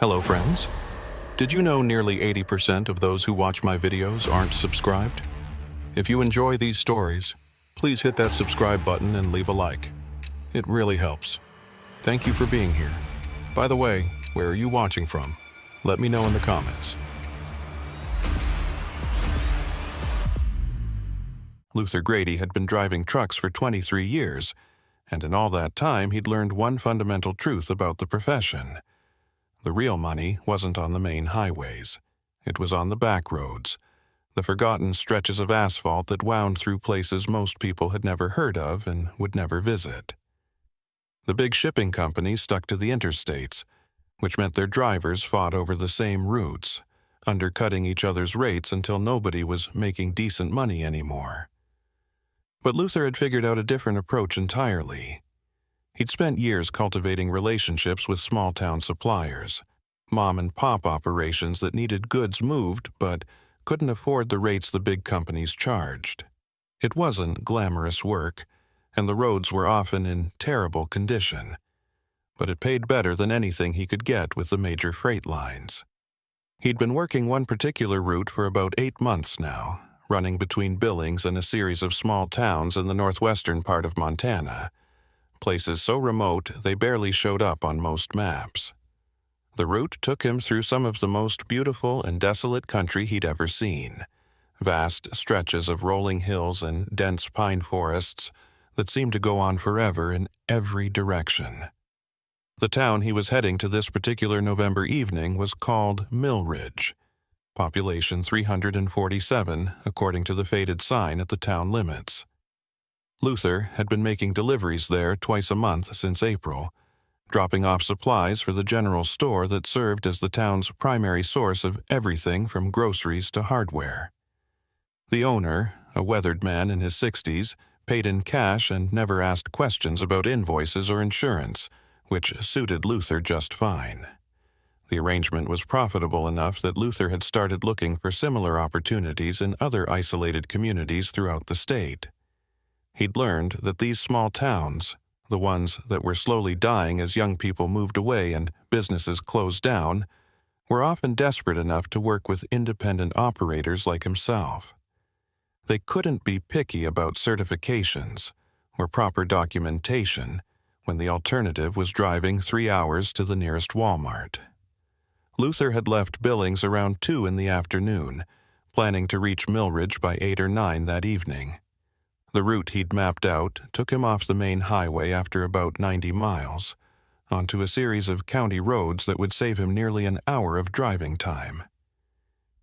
Hello friends. Did you know nearly 80% of those who watch my videos aren't subscribed? If you enjoy these stories, please hit that subscribe button and leave a like. It really helps. Thank you for being here. By the way, where are you watching from? Let me know in the comments. Luther Grady had been driving trucks for 23 years, and in all that time he'd learned one fundamental truth about the profession. The real money wasn't on the main highways. It was on the backroads, the forgotten stretches of asphalt that wound through places most people had never heard of and would never visit. The big shipping companies stuck to the interstates, which meant their drivers fought over the same routes, undercutting each other's rates until nobody was making decent money anymore. But Luther had figured out a different approach entirely. He'd spent years cultivating relationships with small-town suppliers, mom-and-pop operations that needed goods moved but couldn't afford the rates the big companies charged. It wasn't glamorous work, and the roads were often in terrible condition, but it paid better than anything he could get with the major freight lines. He'd been working one particular route for about 8 months now, running between Billings and a series of small towns in the northwestern part of Montana, places so remote they barely showed up on most maps. The route took him through some of the most beautiful and desolate country he'd ever seen, vast stretches of rolling hills and dense pine forests that seemed to go on forever in every direction. The town he was heading to this particular November evening was called Mill Ridge, population 347 according to the faded sign at the town limits. Luther had been making deliveries there twice a month since April, dropping off supplies for the general store that served as the town's primary source of everything from groceries to hardware. The owner, a weathered man in his 60s, paid in cash and never asked questions about invoices or insurance, which suited Luther just fine. The arrangement was profitable enough that Luther had started looking for similar opportunities in other isolated communities throughout the state. He'd learned that these small towns, the ones that were slowly dying as young people moved away and businesses closed down, were often desperate enough to work with independent operators like himself. They couldn't be picky about certifications or proper documentation when the alternative was driving 3 hours to the nearest Walmart. Luther had left Billings around 2 in the afternoon, planning to reach Mill Ridge by 8 or 9 that evening. The route he'd mapped out took him off the main highway after about 90 miles, onto a series of county roads that would save him nearly an hour of driving time.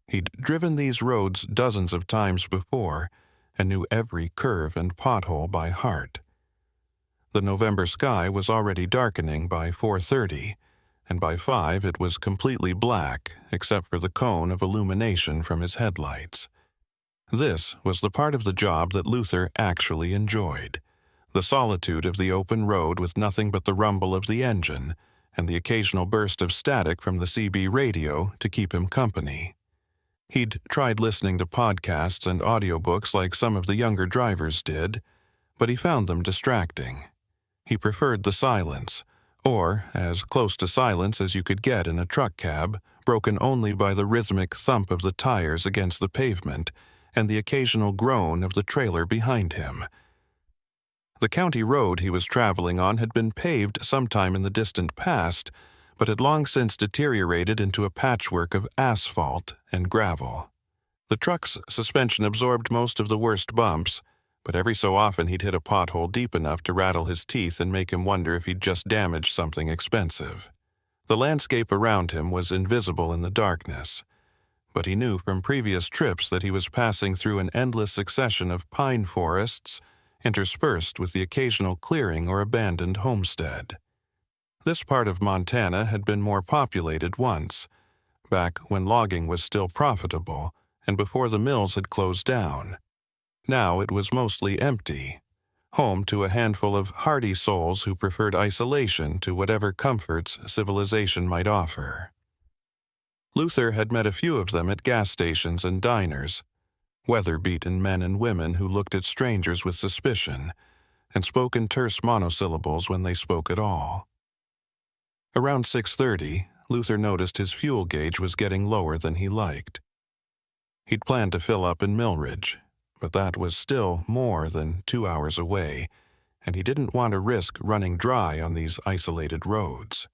He'd driven these roads dozens of times before and knew every curve and pothole by heart. The November sky was already darkening by 4:30, and by 5 it was completely black except for the cone of illumination from his headlights. This was the part of the job that Luther actually enjoyed, the solitude of the open road with nothing but the rumble of the engine and the occasional burst of static from the CB radio to keep him company. He'd tried listening to podcasts and audiobooks like some of the younger drivers did, but he found them distracting. He preferred the silence, or as close to silence as you could get in a truck cab, broken only by the rhythmic thump of the tires against the pavement and the occasional groan of the trailer behind him. The county road he was traveling on had been paved sometime in the distant past, but had long since deteriorated into a patchwork of asphalt and gravel. The truck's suspension absorbed most of the worst bumps, but every so often he'd hit a pothole deep enough to rattle his teeth and make him wonder if he'd just damaged something expensive. The landscape around him was invisible in the darkness, but he knew from previous trips that he was passing through an endless succession of pine forests interspersed with the occasional clearing or abandoned homestead. This part of Montana had been more populated once, back when logging was still profitable and before the mills had closed down. Now it was mostly empty, home to a handful of hardy souls who preferred isolation to whatever comforts civilization might offer. Luther had met a few of them at gas stations and diners, weather-beaten men and women who looked at strangers with suspicion and spoke in terse monosyllables when they spoke at all. Around 6:30, Luther noticed his fuel gauge was getting lower than he liked. He'd planned to fill up in Millridge, but that was still more than 2 hours away, and he didn't want to risk running dry on these isolated roads.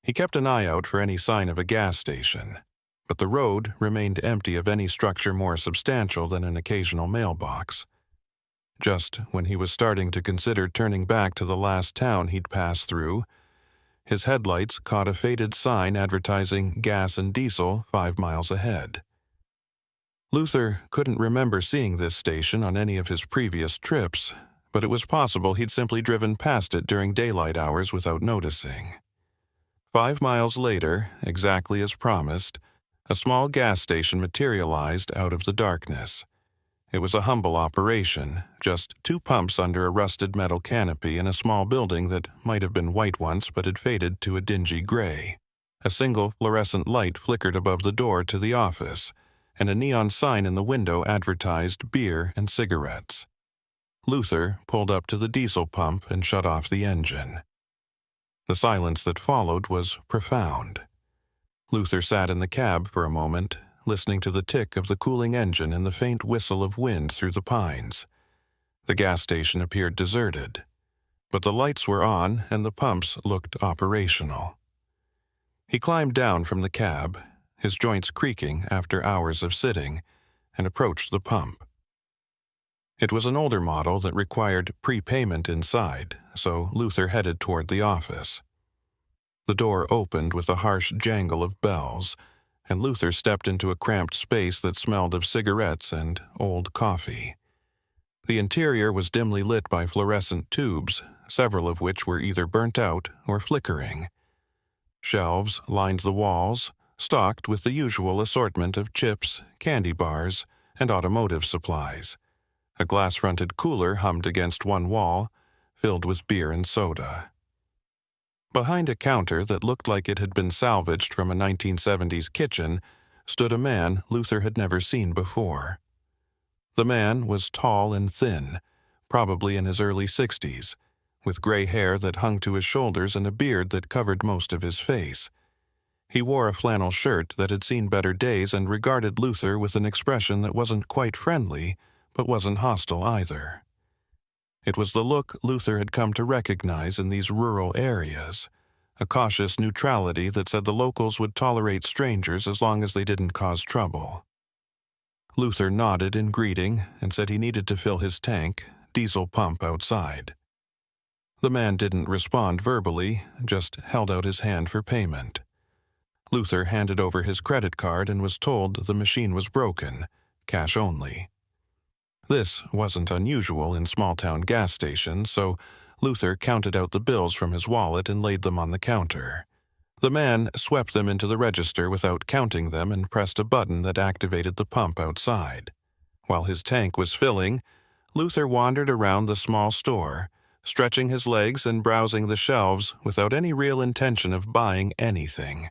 He kept an eye out for any sign of a gas station, but the road remained empty of any structure more substantial than an occasional mailbox. Just when he was starting to consider turning back to the last town he'd passed through, his headlights caught a faded sign advertising gas and diesel 5 miles ahead. Luther couldn't remember seeing this station on any of his previous trips, but it was possible he'd simply driven past it during daylight hours without noticing. 5 miles later, exactly as promised, a small gas station materialized out of the darkness. It was a humble operation, just 2 pumps under a rusted metal canopy in a small building that might have been white once but had faded to a dingy gray. A single fluorescent light flickered above the door to the office, and a neon sign in the window advertised beer and cigarettes. Luther pulled up to the diesel pump and shut off the engine. The silence that followed was profound. Luther sat in the cab for a moment, listening to the tick of the cooling engine and the faint whistle of wind through the pines. The gas station appeared deserted, but the lights were on and the pumps looked operational. He climbed down from the cab, his joints creaking after hours of sitting, and approached the pump. It was an older model that required prepayment inside, so Luther headed toward the office. The door opened with a harsh jangle of bells, and Luther stepped into a cramped space that smelled of cigarettes and old coffee. The interior was dimly lit by fluorescent tubes, several of which were either burnt out or flickering. Shelves lined the walls, stocked with the usual assortment of chips, candy bars, and automotive supplies. A glass-fronted cooler hummed against one wall, filled with beer and soda. Behind a counter that looked like it had been salvaged from a 1970s kitchen stood a man Luther had never seen before. The man was tall and thin, probably in his early 60s, with gray hair that hung to his shoulders and a beard that covered most of his face. He wore a flannel shirt that had seen better days and regarded Luther with an expression that wasn't quite friendly, but wasn't hostile either. It was the look Luther had come to recognize in these rural areas, a cautious neutrality that said the locals would tolerate strangers as long as they didn't cause trouble. Luther nodded in greeting and said he needed to fill his tank, diesel pump outside. The man didn't respond verbally, just held out his hand for payment. Luther handed over his credit card and was told the machine was broken, cash only. This wasn't unusual in small-town gas stations, so Luther counted out the bills from his wallet and laid them on the counter. The man swept them into the register without counting them and pressed a button that activated the pump outside. While his tank was filling, Luther wandered around the small store, stretching his legs and browsing the shelves without any real intention of buying anything.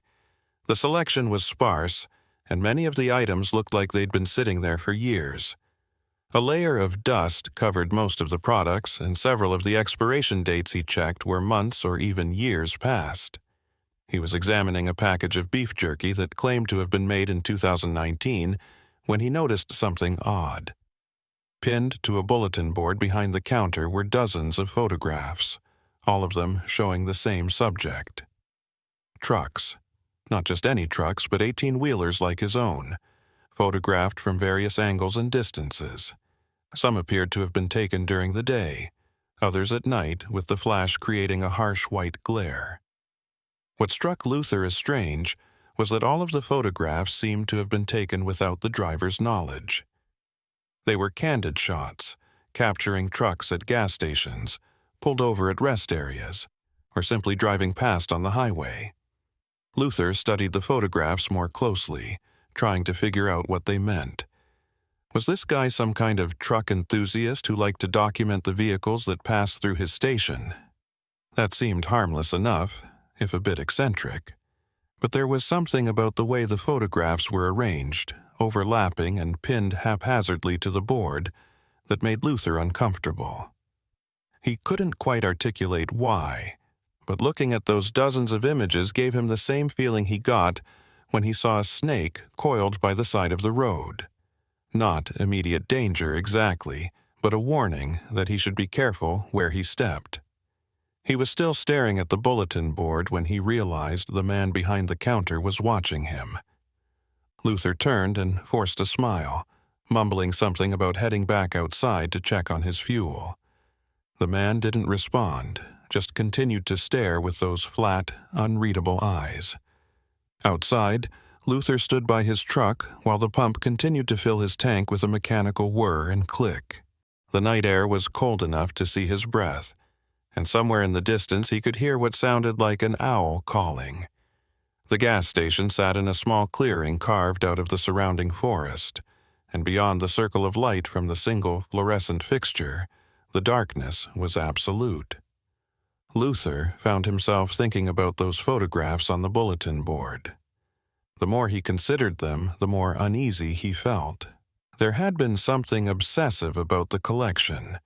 The selection was sparse, and many of the items looked like they'd been sitting there for years. A layer of dust covered most of the products, and several of the expiration dates he checked were months or even years past. He was examining a package of beef jerky that claimed to have been made in 2019 when he noticed something odd. Pinned to a bulletin board behind the counter were dozens of photographs, all of them showing the same subject. Trucks. Not just any trucks, but 18-wheelers like his own, photographed from various angles and distances. Some appeared to have been taken during the day, others at night with the flash creating a harsh white glare. What struck Luther as strange was that all of the photographs seemed to have been taken without the driver's knowledge. They were candid shots, capturing trucks at gas stations, pulled over at rest areas, or simply driving past on the highway. Luther studied the photographs more closely, trying to figure out what they meant. Was this guy some kind of truck enthusiast who liked to document the vehicles that passed through his station? That seemed harmless enough, if a bit eccentric. But there was something about the way the photographs were arranged, overlapping and pinned haphazardly to the board, that made Luther uncomfortable. He couldn't quite articulate why, but looking at those dozens of images gave him the same feeling he got when he saw a snake coiled by the side of the road. Not immediate danger exactly, but a warning that he should be careful where he stepped. He was still staring at the bulletin board when he realized the man behind the counter was watching him. Luther turned and forced a smile, mumbling something about heading back outside to check on his fuel. The man didn't respond, just continued to stare with those flat, unreadable eyes. Outside, Luther stood by his truck while the pump continued to fill his tank with a mechanical whir and click. The night air was cold enough to see his breath, and somewhere in the distance he could hear what sounded like an owl calling. The gas station sat in a small clearing carved out of the surrounding forest, and beyond the circle of light from the single fluorescent fixture, the darkness was absolute. Luther found himself thinking about those photographs on the bulletin board. The more he considered them, the more uneasy he felt. There had been something obsessive about the collection,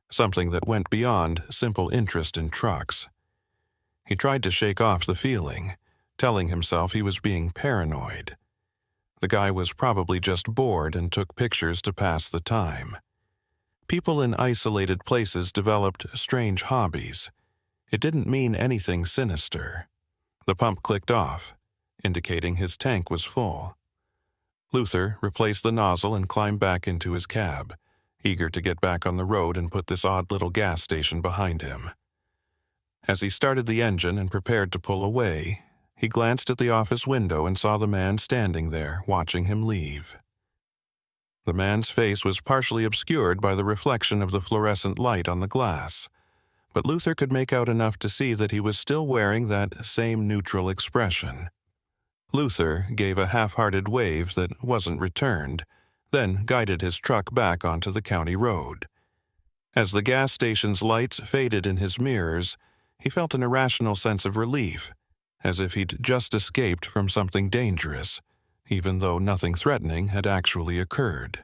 something that went beyond simple interest in trucks. He tried to shake off the feeling, telling himself he was being paranoid. The guy was probably just bored and took pictures to pass the time. People in isolated places developed strange hobbies. It didn't mean anything sinister. The pump clicked off, indicating his tank was full. Luther replaced the nozzle and climbed back into his cab, eager to get back on the road and put this odd little gas station behind him. As he started the engine and prepared to pull away, he glanced at the office window and saw the man standing there, watching him leave. The man's face was partially obscured by the reflection of the fluorescent light on the glass, but Luther could make out enough to see that he was still wearing that same neutral expression. Luther gave a half-hearted wave that wasn't returned, then guided his truck back onto the county road. As the gas station's lights faded in his mirrors, he felt an irrational sense of relief, as if he'd just escaped from something dangerous, even though nothing threatening had actually occurred.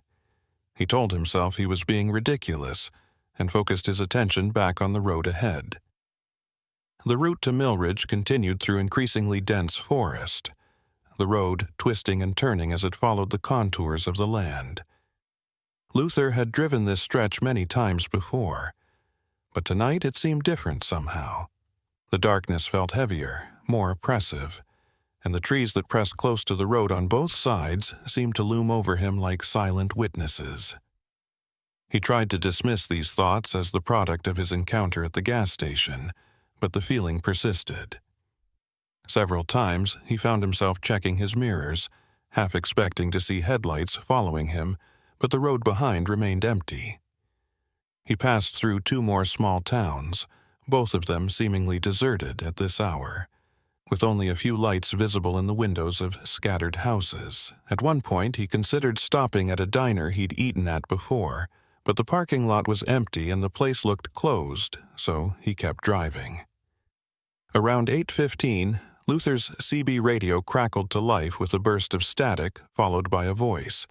He told himself he was being ridiculous and focused his attention back on the road ahead. The route to Millridge continued through increasingly dense forest, the road twisting and turning as it followed the contours of the land. Luther had driven this stretch many times before, but tonight it seemed different somehow. The darkness felt heavier, more oppressive, and the trees that pressed close to the road on both sides seemed to loom over him like silent witnesses. He tried to dismiss these thoughts as the product of his encounter at the gas station, but the feeling persisted. Several times he found himself checking his mirrors, half expecting to see headlights following him, but the road behind remained empty. He passed through 2 more small towns, both of them seemingly deserted at this hour, with only a few lights visible in the windows of scattered houses. At one point he considered stopping at a diner he'd eaten at before, but the parking lot was empty and the place looked closed, so he kept driving. Around 8:15, Luther's CB radio crackled to life with a burst of static followed by a voice.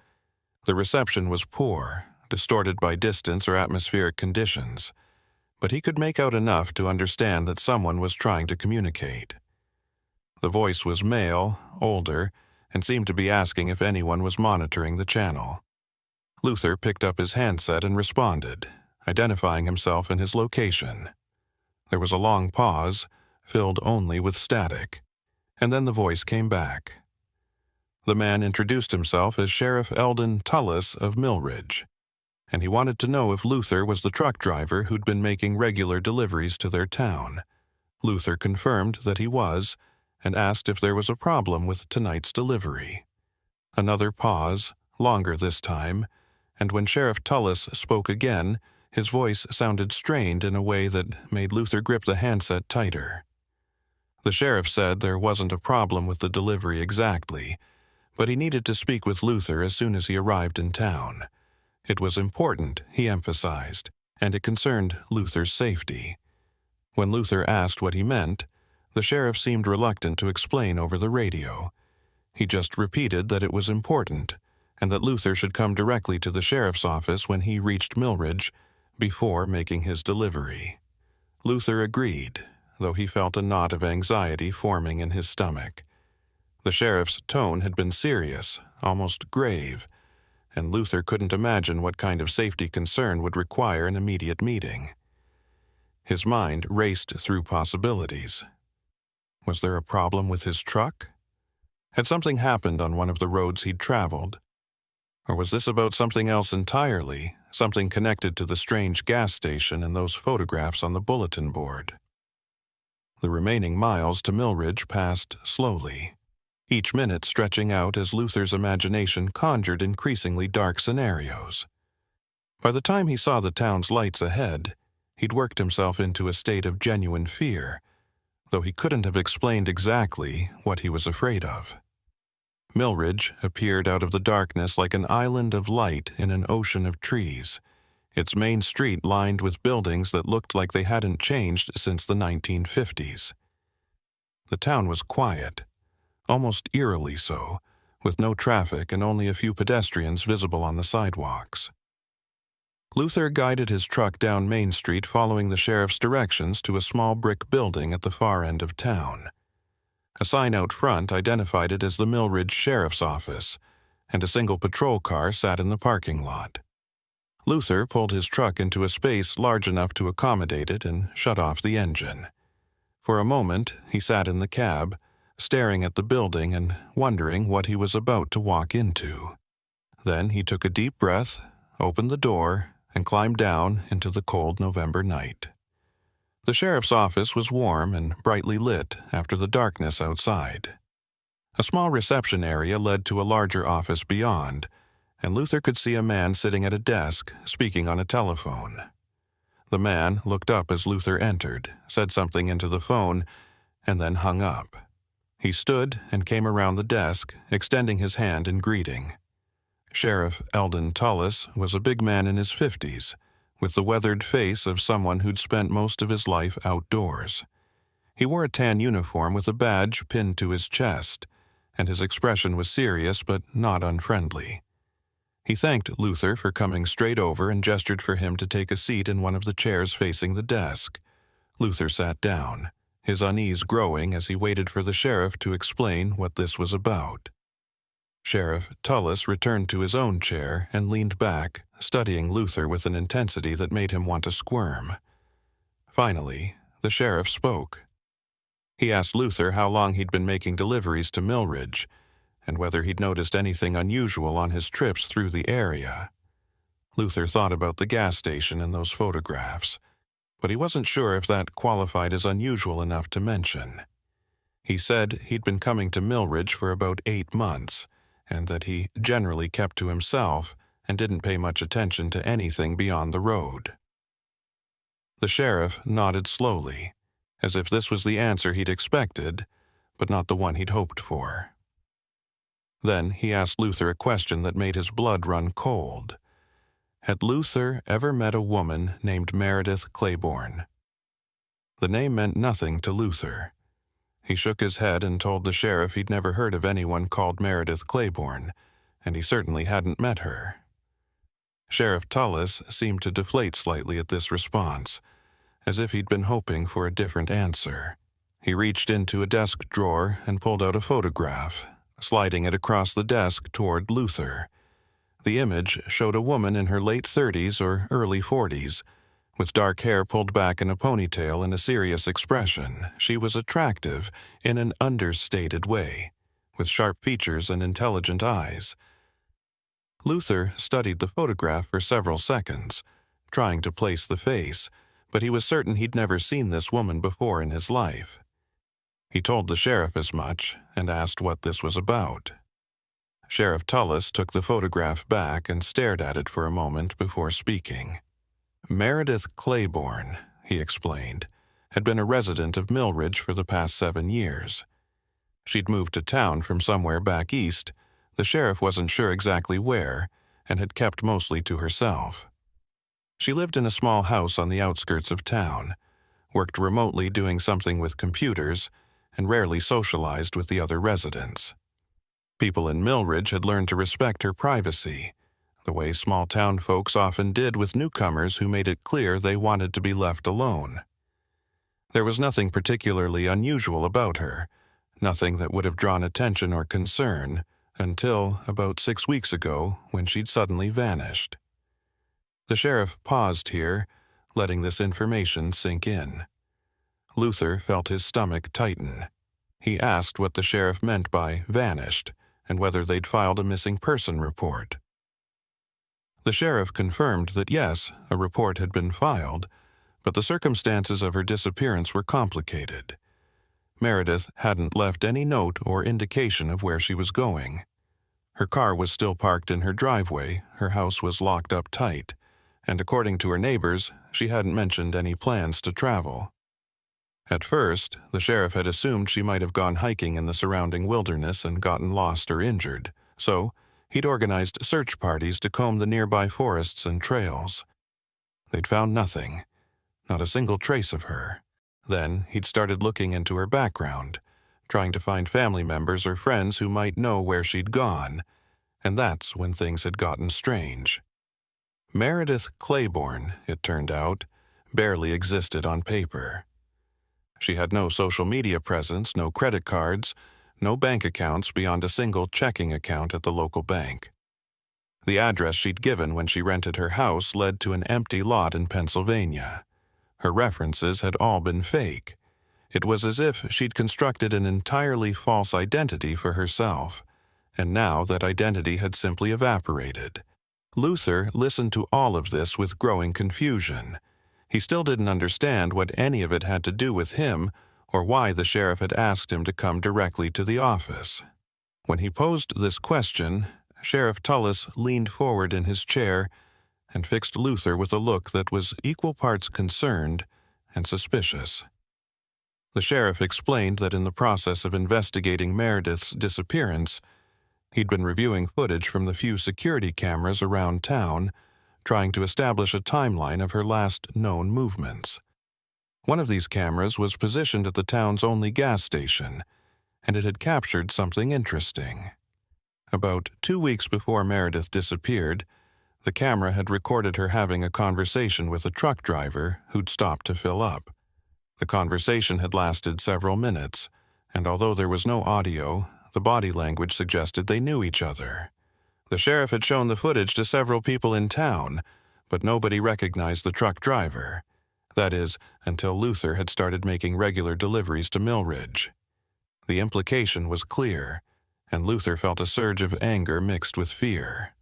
The reception was poor, distorted by distance or atmospheric conditions, but he could make out enough to understand that someone was trying to communicate. The voice was male, older, and seemed to be asking if anyone was monitoring the channel. Luther picked up his handset and responded, identifying himself and his location. There was a long pause, filled only with static, and then the voice came back. The man introduced himself as Sheriff Eldon Tullis of Millridge, and he wanted to know if Luther was the truck driver who'd been making regular deliveries to their town. Luther confirmed that he was, and asked if there was a problem with tonight's delivery. Another pause, longer this time, and when Sheriff Tullis spoke again, his voice sounded strained in a way that made Luther grip the handset tighter. The sheriff said there wasn't a problem with the delivery exactly, but he needed to speak with Luther as soon as he arrived in town. It was important, he emphasized, and it concerned Luther's safety. When Luther asked what he meant, the sheriff seemed reluctant to explain over the radio. He just repeated that it was important, and that Luther should come directly to the sheriff's office when he reached Millridge before making his delivery. Luther agreed, though he felt a knot of anxiety forming in his stomach. The sheriff's tone had been serious, almost grave, and Luther couldn't imagine what kind of safety concern would require an immediate meeting. His mind raced through possibilities. Was there a problem with his truck? Had something happened on one of the roads he'd traveled? Or was this about something else entirely, something connected to the strange gas station and those photographs on the bulletin board? The remaining miles to Millridge passed slowly, each minute stretching out as Luther's imagination conjured increasingly dark scenarios. By the time he saw the town's lights ahead, he'd worked himself into a state of genuine fear, though he couldn't have explained exactly what he was afraid of. Millridge appeared out of the darkness like an island of light in an ocean of trees, its main street lined with buildings that looked like they hadn't changed since the 1950s. The town was quiet, almost eerily so, with no traffic and only a few pedestrians visible on the sidewalks. Luther guided his truck down Main Street following the sheriff's directions to a small brick building at the far end of town. A sign out front identified it as the Millridge Sheriff's Office, and a single patrol car sat in the parking lot. Luther pulled his truck into a space large enough to accommodate it and shut off the engine. For a moment, he sat in the cab, staring at the building and wondering what he was about to walk into. Then he took a deep breath, opened the door, and climbed down into the cold November night. The sheriff's office was warm and brightly lit after the darkness outside. A small reception area led to a larger office beyond, and Luther could see a man sitting at a desk, speaking on a telephone. The man looked up as Luther entered, said something into the phone, and then hung up. He stood and came around the desk, extending his hand in greeting. Sheriff Eldon Tullis was a big man in his 50s, with the weathered face of someone who'd spent most of his life outdoors. He wore a tan uniform with a badge pinned to his chest, and his expression was serious but not unfriendly. He thanked Luther for coming straight over and gestured for him to take a seat in one of the chairs facing the desk. Luther sat down, his unease growing as he waited for the sheriff to explain what this was about. Sheriff Tullis returned to his own chair and leaned back, studying Luther with an intensity that made him want to squirm. Finally, the sheriff spoke. He asked Luther how long he'd been making deliveries to Millridge, and whether he'd noticed anything unusual on his trips through the area. Luther thought about the gas station and those photographs, but he wasn't sure if that qualified as unusual enough to mention. He said he'd been coming to Millridge for about 8 months, and that he generally kept to himself and didn't pay much attention to anything beyond the road. The sheriff nodded slowly, as if this was the answer he'd expected, but not the one he'd hoped for. Then he asked Luther a question that made his blood run cold. Had Luther ever met a woman named Meredith Claiborne? The name meant nothing to Luther. He shook his head and told the sheriff he'd never heard of anyone called Meredith Claiborne, and he certainly hadn't met her. Sheriff Tullis seemed to deflate slightly at this response, as if he'd been hoping for a different answer. He reached into a desk drawer and pulled out a photograph, sliding it across the desk toward Luther. The image showed a woman in her late 30s or early 40s, with dark hair pulled back in a ponytail and a serious expression. She was attractive in an understated way, with sharp features and intelligent eyes. Luther studied the photograph for several seconds, trying to place the face, but he was certain he'd never seen this woman before in his life. He told the sheriff as much and asked what this was about. Sheriff Tullis took the photograph back and stared at it for a moment before speaking. Meredith Claiborne, he explained, had been a resident of Millridge for the past 7 years. She'd moved to town from somewhere back east, the sheriff wasn't sure exactly where, and had kept mostly to herself. She lived in a small house on the outskirts of town, worked remotely doing something with computers, and rarely socialized with the other residents. People in Millridge had learned to respect her privacy, the way small-town folks often did with newcomers who made it clear they wanted to be left alone. There was nothing particularly unusual about her, nothing that would have drawn attention or concern, until about 6 weeks ago when she'd suddenly vanished. The sheriff paused here, letting this information sink in. Luther felt his stomach tighten. He asked what the sheriff meant by vanished, and whether they'd filed a missing person report. The sheriff confirmed that yes, a report had been filed, but the circumstances of her disappearance were complicated. Meredith hadn't left any note or indication of where she was going. Her car was still parked in her driveway, her house was locked up tight, and according to her neighbors, she hadn't mentioned any plans to travel. At first, the sheriff had assumed she might have gone hiking in the surrounding wilderness and gotten lost or injured, so he'd organized search parties to comb the nearby forests and trails. They'd found nothing, not a single trace of her. Then he'd started looking into her background, trying to find family members or friends who might know where she'd gone, and that's when things had gotten strange. Meredith Claiborne, it turned out, barely existed on paper. She had no social media presence, no credit cards, no bank accounts beyond a single checking account at the local bank. The address she'd given when she rented her house led to an empty lot in Pennsylvania. Her references had all been fake. It was as if she'd constructed an entirely false identity for herself, and now that identity had simply evaporated. Luther listened to all of this with growing confusion. He still didn't understand what any of it had to do with him or why the sheriff had asked him to come directly to the office. When he posed this question, Sheriff Tullis leaned forward in his chair and fixed Luther with a look that was equal parts concerned and suspicious. The sheriff explained that in the process of investigating Meredith's disappearance, he'd been reviewing footage from the few security cameras around town, trying to establish a timeline of her last known movements. One of these cameras was positioned at the town's only gas station, and it had captured something interesting. About 2 weeks before Meredith disappeared, the camera had recorded her having a conversation with a truck driver who'd stopped to fill up. The conversation had lasted several minutes, and although there was no audio, the body language suggested they knew each other. The sheriff had shown the footage to several people in town, but nobody recognized the truck driver. That is, until Luther had started making regular deliveries to Millridge. The implication was clear, and Luther felt a surge of anger mixed with fear.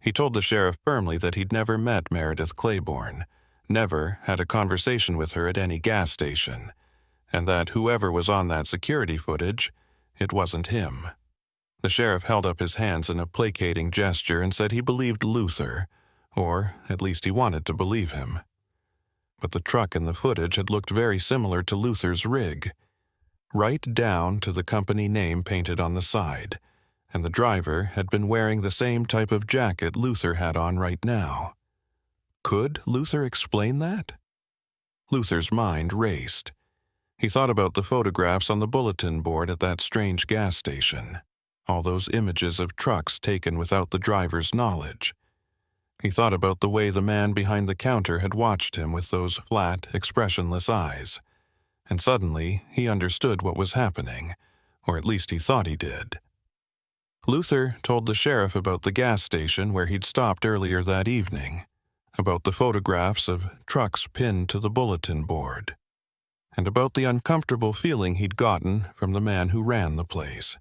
He told the sheriff firmly that he'd never met Meredith Claiborne, never had a conversation with her at any gas station, and that whoever was on that security footage, it wasn't him. The sheriff held up his hands in a placating gesture and said he believed Luther, or at least he wanted to believe him. But the truck in the footage had looked very similar to Luther's rig, right down to the company name painted on the side, and the driver had been wearing the same type of jacket Luther had on right now. Could Luther explain that? Luther's mind raced. He thought about the photographs on the bulletin board at that strange gas station, all those images of trucks taken without the driver's knowledge. He thought about the way the man behind the counter had watched him with those flat, expressionless eyes, and suddenly he understood what was happening, or at least he thought he did. Luther told the sheriff about the gas station where he'd stopped earlier that evening, about the photographs of trucks pinned to the bulletin board, and about the uncomfortable feeling he'd gotten from the man who ran the place.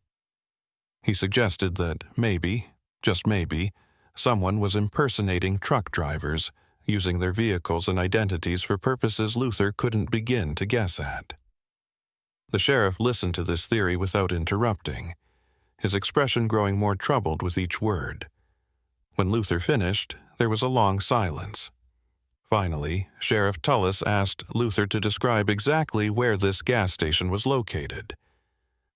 He suggested that maybe, just maybe, someone was impersonating truck drivers, using their vehicles and identities for purposes Luther couldn't begin to guess at. The sheriff listened to this theory without interrupting, his expression growing more troubled with each word. When Luther finished, there was a long silence. Finally, Sheriff Tullis asked Luther to describe exactly where this gas station was located.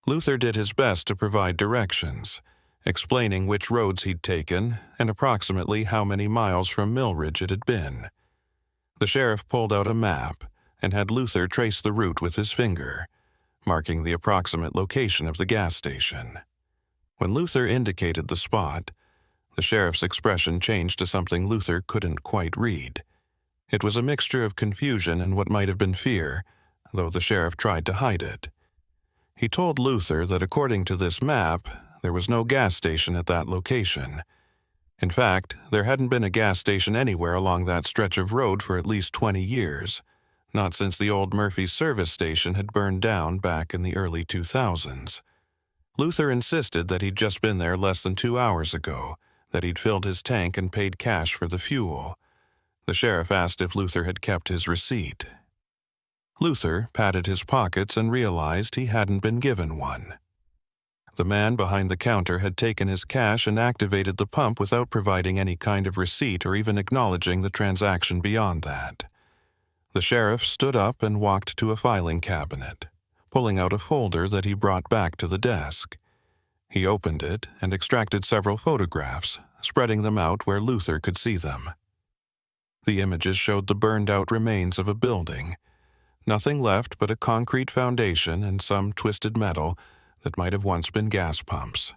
Luther did his best to provide directions, explaining which roads he'd taken and approximately how many miles from Millridge it had been. The sheriff pulled out a map and had Luther trace the route with his finger, marking the approximate location of the gas station. When Luther indicated the spot, the sheriff's expression changed to something Luther couldn't quite read. It was a mixture of confusion and what might have been fear, though the sheriff tried to hide it. He told Luther that according to this map, there was no gas station at that location. In fact, there hadn't been a gas station anywhere along that stretch of road for at least 20 years, not since the old Murphy's service station had burned down back in the early 2000s. Luther insisted that he'd just been there less than 2 hours ago, that he'd filled his tank and paid cash for the fuel. The sheriff asked if Luther had kept his receipt. Luther patted his pockets and realized he hadn't been given one. The man behind the counter had taken his cash and activated the pump without providing any kind of receipt or even acknowledging the transaction beyond that. The sheriff stood up and walked to a filing cabinet, pulling out a folder that he brought back to the desk. He opened it and extracted several photographs, spreading them out where Luther could see them. The images showed the burned-out remains of a building. Nothing left but a concrete foundation and some twisted metal that might have once been gas pumps.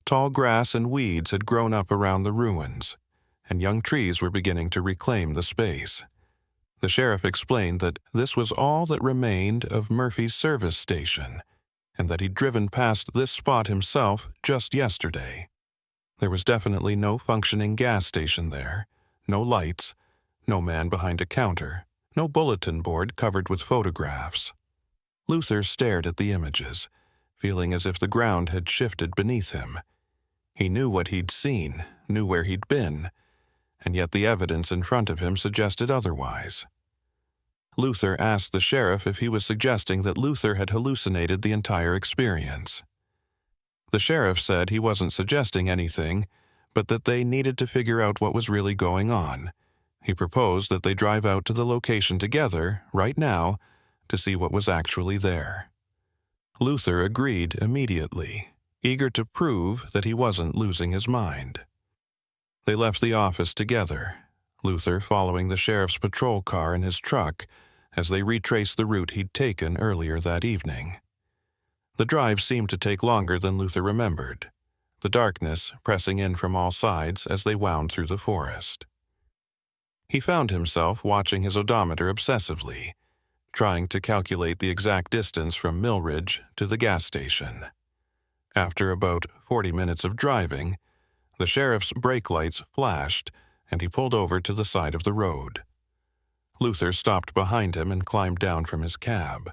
Tall grass and weeds had grown up around the ruins, and young trees were beginning to reclaim the space. The sheriff explained that this was all that remained of Murphy's service station, and that he'd driven past this spot himself just yesterday. There was definitely no functioning gas station there, no lights, no man behind a counter, no bulletin board covered with photographs. Luther stared at the images, feeling as if the ground had shifted beneath him. He knew what he'd seen, knew where he'd been, and yet the evidence in front of him suggested otherwise. Luther asked the sheriff if he was suggesting that Luther had hallucinated the entire experience. The sheriff said he wasn't suggesting anything, but that they needed to figure out what was really going on. He proposed that they drive out to the location together, right now, to see what was actually there. Luther agreed immediately, eager to prove that he wasn't losing his mind. They left the office together, Luther following the sheriff's patrol car in his truck as they retraced the route he'd taken earlier that evening. The drive seemed to take longer than Luther remembered, the darkness pressing in from all sides as they wound through the forest. He found himself watching his odometer obsessively, trying to calculate the exact distance from Millridge to the gas station. After about 40 minutes of driving, the sheriff's brake lights flashed, and he pulled over to the side of the road. Luther stopped behind him and climbed down from his cab.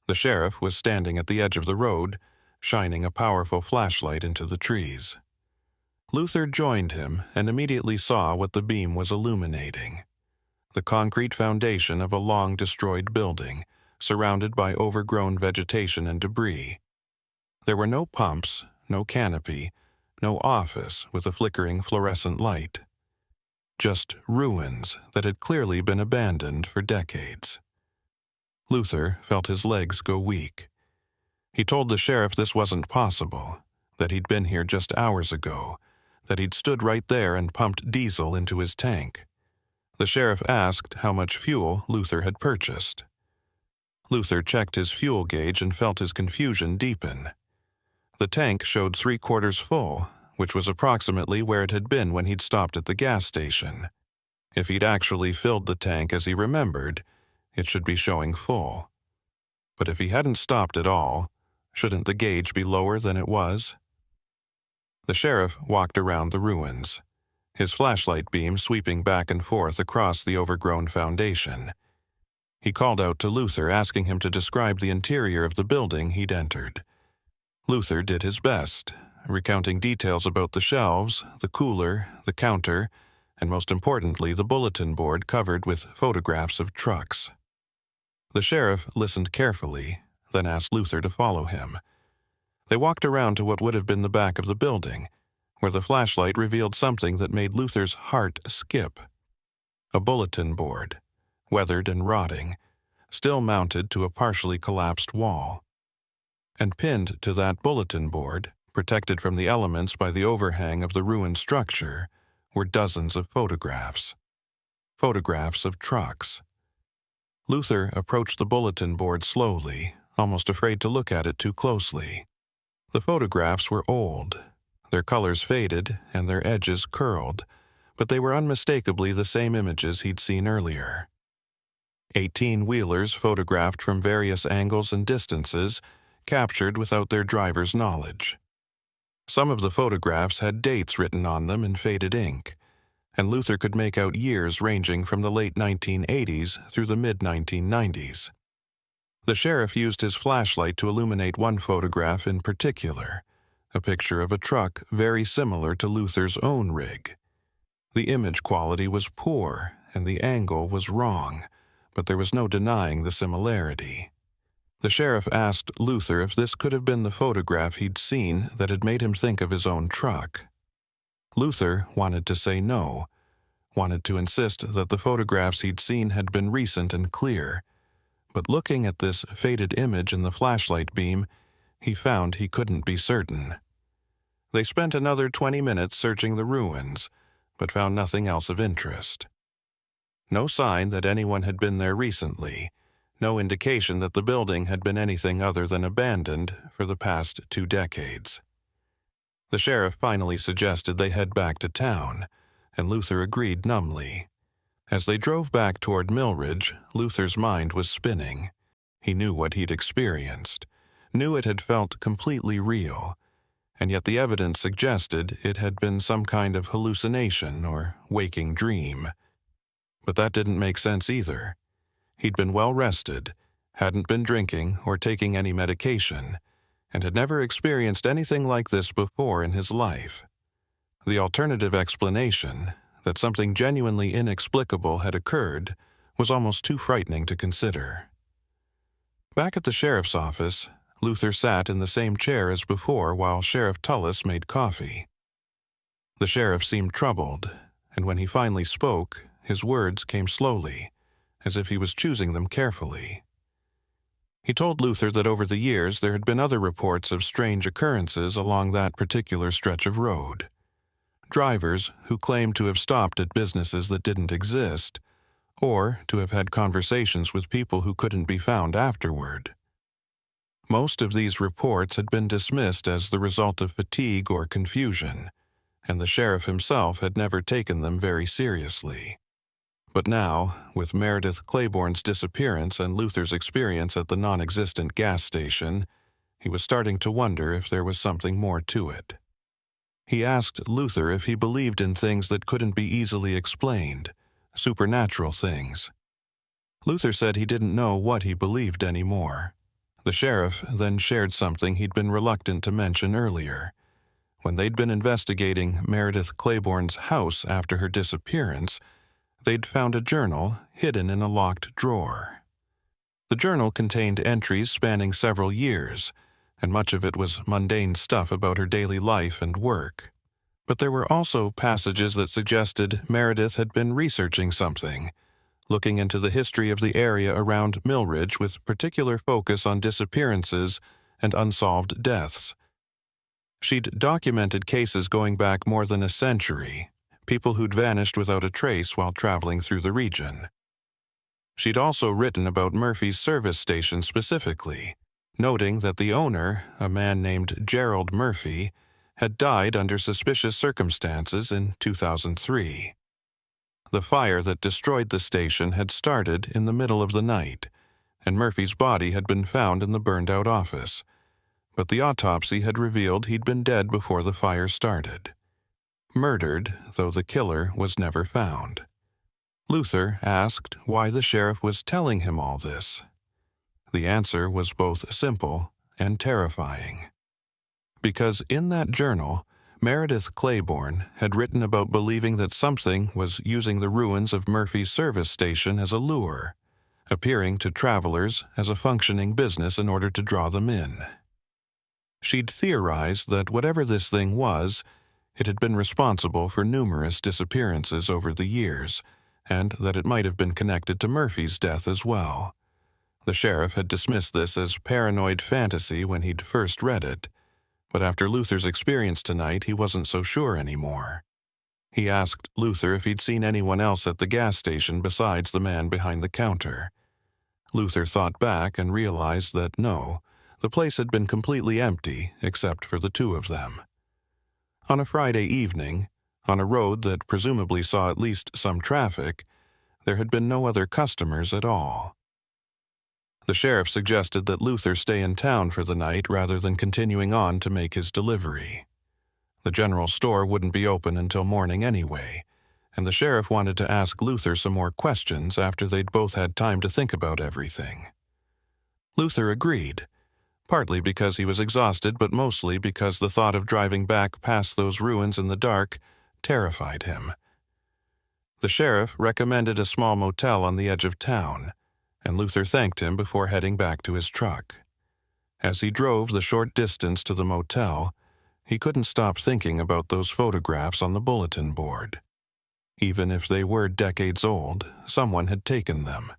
The sheriff was standing at the edge of the road, shining a powerful flashlight into the trees. Luther joined him and immediately saw what the beam was illuminating: the concrete foundation of a long-destroyed building, surrounded by overgrown vegetation and debris. There were no pumps, no canopy, no office with a flickering fluorescent light. Just ruins that had clearly been abandoned for decades. Luther felt his legs go weak. He told the sheriff this wasn't possible, that he'd been here just hours ago, that he'd stood right there and pumped diesel into his tank. The sheriff asked how much fuel Luther had purchased. Luther checked his fuel gauge and felt his confusion deepen. The tank showed 3/4 full, which was approximately where it had been when he'd stopped at the gas station. If he'd actually filled the tank as he remembered, it should be showing full. But if he hadn't stopped at all, shouldn't the gauge be lower than it was? The sheriff walked around the ruins, his flashlight beam sweeping back and forth across the overgrown foundation. He called out to Luther, asking him to describe the interior of the building he'd entered. Luther did his best, recounting details about the shelves, the cooler, the counter, and most importantly, the bulletin board covered with photographs of trucks. The sheriff listened carefully, then asked Luther to follow him. They walked around to what would have been the back of the building, where the flashlight revealed something that made Luther's heart skip. A bulletin board, weathered and rotting, still mounted to a partially collapsed wall. And pinned to that bulletin board, protected from the elements by the overhang of the ruined structure, were dozens of photographs. Photographs of trucks. Luther approached the bulletin board slowly, almost afraid to look at it too closely. The photographs were old, their colors faded and their edges curled, but they were unmistakably the same images he'd seen earlier. 18-wheelers photographed from various angles and distances, captured without their driver's knowledge. Some of the photographs had dates written on them in faded ink, and Luther could make out years ranging from the late 1980s through the mid-1990s. The sheriff used his flashlight to illuminate one photograph in particular, a picture of a truck very similar to Luther's own rig. The image quality was poor and the angle was wrong, but there was no denying the similarity. The sheriff asked Luther if this could have been the photograph he'd seen that had made him think of his own truck. Luther wanted to say no, wanted to insist that the photographs he'd seen had been recent and clear, but looking at this faded image in the flashlight beam, he found he couldn't be certain. They spent another 20 minutes searching the ruins, but found nothing else of interest. No sign that anyone had been there recently, no indication that the building had been anything other than abandoned for the past 2 decades. The sheriff finally suggested they head back to town, and Luther agreed numbly. As they drove back toward Millridge, Luther's mind was spinning. He knew what he'd experienced, knew it had felt completely real, and yet the evidence suggested it had been some kind of hallucination or waking dream. But that didn't make sense either. He'd been well rested, hadn't been drinking or taking any medication, and had never experienced anything like this before in his life. The alternative explanation, that something genuinely inexplicable had occurred, was almost too frightening to consider. Back at the sheriff's office, Luther sat in the same chair as before while Sheriff Tullis made coffee. The sheriff seemed troubled, and when he finally spoke, his words came slowly, as if he was choosing them carefully. He told Luther that over the years there had been other reports of strange occurrences along that particular stretch of road. Drivers who claimed to have stopped at businesses that didn't exist, or to have had conversations with people who couldn't be found afterward. Most of these reports had been dismissed as the result of fatigue or confusion, and the sheriff himself had never taken them very seriously. But now, with Meredith Claiborne's disappearance and Luther's experience at the non-existent gas station, he was starting to wonder if there was something more to it. He asked Luther if he believed in things that couldn't be easily explained, supernatural things. Luther said he didn't know what he believed anymore. The sheriff then shared something he'd been reluctant to mention earlier. When they'd been investigating Meredith Claiborne's house after her disappearance, they'd found a journal hidden in a locked drawer. The journal contained entries spanning several years, and much of it was mundane stuff about her daily life and work. But there were also passages that suggested Meredith had been researching something, looking into the history of the area around Millridge with particular focus on disappearances and unsolved deaths. She'd documented cases going back more than a century, people who'd vanished without a trace while traveling through the region. She'd also written about Murphy's service station specifically, noting that the owner, a man named Gerald Murphy, had died under suspicious circumstances in 2003. The fire that destroyed the station had started in the middle of the night, and Murphy's body had been found in the burned-out office, but the autopsy had revealed he'd been dead before the fire started. Murdered, though the killer was never found. Luther asked why the sheriff was telling him all this. The answer was both simple and terrifying. Because in that journal, Meredith Claiborne had written about believing that something was using the ruins of Murphy's service station as a lure, appearing to travelers as a functioning business in order to draw them in. She'd theorized that whatever this thing was, it had been responsible for numerous disappearances over the years, and that it might have been connected to Murphy's death as well. The sheriff had dismissed this as paranoid fantasy when he'd first read it, but after Luther's experience tonight, he wasn't so sure anymore. He asked Luther if he'd seen anyone else at the gas station besides the man behind the counter. Luther thought back and realized that no, the place had been completely empty except for the two of them. On a Friday evening, on a road that presumably saw at least some traffic, there had been no other customers at all. The sheriff suggested that Luther stay in town for the night rather than continuing on to make his delivery. The general store wouldn't be open until morning anyway, and the sheriff wanted to ask Luther some more questions after they'd both had time to think about everything. Luther agreed, partly because he was exhausted, but mostly because the thought of driving back past those ruins in the dark terrified him. The sheriff recommended a small motel on the edge of town, and Luther thanked him before heading back to his truck. As he drove the short distance to the motel, he couldn't stop thinking about those photographs on the bulletin board. Even if they were decades old, someone had taken them.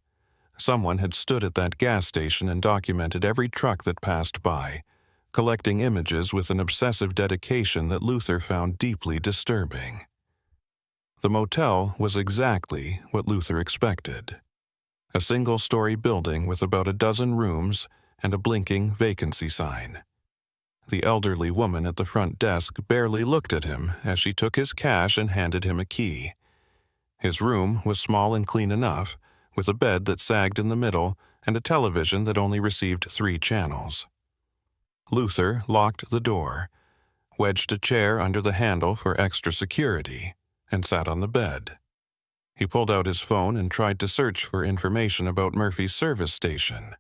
Someone had stood at that gas station and documented every truck that passed by, collecting images with an obsessive dedication that Luther found deeply disturbing. The motel was exactly what Luther expected. A single-story building with about a dozen rooms and a blinking vacancy sign. The elderly woman at the front desk barely looked at him as she took his cash and handed him a key. His room was small and clean enough, with a bed that sagged in the middle and a television that only received 3 channels. Luther locked the door, wedged a chair under the handle for extra security, and sat on the bed. He pulled out his phone and tried to search for information about Murphy's service station,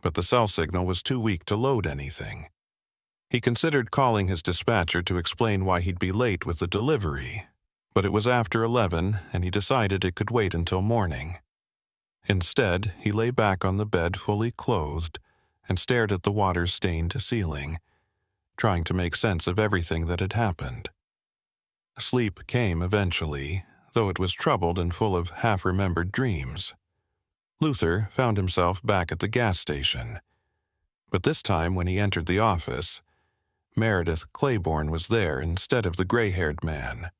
but the cell signal was too weak to load anything. He considered calling his dispatcher to explain why he'd be late with the delivery, but it was after 11 and he decided it could wait until morning. Instead, he lay back on the bed fully clothed and stared at the water-stained ceiling, trying to make sense of everything that had happened. Sleep came eventually, though it was troubled and full of half-remembered dreams. Luther found himself back at the gas station, but this time when he entered the office, Meredith Claiborne was there instead of the gray-haired man.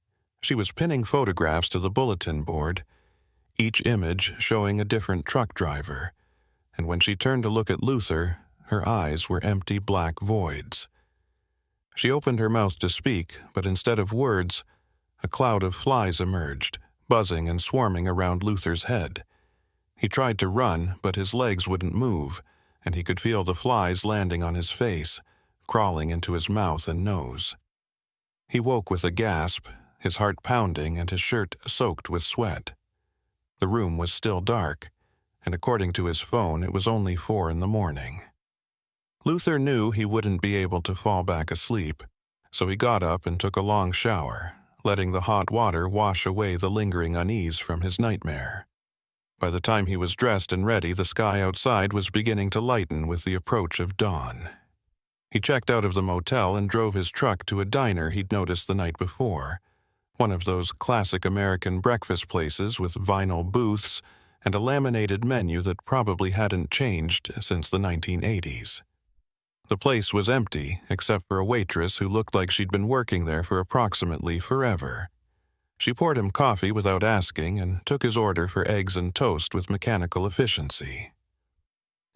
She was pinning photographs to the bulletin board, each image showing a different truck driver, and when she turned to look at Luther, her eyes were empty black voids. She opened her mouth to speak, but instead of words, a cloud of flies emerged, buzzing and swarming around Luther's head. He tried to run, but his legs wouldn't move, and he could feel the flies landing on his face, crawling into his mouth and nose. He woke with a gasp, his heart pounding and his shirt soaked with sweat. The room was still dark, and according to his phone, it was only 4 a.m. Luther knew he wouldn't be able to fall back asleep, so he got up and took a long shower, letting the hot water wash away the lingering unease from his nightmare. By the time he was dressed and ready, the sky outside was beginning to lighten with the approach of dawn. He checked out of the motel and drove his truck to a diner he'd noticed the night before, one of those classic American breakfast places with vinyl booths and a laminated menu that probably hadn't changed since the 1980s. The place was empty, except for a waitress who looked like she'd been working there for approximately forever. She poured him coffee without asking and took his order for eggs and toast with mechanical efficiency.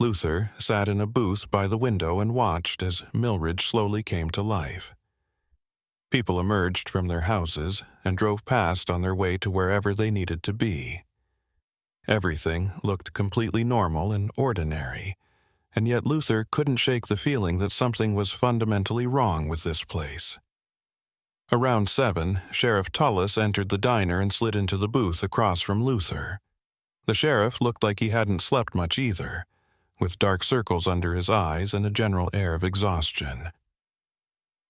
Luther sat in a booth by the window and watched as Millridge slowly came to life. People emerged from their houses and drove past on their way to wherever they needed to be. Everything looked completely normal and ordinary, and yet Luther couldn't shake the feeling that something was fundamentally wrong with this place. Around 7, Sheriff Tullis entered the diner and slid into the booth across from Luther. The sheriff looked like he hadn't slept much either, with dark circles under his eyes and a general air of exhaustion.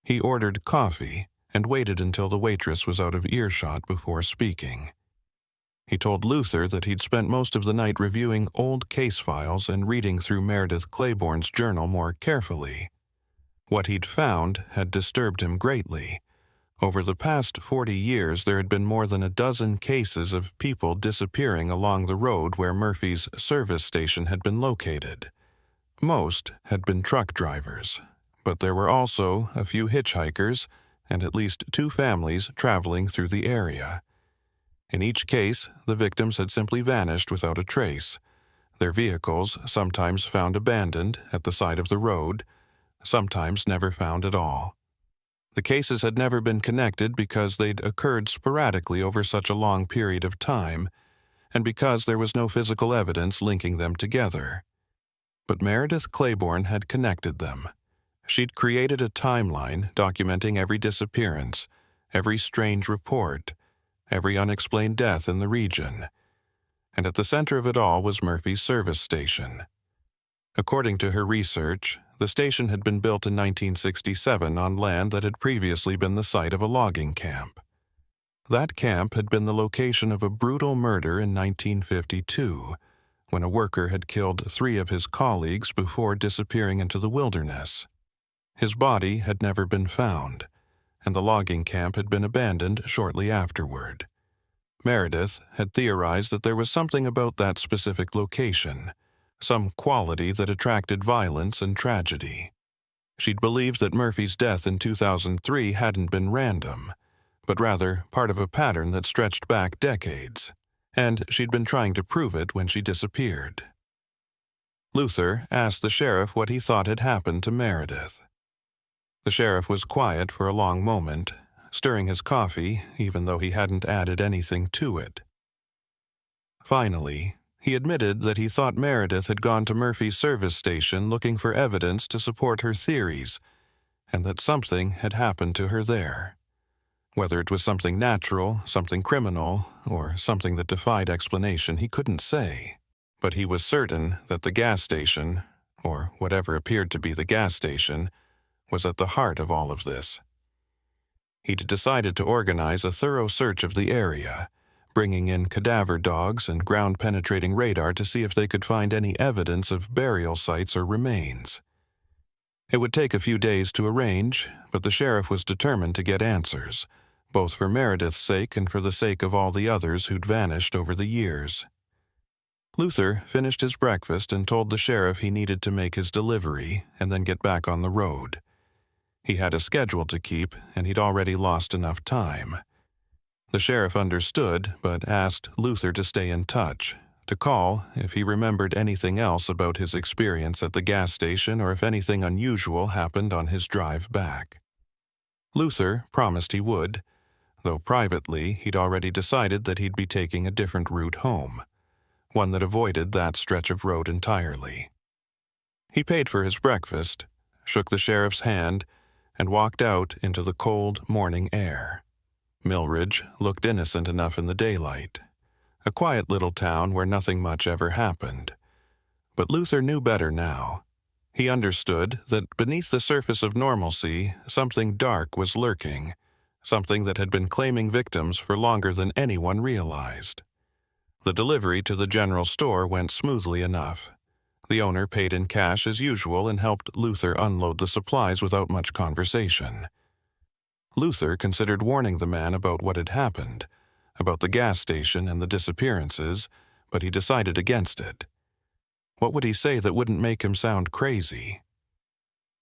He ordered coffee and waited until the waitress was out of earshot before speaking. He told Luther that he'd spent most of the night reviewing old case files and reading through Meredith Claiborne's journal more carefully. What he'd found had disturbed him greatly. Over the past 40 years, there had been more than a dozen cases of people disappearing along the road where Murphy's service station had been located. Most had been truck drivers, but there were also a few hitchhikers and at least 2 families traveling through the area. In each case, the victims had simply vanished without a trace, their vehicles sometimes found abandoned at the side of the road, sometimes never found at all. The cases had never been connected because they'd occurred sporadically over such a long period of time, and because there was no physical evidence linking them together. But Meredith Claiborne had connected them. She'd created a timeline documenting every disappearance, every strange report, every unexplained death in the region. And at the center of it all was Murphy's service station. According to her research, the station had been built in 1967 on land that had previously been the site of a logging camp. That camp had been the location of a brutal murder in 1952, when a worker had killed 3 of his colleagues before disappearing into the wilderness. His body had never been found, and the logging camp had been abandoned shortly afterward. Meredith had theorized that there was something about that specific location, some quality that attracted violence and tragedy. She'd believed that Murphy's death in 2003 hadn't been random, but rather part of a pattern that stretched back decades, and she'd been trying to prove it when she disappeared. Luther asked the sheriff what he thought had happened to Meredith. The sheriff was quiet for a long moment, stirring his coffee even though he hadn't added anything to it. Finally, he admitted that he thought Meredith had gone to Murphy's service station looking for evidence to support her theories, and that something had happened to her there. Whether it was something natural, something criminal, or something that defied explanation, he couldn't say. But he was certain that the gas station, or whatever appeared to be the gas station, was at the heart of all of this. He'd decided to organize a thorough search of the area, bringing in cadaver dogs and ground-penetrating radar to see if they could find any evidence of burial sites or remains. It would take a few days to arrange, but the sheriff was determined to get answers, both for Meredith's sake and for the sake of all the others who'd vanished over the years. Luther finished his breakfast and told the sheriff he needed to make his delivery and then get back on the road. He had a schedule to keep, and he'd already lost enough time. The sheriff understood, but asked Luther to stay in touch, to call if he remembered anything else about his experience at the gas station or if anything unusual happened on his drive back. Luther promised he would, though privately he'd already decided that he'd be taking a different route home, one that avoided that stretch of road entirely. He paid for his breakfast, shook the sheriff's hand, and walked out into the cold morning air. Millridge looked innocent enough in the daylight, a quiet little town where nothing much ever happened. But Luther knew better now. He understood that beneath the surface of normalcy, something dark was lurking, something that had been claiming victims for longer than anyone realized. The delivery to the general store went smoothly enough. The owner paid in cash as usual and helped Luther unload the supplies without much conversation. Luther considered warning the man about what had happened, about the gas station and the disappearances, but he decided against it. What would he say that wouldn't make him sound crazy?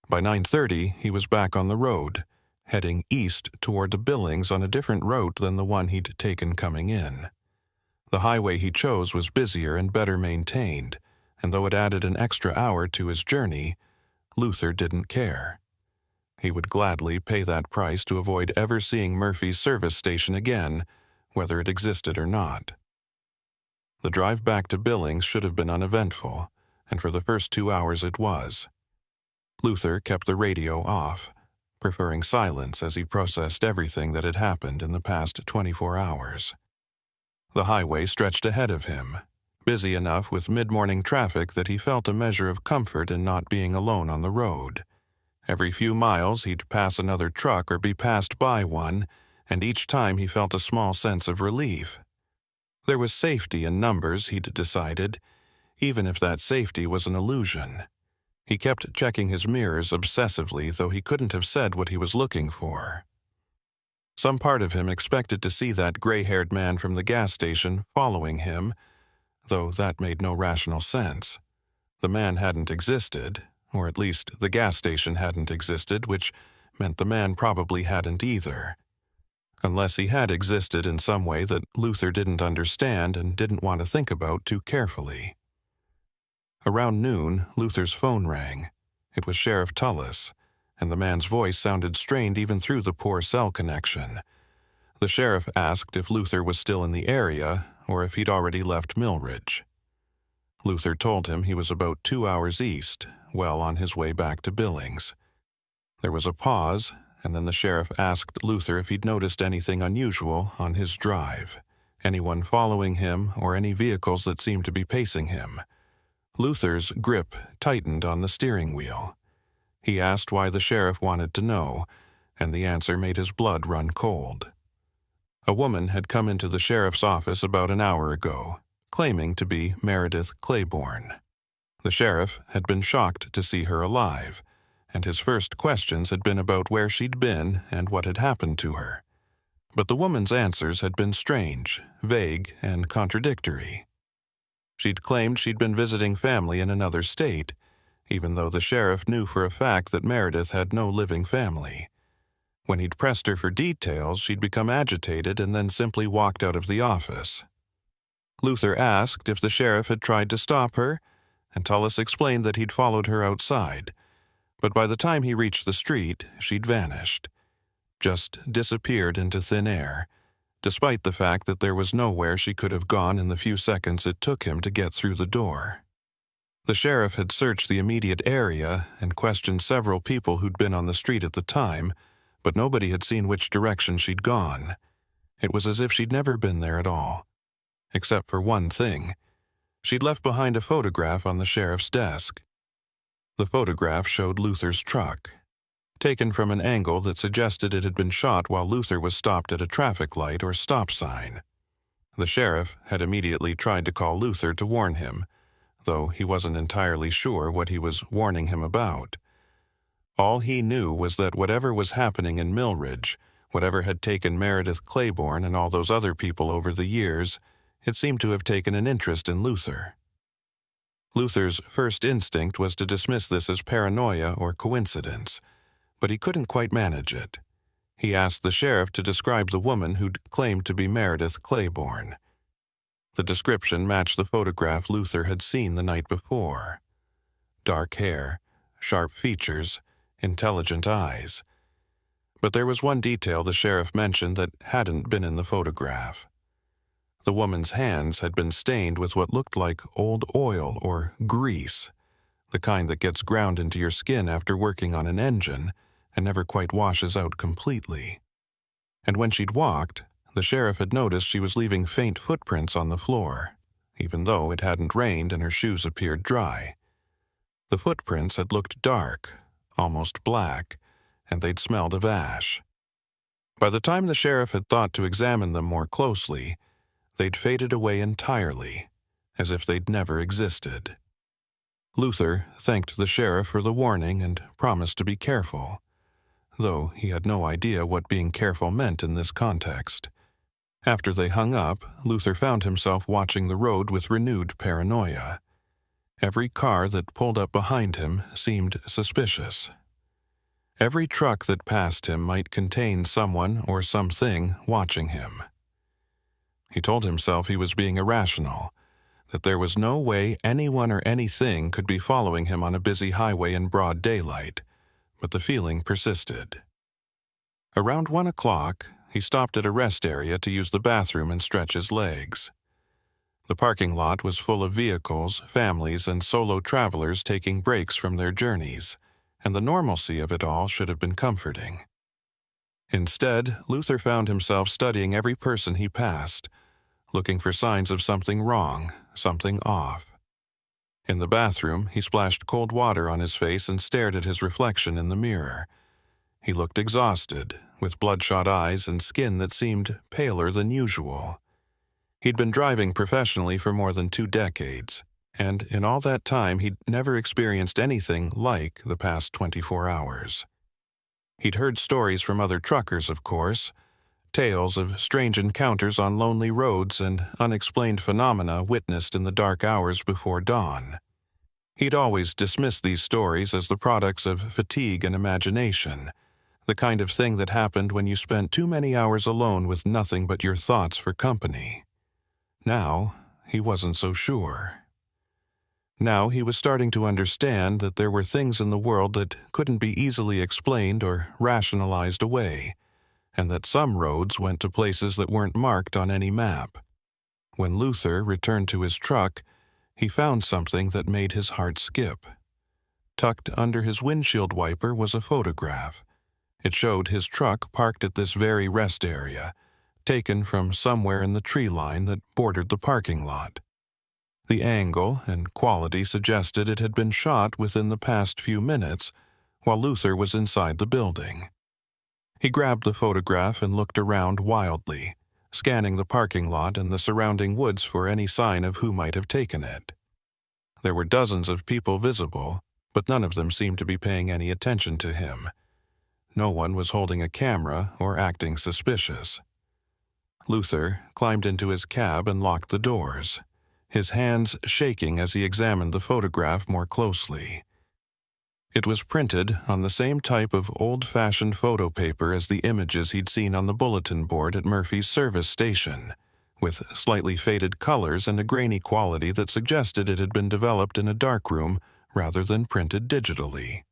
By 9:30, he was back on the road, heading east toward the Billings on a different route than the one he'd taken coming in. The highway he chose was busier and better maintained, and though it added an extra hour to his journey, Luther didn't care. He would gladly pay that price to avoid ever seeing Murphy's service station again, whether it existed or not. The drive back to Billings should have been uneventful, and for the first 2 hours it was. Luther kept the radio off, preferring silence as he processed everything that had happened in the past 24 hours. The highway stretched ahead of him, busy enough with mid-morning traffic that he felt a measure of comfort in not being alone on the road. Every few miles he'd pass another truck or be passed by one, and each time he felt a small sense of relief. There was safety in numbers, he'd decided, even if that safety was an illusion. He kept checking his mirrors obsessively, though he couldn't have said what he was looking for. Some part of him expected to see that gray-haired man from the gas station following him, though that made no rational sense. The man hadn't existed, or at least the gas station hadn't existed, which meant the man probably hadn't either. Unless he had existed in some way that Luther didn't understand and didn't want to think about too carefully. Around noon, Luther's phone rang. It was Sheriff Tullis, and the man's voice sounded strained even through the poor cell connection. The sheriff asked if Luther was still in the area, or if he'd already left Millridge. Luther told him he was about 2 hours east, well on his way back to Billings. There was a pause, and then the sheriff asked Luther if he'd noticed anything unusual on his drive, anyone following him or any vehicles that seemed to be pacing him. Luther's grip tightened on the steering wheel. He asked why the sheriff wanted to know, and the answer made his blood run cold. A woman had come into the sheriff's office about an hour ago, claiming to be Meredith Claiborne. The sheriff had been shocked to see her alive, and his first questions had been about where she'd been and what had happened to her. But the woman's answers had been strange, vague, and contradictory. She'd claimed she'd been visiting family in another state, even though the sheriff knew for a fact that Meredith had no living family. When he'd pressed her for details, she'd become agitated and then simply walked out of the office. Luther asked if the sheriff had tried to stop her, and Tullis explained that he'd followed her outside, but by the time he reached the street, she'd vanished, just disappeared into thin air, despite the fact that there was nowhere she could have gone in the few seconds it took him to get through the door. The sheriff had searched the immediate area and questioned several people who'd been on the street at the time, but nobody had seen which direction she'd gone. It was as if she'd never been there at all. Except for one thing. She'd left behind a photograph on the sheriff's desk. The photograph showed Luther's truck, taken from an angle that suggested it had been shot while Luther was stopped at a traffic light or stop sign. The sheriff had immediately tried to call Luther to warn him, though he wasn't entirely sure what he was warning him about. All he knew was that whatever was happening in Millridge, whatever had taken Meredith Claiborne and all those other people over the years, it seemed to have taken an interest in Luther. Luther's first instinct was to dismiss this as paranoia or coincidence, but he couldn't quite manage it. He asked the sheriff to describe the woman who'd claimed to be Meredith Claiborne. The description matched the photograph Luther had seen the night before. Dark hair, sharp features, intelligent eyes. But there was one detail the sheriff mentioned that hadn't been in the photograph. The woman's hands had been stained with what looked like old oil or grease, the kind that gets ground into your skin after working on an engine and never quite washes out completely. And when she'd walked, the sheriff had noticed she was leaving faint footprints on the floor, even though it hadn't rained and her shoes appeared dry. The footprints had looked dark, almost black, and they'd smelled of ash. By the time the sheriff had thought to examine them more closely, they'd faded away entirely, as if they'd never existed. Luther thanked the sheriff for the warning and promised to be careful, though he had no idea what being careful meant in this context. After they hung up, Luther found himself watching the road with renewed paranoia. Every car that pulled up behind him seemed suspicious. Every truck that passed him might contain someone or something watching him. He told himself he was being irrational, that there was no way anyone or anything could be following him on a busy highway in broad daylight, but the feeling persisted. Around 1 o'clock, he stopped at a rest area to use the bathroom and stretch his legs. The parking lot was full of vehicles, families, and solo travelers taking breaks from their journeys, and the normalcy of it all should have been comforting. Instead, Luther found himself studying every person he passed, looking for signs of something wrong, something off. In the bathroom, he splashed cold water on his face and stared at his reflection in the mirror. He looked exhausted, with bloodshot eyes and skin that seemed paler than usual. He'd been driving professionally for more than 2 decades, and in all that time he'd never experienced anything like the past 24 hours. He'd heard stories from other truckers, of course, tales of strange encounters on lonely roads and unexplained phenomena witnessed in the dark hours before dawn. He'd always dismissed these stories as the products of fatigue and imagination, the kind of thing that happened when you spent too many hours alone with nothing but your thoughts for company. Now, he wasn't so sure. Now he was starting to understand that there were things in the world that couldn't be easily explained or rationalized away, and that some roads went to places that weren't marked on any map. When Luther returned to his truck, he found something that made his heart skip. Tucked under his windshield wiper was a photograph. It showed his truck parked at this very rest area, taken from somewhere in the tree line that bordered the parking lot. The angle and quality suggested it had been shot within the past few minutes while Luther was inside the building. He grabbed the photograph and looked around wildly, scanning the parking lot and the surrounding woods for any sign of who might have taken it. There were dozens of people visible, but none of them seemed to be paying any attention to him. No one was holding a camera or acting suspicious. Luther climbed into his cab and locked the doors, his hands shaking as he examined the photograph more closely. It was printed on the same type of old-fashioned photo paper as the images he'd seen on the bulletin board at Murphy's service station, with slightly faded colors and a grainy quality that suggested it had been developed in a darkroom rather than printed digitally.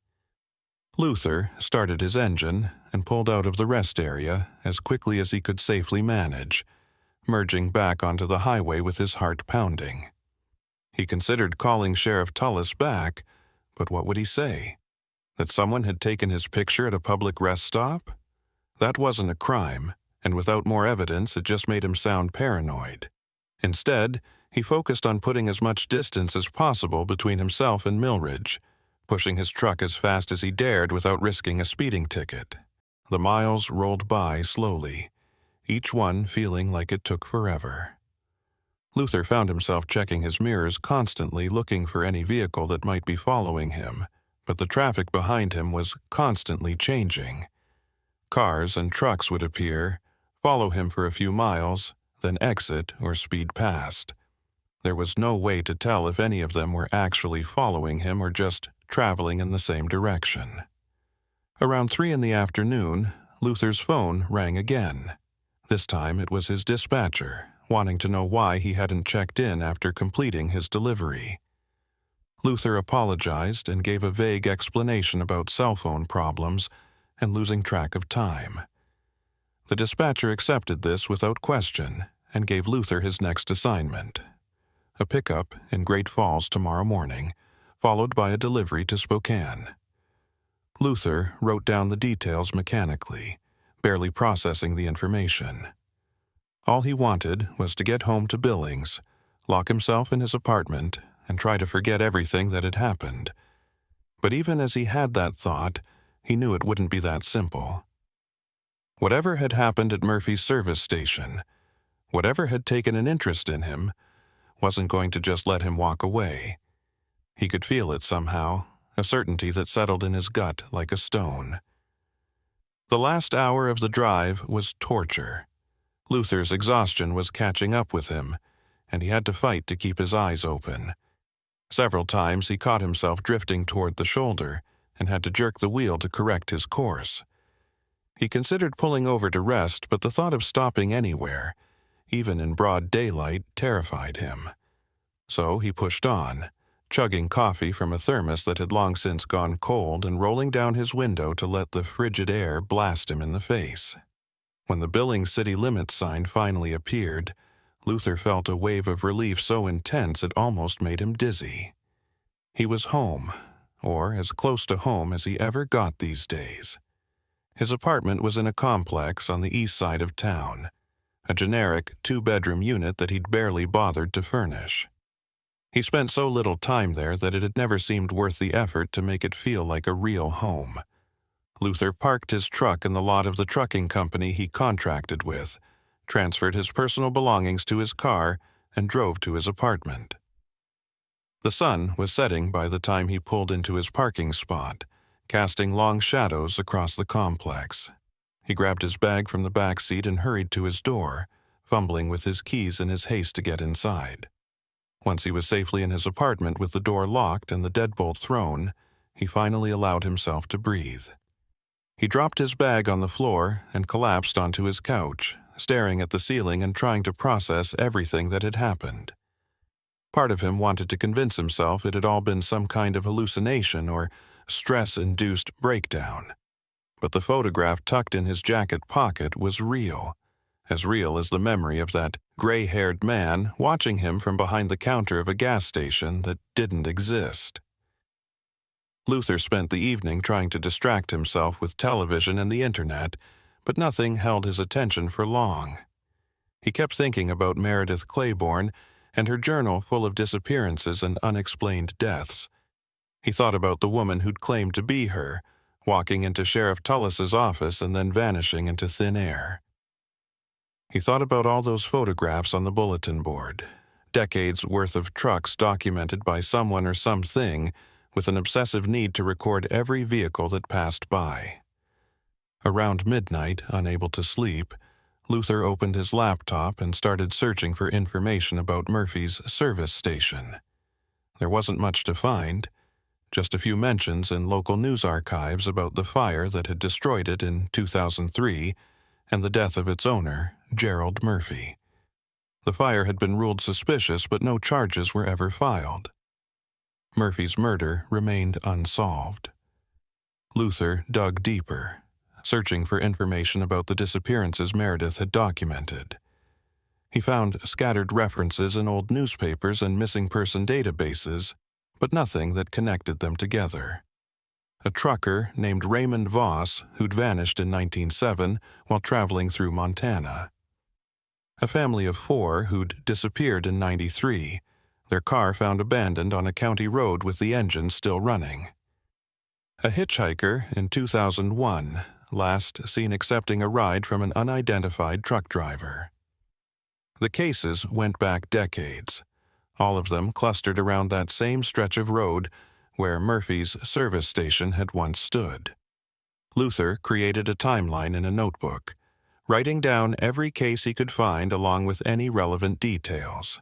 Luther started his engine and pulled out of the rest area as quickly as he could safely manage, merging back onto the highway with his heart pounding. He considered calling Sheriff Tullis back, but what would he say? That someone had taken his picture at a public rest stop? That wasn't a crime, and without more evidence, it just made him sound paranoid. Instead, he focused on putting as much distance as possible between himself and Millridge, pushing his truck as fast as he dared without risking a speeding ticket. The miles rolled by slowly, each one feeling like it took forever. Luther found himself checking his mirrors constantly, looking for any vehicle that might be following him, but the traffic behind him was constantly changing. Cars and trucks would appear, follow him for a few miles, then exit or speed past. There was no way to tell if any of them were actually following him or just traveling in the same direction. Around 3 in the afternoon, Luther's phone rang again. This time it was his dispatcher, wanting to know why he hadn't checked in after completing his delivery. Luther apologized and gave a vague explanation about cell phone problems and losing track of time. The dispatcher accepted this without question and gave Luther his next assignment: a pickup in Great Falls tomorrow morning, followed by a delivery to Spokane. Luther wrote down the details mechanically, barely processing the information. All he wanted was to get home to Billings, lock himself in his apartment, and try to forget everything that had happened. But even as he had that thought, he knew it wouldn't be that simple. Whatever had happened at Murphy's service station, whatever had taken an interest in him, wasn't going to just let him walk away. He could feel it somehow, a certainty that settled in his gut like a stone. The last hour of the drive was torture. Luther's exhaustion was catching up with him, and he had to fight to keep his eyes open. Several times he caught himself drifting toward the shoulder and had to jerk the wheel to correct his course. He considered pulling over to rest, but the thought of stopping anywhere, even in broad daylight, terrified him. So he pushed on, chugging coffee from a thermos that had long since gone cold and rolling down his window to let the frigid air blast him in the face. When the Billings city limits sign finally appeared, Luther felt a wave of relief so intense it almost made him dizzy. He was home, or as close to home as he ever got these days. His apartment was in a complex on the east side of town, a generic 2-bedroom unit that he'd barely bothered to furnish. He spent so little time there that it had never seemed worth the effort to make it feel like a real home. Luther parked his truck in the lot of the trucking company he contracted with, transferred his personal belongings to his car, and drove to his apartment. The sun was setting by the time he pulled into his parking spot, casting long shadows across the complex. He grabbed his bag from the back seat and hurried to his door, fumbling with his keys in his haste to get inside. Once he was safely in his apartment with the door locked and the deadbolt thrown, he finally allowed himself to breathe. He dropped his bag on the floor and collapsed onto his couch, staring at the ceiling and trying to process everything that had happened. Part of him wanted to convince himself it had all been some kind of hallucination or stress-induced breakdown. But the photograph tucked in his jacket pocket was real, as real as the memory of that gray-haired man watching him from behind the counter of a gas station that didn't exist. Luther spent the evening trying to distract himself with television and the internet, but nothing held his attention for long. He kept thinking about Meredith Claiborne and her journal full of disappearances and unexplained deaths. He thought about the woman who'd claimed to be her, walking into Sheriff Tullis's office and then vanishing into thin air. He thought about all those photographs on the bulletin board, decades worth of trucks documented by someone or something with an obsessive need to record every vehicle that passed by. Around midnight, unable to sleep, Luther opened his laptop and started searching for information about Murphy's service station. There wasn't much to find, just a few mentions in local news archives about the fire that had destroyed it in 2003 and the death of its owner, Gerald Murphy. The fire had been ruled suspicious, but no charges were ever filed. Murphy's murder remained unsolved. Luther dug deeper, searching for information about the disappearances Meredith had documented. He found scattered references in old newspapers and missing person databases, but nothing that connected them together. A trucker named Raymond Voss who'd vanished in 1907 while traveling through Montana. A family of 4 who'd disappeared in 93, their car found abandoned on a county road with the engine still running. A hitchhiker in 2001, last seen accepting a ride from an unidentified truck driver. The cases went back decades, all of them clustered around that same stretch of road where Murphy's service station had once stood. Luther created a timeline in a notebook, writing down every case he could find along with any relevant details.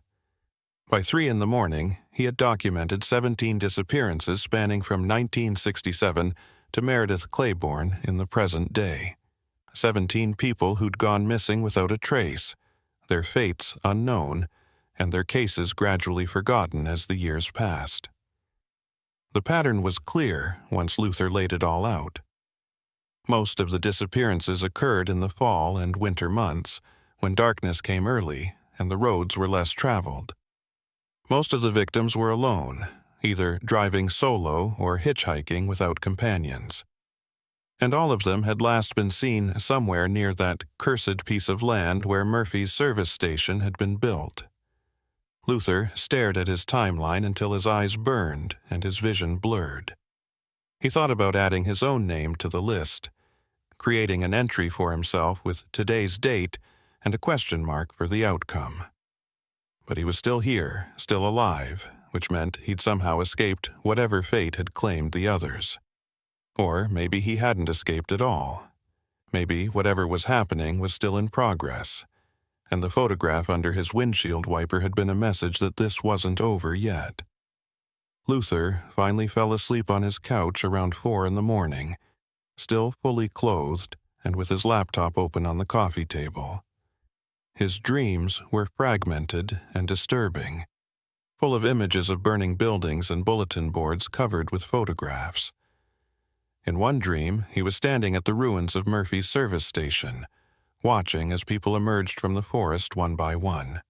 By 3 in the morning, he had documented 17 disappearances spanning from 1967 to Meredith Claiborne in the present day. 17 people who'd gone missing without a trace, their fates unknown, and their cases gradually forgotten as the years passed. The pattern was clear once Luther laid it all out. Most of the disappearances occurred in the fall and winter months, when darkness came early and the roads were less traveled. Most of the victims were alone, either driving solo or hitchhiking without companions. And all of them had last been seen somewhere near that cursed piece of land where Murphy's service station had been built. Luther stared at his timeline until his eyes burned and his vision blurred. He thought about adding his own name to the list, creating an entry for himself with today's date and a question mark for the outcome. But he was still here, still alive, which meant he'd somehow escaped whatever fate had claimed the others. Or maybe he hadn't escaped at all. Maybe whatever was happening was still in progress, and the photograph under his windshield wiper had been a message that this wasn't over yet. Luther finally fell asleep on his couch around 4 in the morning, still fully clothed and with his laptop open on the coffee table. His dreams were fragmented and disturbing, full of images of burning buildings and bulletin boards covered with photographs. In one dream, he was standing at the ruins of Murphy's service station, watching as people emerged from the forest one by one.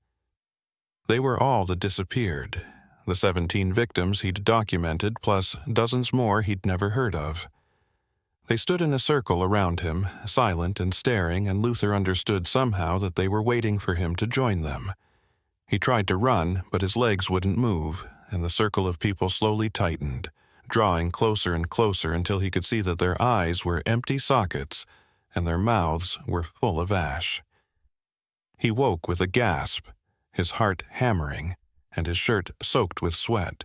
They were all that disappeared, the 17 victims he'd documented plus dozens more he'd never heard of. They stood in a circle around him, silent and staring, and Luther understood somehow that they were waiting for him to join them. He tried to run, but his legs wouldn't move, and the circle of people slowly tightened, drawing closer and closer until he could see that their eyes were empty sockets and their mouths were full of ash. He woke with a gasp, his heart hammering, and his shirt soaked with sweat.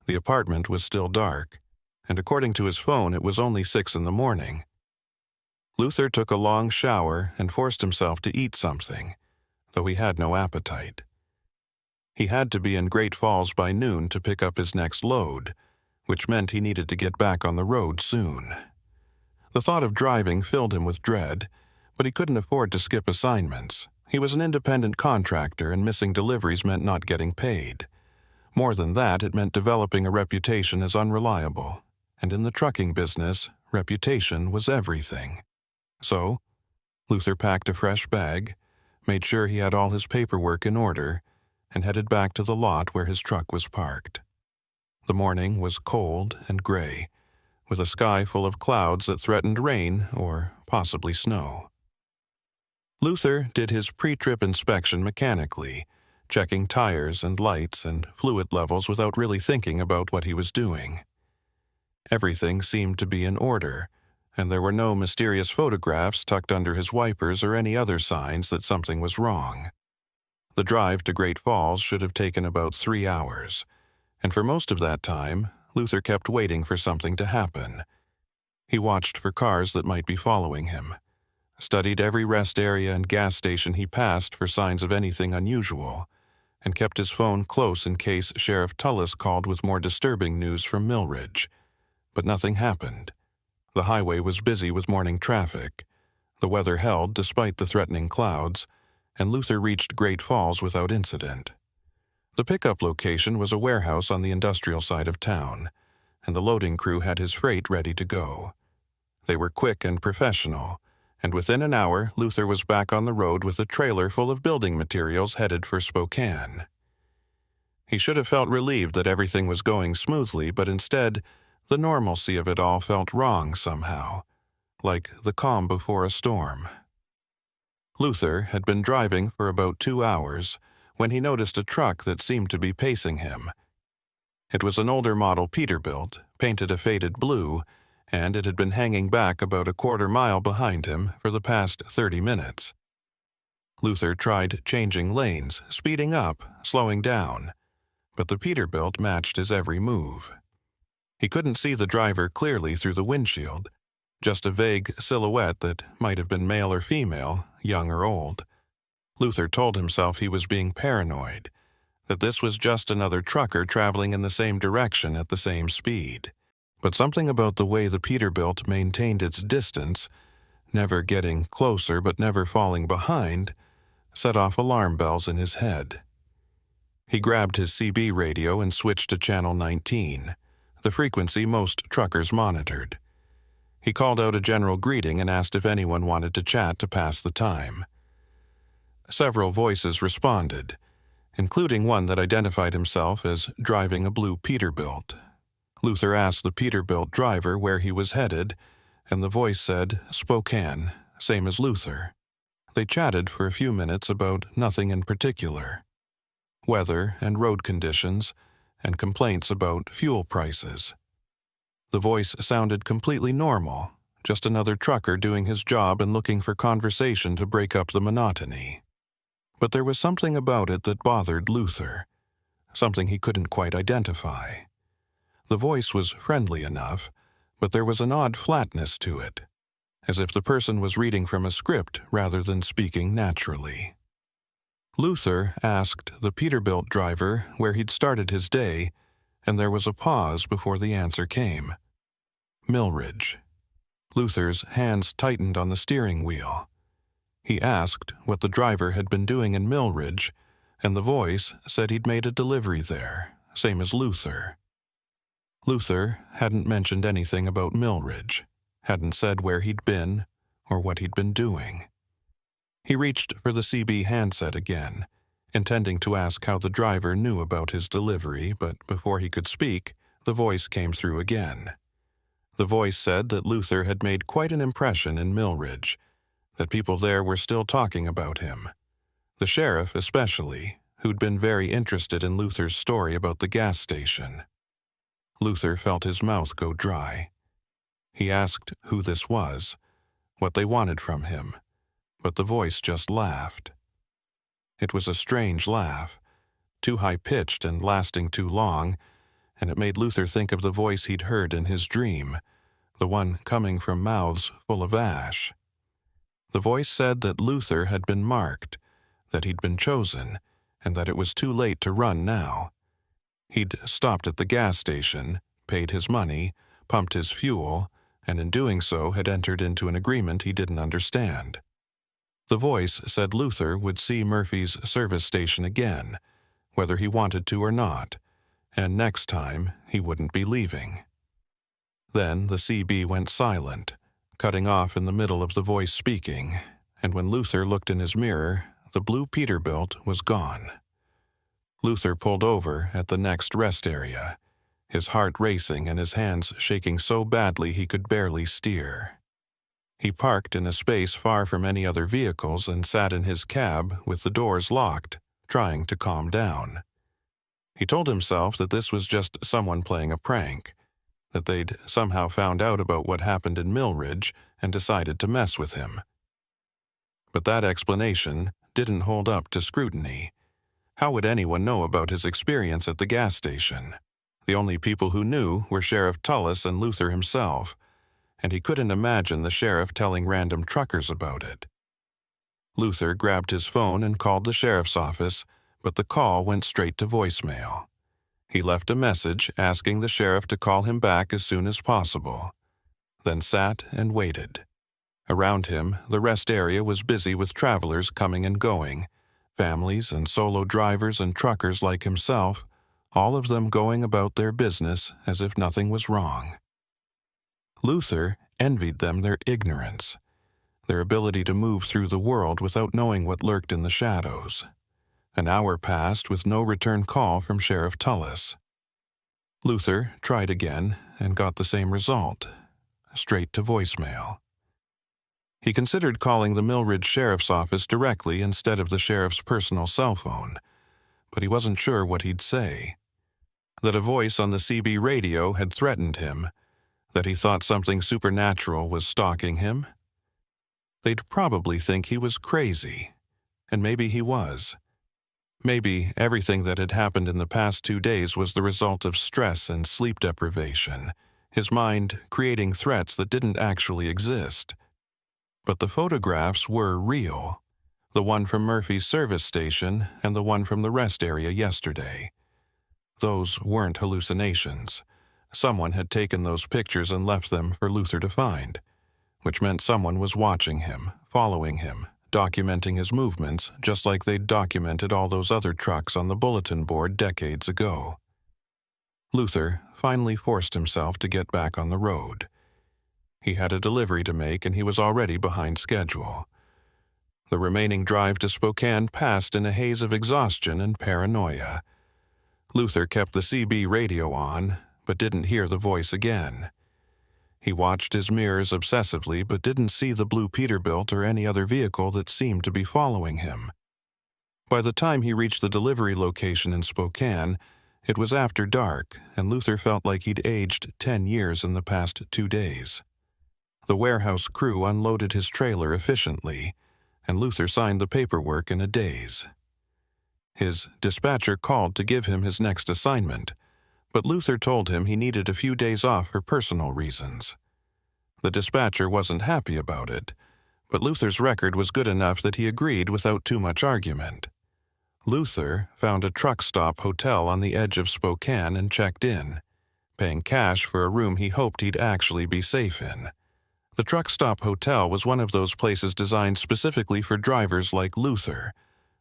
The apartment was still dark, and according to his phone it was only 6 in the morning. Luther took a long shower and forced himself to eat something, though he had no appetite. He had to be in Great Falls by noon to pick up his next load, which meant he needed to get back on the road soon. The thought of driving filled him with dread, but he couldn't afford to skip assignments. He was an independent contractor, and missing deliveries meant not getting paid. More than that, it meant developing a reputation as unreliable, and in the trucking business, reputation was everything. So, Luther packed a fresh bag, made sure he had all his paperwork in order, and headed back to the lot where his truck was parked. The morning was cold and gray, with a sky full of clouds that threatened rain or possibly snow. Luther did his pre-trip inspection mechanically, checking tires and lights and fluid levels without really thinking about what he was doing. Everything seemed to be in order, and there were no mysterious photographs tucked under his wipers or any other signs that something was wrong. The drive to Great Falls should have taken about 3 hours, and for most of that time, Luther kept waiting for something to happen. He watched for cars that might be following him, studied every rest area and gas station he passed for signs of anything unusual, and kept his phone close in case Sheriff Tullis called with more disturbing news from Millridge. But nothing happened. The highway was busy with morning traffic. The weather held despite the threatening clouds, and Luther reached Great Falls without incident. The pickup location was a warehouse on the industrial side of town, and the loading crew had his freight ready to go. They were quick and professional, and within an hour Luther was back on the road with a trailer full of building materials headed for Spokane. He should have felt relieved that everything was going smoothly, but instead, the normalcy of it all felt wrong somehow, like the calm before a storm. Luther had been driving for about 2 hours when he noticed a truck that seemed to be pacing him. It was an older model Peterbilt, painted a faded blue, and it had been hanging back about a quarter-mile behind him for the past 30 minutes. Luther tried changing lanes, speeding up, slowing down, but the Peterbilt matched his every move. He couldn't see the driver clearly through the windshield, just a vague silhouette that might have been male or female, young or old. Luther told himself he was being paranoid, that this was just another trucker traveling in the same direction at the same speed. But something about the way the Peterbilt maintained its distance, never getting closer but never falling behind, set off alarm bells in his head. He grabbed his CB radio and switched to channel 19, the frequency most truckers monitored. He called out a general greeting and asked if anyone wanted to chat to pass the time. Several voices responded, including one that identified himself as driving a blue Peterbilt. Luther asked the Peterbilt driver where he was headed, and the voice said Spokane, same as Luther. They chatted for a few minutes about nothing in particular. Weather and road conditions, and complaints about fuel prices. The voice sounded completely normal, just another trucker doing his job and looking for conversation to break up the monotony. But there was something about it that bothered Luther, something he couldn't quite identify. The voice was friendly enough, but there was an odd flatness to it, as if the person was reading from a script rather than speaking naturally. Luther asked the Peterbilt driver where he'd started his day, and there was a pause before the answer came. Millridge. Luther's hands tightened on the steering wheel. He asked what the driver had been doing in Millridge, and the voice said he'd made a delivery there, same as Luther. Luther hadn't mentioned anything about Millridge, hadn't said where he'd been or what he'd been doing. He reached for the CB handset again, intending to ask how the driver knew about his delivery, but before he could speak, the voice came through again. The voice said that Luther had made quite an impression in Millridge, that people there were still talking about him. The sheriff especially, who'd been very interested in Luther's story about the gas station. Luther felt his mouth go dry. He asked who this was, what they wanted from him, but the voice just laughed. It was a strange laugh, too high-pitched and lasting too long, and it made Luther think of the voice he'd heard in his dream, the one coming from mouths full of ash. The voice said that Luther had been marked, that he'd been chosen, and that it was too late to run now. He'd stopped at the gas station, paid his money, pumped his fuel, and in doing so had entered into an agreement he didn't understand. The voice said Luther would see Murphy's service station again, whether he wanted to or not, and next time he wouldn't be leaving. Then the CB went silent, cutting off in the middle of the voice speaking, and when Luther looked in his mirror, the blue Peterbilt was gone. Luther pulled over at the next rest area, his heart racing and his hands shaking so badly he could barely steer. He parked in a space far from any other vehicles and sat in his cab with the doors locked, trying to calm down. He told himself that this was just someone playing a prank, that they'd somehow found out about what happened in Millridge and decided to mess with him. But that explanation didn't hold up to scrutiny. How would anyone know about his experience at the gas station? The only people who knew were Sheriff Tullis and Luther himself, and he couldn't imagine the sheriff telling random truckers about it. Luther grabbed his phone and called the sheriff's office, but the call went straight to voicemail. He left a message asking the sheriff to call him back as soon as possible, then sat and waited. Around him, the rest area was busy with travelers coming and going, families and solo drivers and truckers like himself, all of them going about their business as if nothing was wrong. Luther envied them their ignorance, their ability to move through the world without knowing what lurked in the shadows. An hour passed with no return call from Sheriff Tullis. Luther tried again and got the same result, straight to voicemail. He considered calling the Millridge Sheriff's office directly instead of the sheriff's personal cell phone, but he wasn't sure what he'd say. That a voice on the CB radio had threatened him, that he thought something supernatural was stalking him. They'd probably think he was crazy, and maybe he was. Maybe everything that had happened in the past 2 days was the result of stress and sleep deprivation, his mind creating threats that didn't actually exist. But the photographs were real, the one from Murphy's service station and the one from the rest area yesterday. Those weren't hallucinations. Someone had taken those pictures and left them for Luther to find, which meant someone was watching him, following him, documenting his movements just like they'd documented all those other trucks on the bulletin board decades ago. Luther finally forced himself to get back on the road. He had a delivery to make and he was already behind schedule. The remaining drive to Spokane passed in a haze of exhaustion and paranoia. Luther kept the CB radio on, but didn't hear the voice again. He watched his mirrors obsessively but didn't see the blue Peterbilt or any other vehicle that seemed to be following him. By the time he reached the delivery location in Spokane, it was after dark, and Luther felt like he'd aged 10 years in the past 2 days. The warehouse crew unloaded his trailer efficiently, and Luther signed the paperwork in a daze. His dispatcher called to give him his next assignment, but Luther told him he needed a few days off for personal reasons. The dispatcher wasn't happy about it, but Luther's record was good enough that he agreed without too much argument. Luther found a truck stop hotel on the edge of Spokane and checked in, paying cash for a room he hoped he'd actually be safe in. The truck stop hotel was one of those places designed specifically for drivers like Luther,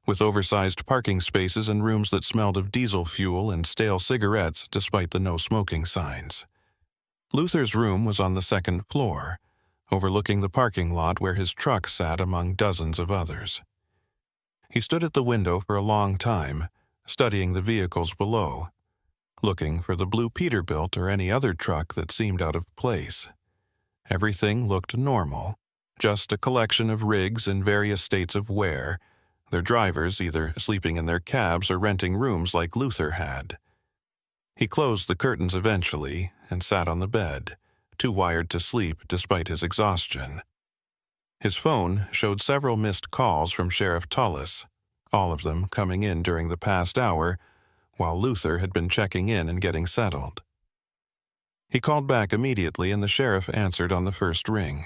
with oversized parking spaces and rooms that smelled of diesel fuel and stale cigarettes despite the no smoking signs. Luther's room was on the 2nd floor, overlooking the parking lot where his truck sat among dozens of others. He stood at the window for a long time, studying the vehicles below, looking for the blue Peterbilt or any other truck that seemed out of place. Everything looked normal, just a collection of rigs in various states of wear, their drivers either sleeping in their cabs or renting rooms like Luther had. He closed the curtains eventually and sat on the bed, too wired to sleep despite his exhaustion. His phone showed several missed calls from Sheriff Tullis, all of them coming in during the past hour, while Luther had been checking in and getting settled. He called back immediately and the sheriff answered on the first ring.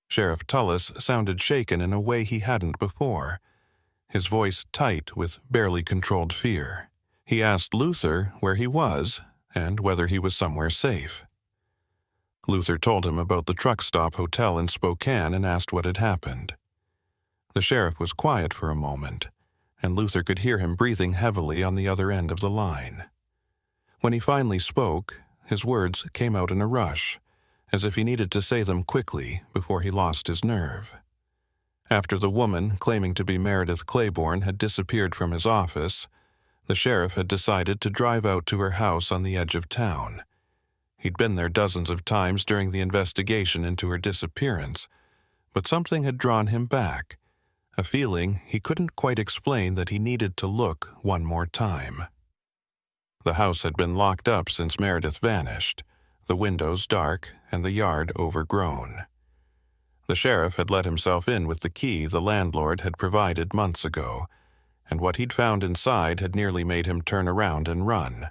Sheriff Tullis sounded shaken in a way he hadn't before, his voice tight with barely controlled fear. He asked Luther where he was and whether he was somewhere safe. Luther told him about the truck stop hotel in Spokane and asked what had happened. The sheriff was quiet for a moment, and Luther could hear him breathing heavily on the other end of the line. When he finally spoke, his words came out in a rush, as if he needed to say them quickly before he lost his nerve. After the woman, claiming to be Meredith Claiborne, had disappeared from his office, the sheriff had decided to drive out to her house on the edge of town. He'd been there dozens of times during the investigation into her disappearance, but something had drawn him back, a feeling he couldn't quite explain that he needed to look one more time. The house had been locked up since Meredith vanished, the windows dark and the yard overgrown. The sheriff had let himself in with the key the landlord had provided months ago, and what he'd found inside had nearly made him turn around and run.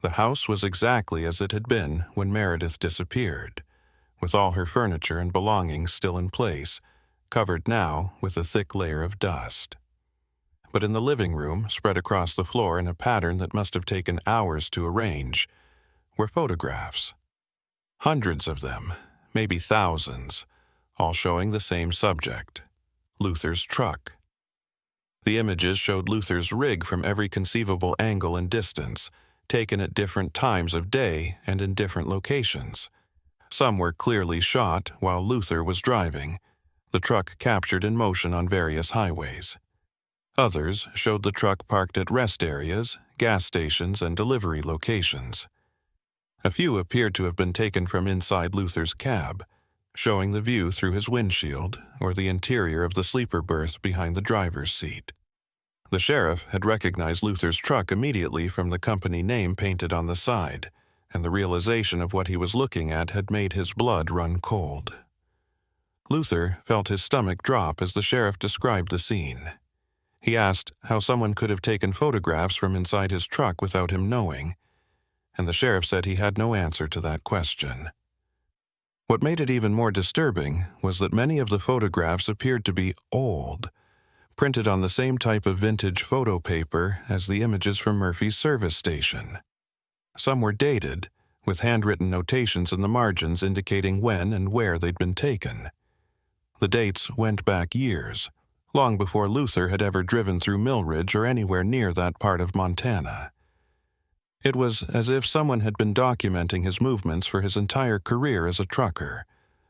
The house was exactly as it had been when Meredith disappeared, with all her furniture and belongings still in place, covered now with a thick layer of dust. But in the living room, spread across the floor in a pattern that must have taken hours to arrange, were photographs. Hundreds of them, maybe thousands, all showing the same subject, Luther's truck. The images showed Luther's rig from every conceivable angle and distance, taken at different times of day and in different locations. Some were clearly shot while Luther was driving, the truck captured in motion on various highways. Others showed the truck parked at rest areas, gas stations, and delivery locations. A few appeared to have been taken from inside Luther's cab, showing the view through his windshield or the interior of the sleeper berth behind the driver's seat. The sheriff had recognized Luther's truck immediately from the company name painted on the side, and the realization of what he was looking at had made his blood run cold. Luther felt his stomach drop as the sheriff described the scene. He asked how someone could have taken photographs from inside his truck without him knowing, and the sheriff said he had no answer to that question. What made it even more disturbing was that many of the photographs appeared to be old, printed on the same type of vintage photo paper as the images from Murphy's service station. Some were dated, with handwritten notations in the margins indicating when and where they'd been taken. The dates went back years, long before Luther had ever driven through Millridge or anywhere near that part of Montana. It was as if someone had been documenting his movements for his entire career as a trucker,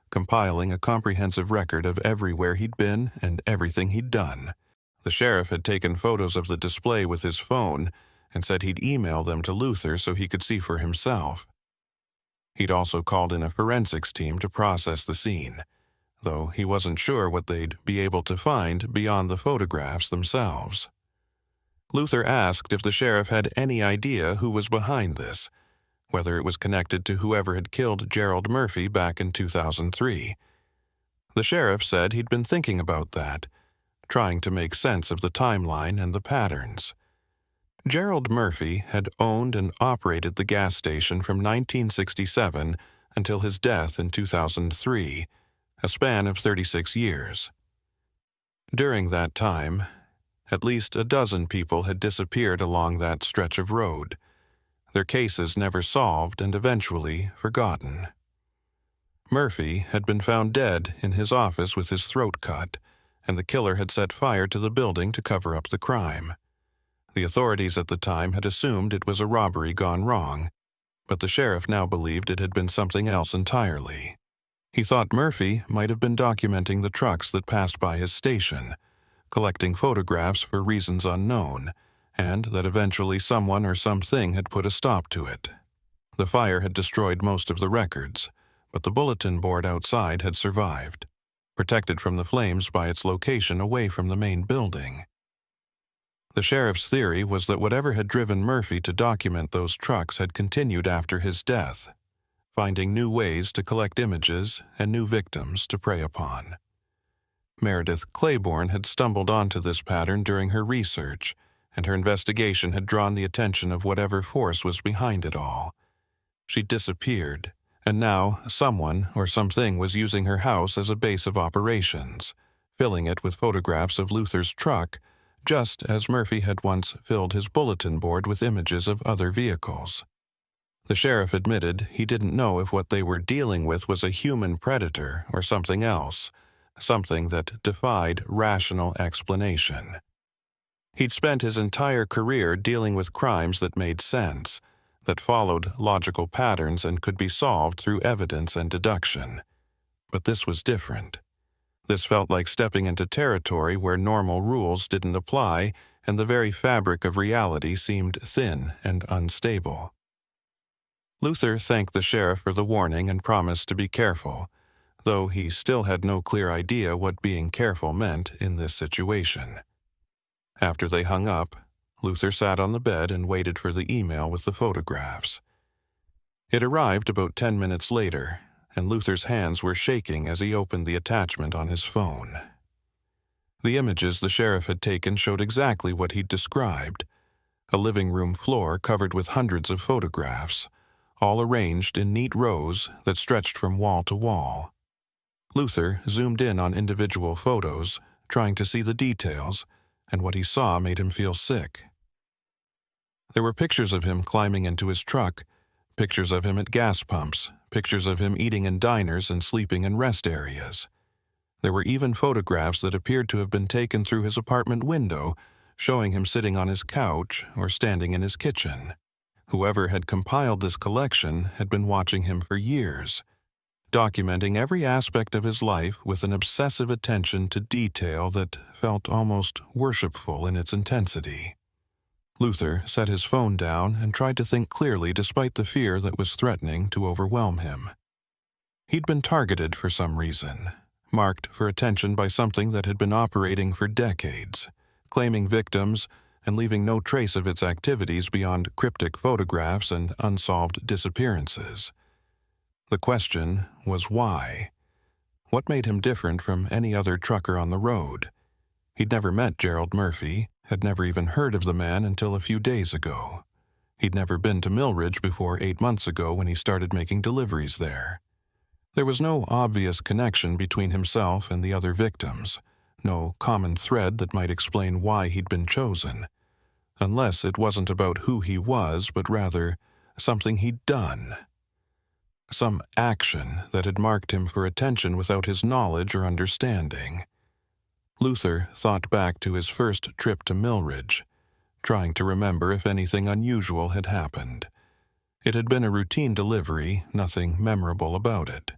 compiling a comprehensive record of everywhere he'd been and everything he'd done. The sheriff had taken photos of the display with his phone and said he'd email them to Luther so he could see for himself. He'd also called in a forensics team to process the scene, though he wasn't sure what they'd be able to find beyond the photographs themselves. Luther asked if the sheriff had any idea who was behind this, whether it was connected to whoever had killed Gerald Murphy back in 2003. The sheriff said he'd been thinking about that, trying to make sense of the timeline and the patterns. Gerald Murphy had owned and operated the gas station from 1967 until his death in 2003, a span of 36 years. During that time, at least a dozen people had disappeared along that stretch of road, their cases never solved and eventually forgotten. Murphy had been found dead in his office with his throat cut, and the killer had set fire to the building to cover up the crime. The authorities at the time had assumed it was a robbery gone wrong, but the sheriff now believed it had been something else entirely. He thought Murphy might have been documenting the trucks that passed by his station, collecting photographs for reasons unknown, and that eventually someone or something had put a stop to it. The fire had destroyed most of the records, but the bulletin board outside had survived, protected from the flames by its location away from the main building. The sheriff's theory was that whatever had driven Murphy to document those trucks had continued after his death, finding new ways to collect images and new victims to prey upon. Meredith Claiborne had stumbled onto this pattern during her research, and her investigation had drawn the attention of whatever force was behind it all. She'd disappeared, and now someone or something was using her house as a base of operations, filling it with photographs of Luther's truck, just as Murphy had once filled his bulletin board with images of other vehicles. The sheriff admitted he didn't know if what they were dealing with was a human predator or something else, something that defied rational explanation. He'd spent his entire career dealing with crimes that made sense, that followed logical patterns and could be solved through evidence and deduction. But this was different. This felt like stepping into territory where normal rules didn't apply, and the very fabric of reality seemed thin and unstable. Luther thanked the sheriff for the warning and promised to be careful, though he still had no clear idea what being careful meant in this situation. After they hung up, Luther sat on the bed and waited for the email with the photographs. It arrived about 10 minutes later, and Luther's hands were shaking as he opened the attachment on his phone. The images the sheriff had taken showed exactly what he'd described: a living room floor covered with hundreds of photographs, all arranged in neat rows that stretched from wall to wall. Luther zoomed in on individual photos, trying to see the details, and what he saw made him feel sick. There were pictures of him climbing into his truck, pictures of him at gas pumps, pictures of him eating in diners and sleeping in rest areas. There were even photographs that appeared to have been taken through his apartment window, showing him sitting on his couch or standing in his kitchen. Whoever had compiled this collection had been watching him for years, documenting every aspect of his life with an obsessive attention to detail that felt almost worshipful in its intensity. Luther set his phone down and tried to think clearly despite the fear that was threatening to overwhelm him. He'd been targeted for some reason, marked for attention by something that had been operating for decades, claiming victims and leaving no trace of its activities beyond cryptic photographs and unsolved disappearances. The question was why? What made him different from any other trucker on the road? He'd never met Gerald Murphy, had never even heard of the man until a few days ago. He'd never been to Millridge before 8 months ago when he started making deliveries there. There was no obvious connection between himself and the other victims, no common thread that might explain why he'd been chosen, unless it wasn't about who he was, but rather something he'd done. Some action that had marked him for attention without his knowledge or understanding. Luther thought back to his first trip to Millridge, trying to remember if anything unusual had happened. It had been a routine delivery, nothing memorable about it.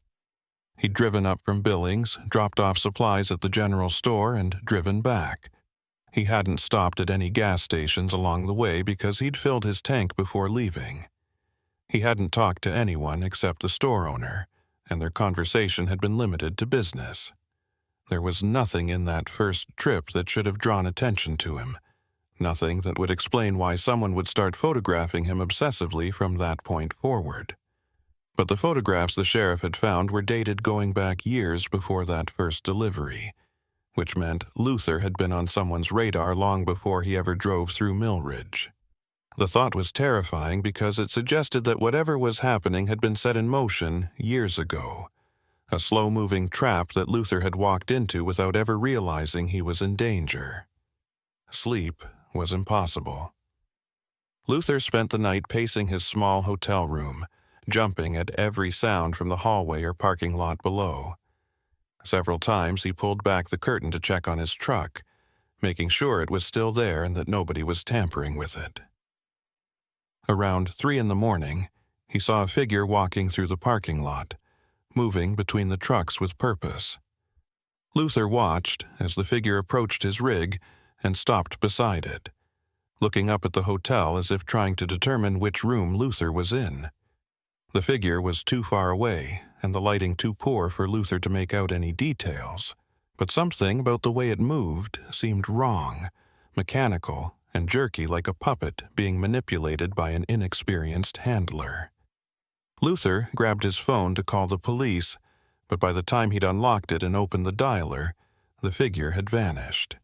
He'd driven up from Billings, dropped off supplies at the general store, and driven back. He hadn't stopped at any gas stations along the way because he'd filled his tank before leaving. He hadn't talked to anyone except the store owner, and their conversation had been limited to business. There was nothing in that first trip that should have drawn attention to him, nothing that would explain why someone would start photographing him obsessively from that point forward. But the photographs the sheriff had found were dated going back years before that first delivery, which meant Luther had been on someone's radar long before he ever drove through Millridge. The thought was terrifying because it suggested that whatever was happening had been set in motion years ago, a slow-moving trap that Luther had walked into without ever realizing he was in danger. Sleep was impossible. Luther spent the night pacing his small hotel room, jumping at every sound from the hallway or parking lot below. Several times he pulled back the curtain to check on his truck, making sure it was still there and that nobody was tampering with it. Around 3 a.m, he saw a figure walking through the parking lot, moving between the trucks with purpose. Luther watched as the figure approached his rig and stopped beside it, looking up at the hotel as if trying to determine which room Luther was in. The figure was too far away, and the lighting too poor for Luther to make out any details, but something about the way it moved seemed wrong, mechanical and jerky like a puppet being manipulated by an inexperienced handler. Luther grabbed his phone to call the police, but by the time he'd unlocked it and opened the dialer, the figure had vanished.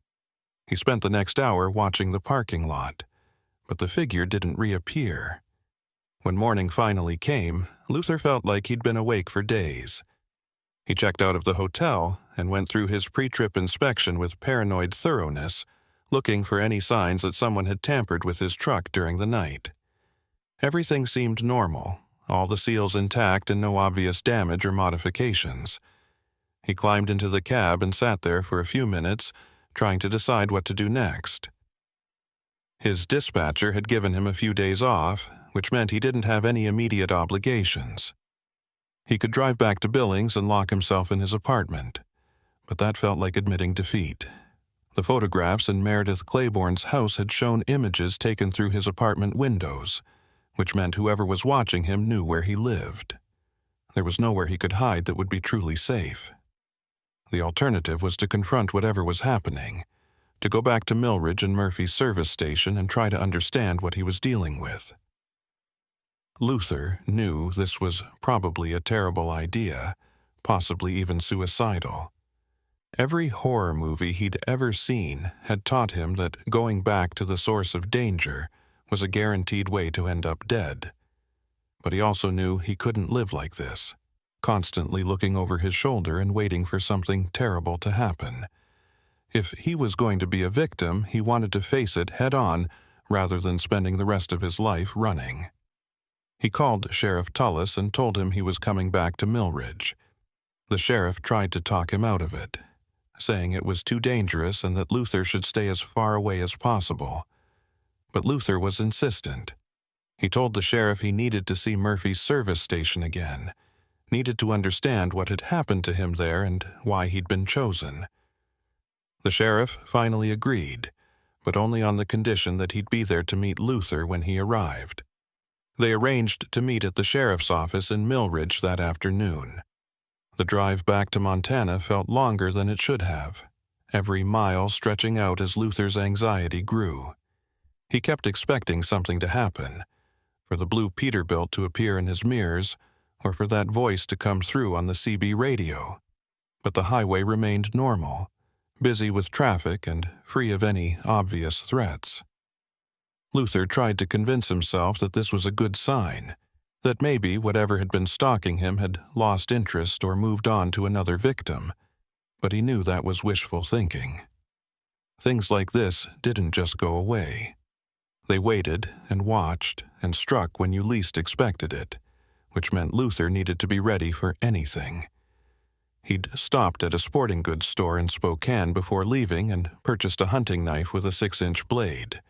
He spent the next hour watching the parking lot, but the figure didn't reappear. When morning finally came, Luther felt like he'd been awake for days. He checked out of the hotel and went through his pre-trip inspection with paranoid thoroughness, looking for any signs that someone had tampered with his truck during the night. Everything seemed normal, all the seals intact and no obvious damage or modifications. He climbed into the cab and sat there for a few minutes, trying to decide what to do next. His dispatcher had given him a few days off, which meant he didn't have any immediate obligations. He could drive back to Billings and lock himself in his apartment, but that felt like admitting defeat. The photographs in Meredith Claiborne's house had shown images taken through his apartment windows, which meant whoever was watching him knew where he lived. There was nowhere he could hide that would be truly safe. The alternative was to confront whatever was happening, to go back to Millridge and Murphy's service station and try to understand what he was dealing with. Luther knew this was probably a terrible idea, possibly even suicidal. Every horror movie he'd ever seen had taught him that going back to the source of danger was a guaranteed way to end up dead. But he also knew he couldn't live like this, constantly looking over his shoulder and waiting for something terrible to happen. If he was going to be a victim, he wanted to face it head-on rather than spending the rest of his life running. He called Sheriff Tullis and told him he was coming back to Millridge. The sheriff tried to talk him out of it, saying it was too dangerous and that Luther should stay as far away as possible. But Luther was insistent. He told the sheriff he needed to see Murphy's service station again, needed to understand what had happened to him there and why he'd been chosen. The sheriff finally agreed, but only on the condition that he'd be there to meet Luther when he arrived. They arranged to meet at the sheriff's office in Millridge that afternoon. The drive back to Montana felt longer than it should have, every mile stretching out as Luther's anxiety grew. He kept expecting something to happen, for the blue Peterbilt to appear in his mirrors, or for that voice to come through on the CB radio. But the highway remained normal, busy with traffic and free of any obvious threats. Luther tried to convince himself that this was a good sign, that maybe whatever had been stalking him had lost interest or moved on to another victim, but he knew that was wishful thinking. Things like this didn't just go away. They waited and watched and struck when you least expected it, which meant Luther needed to be ready for anything. He'd stopped at a sporting goods store in Spokane before leaving and purchased a hunting knife with a 6-inch blade,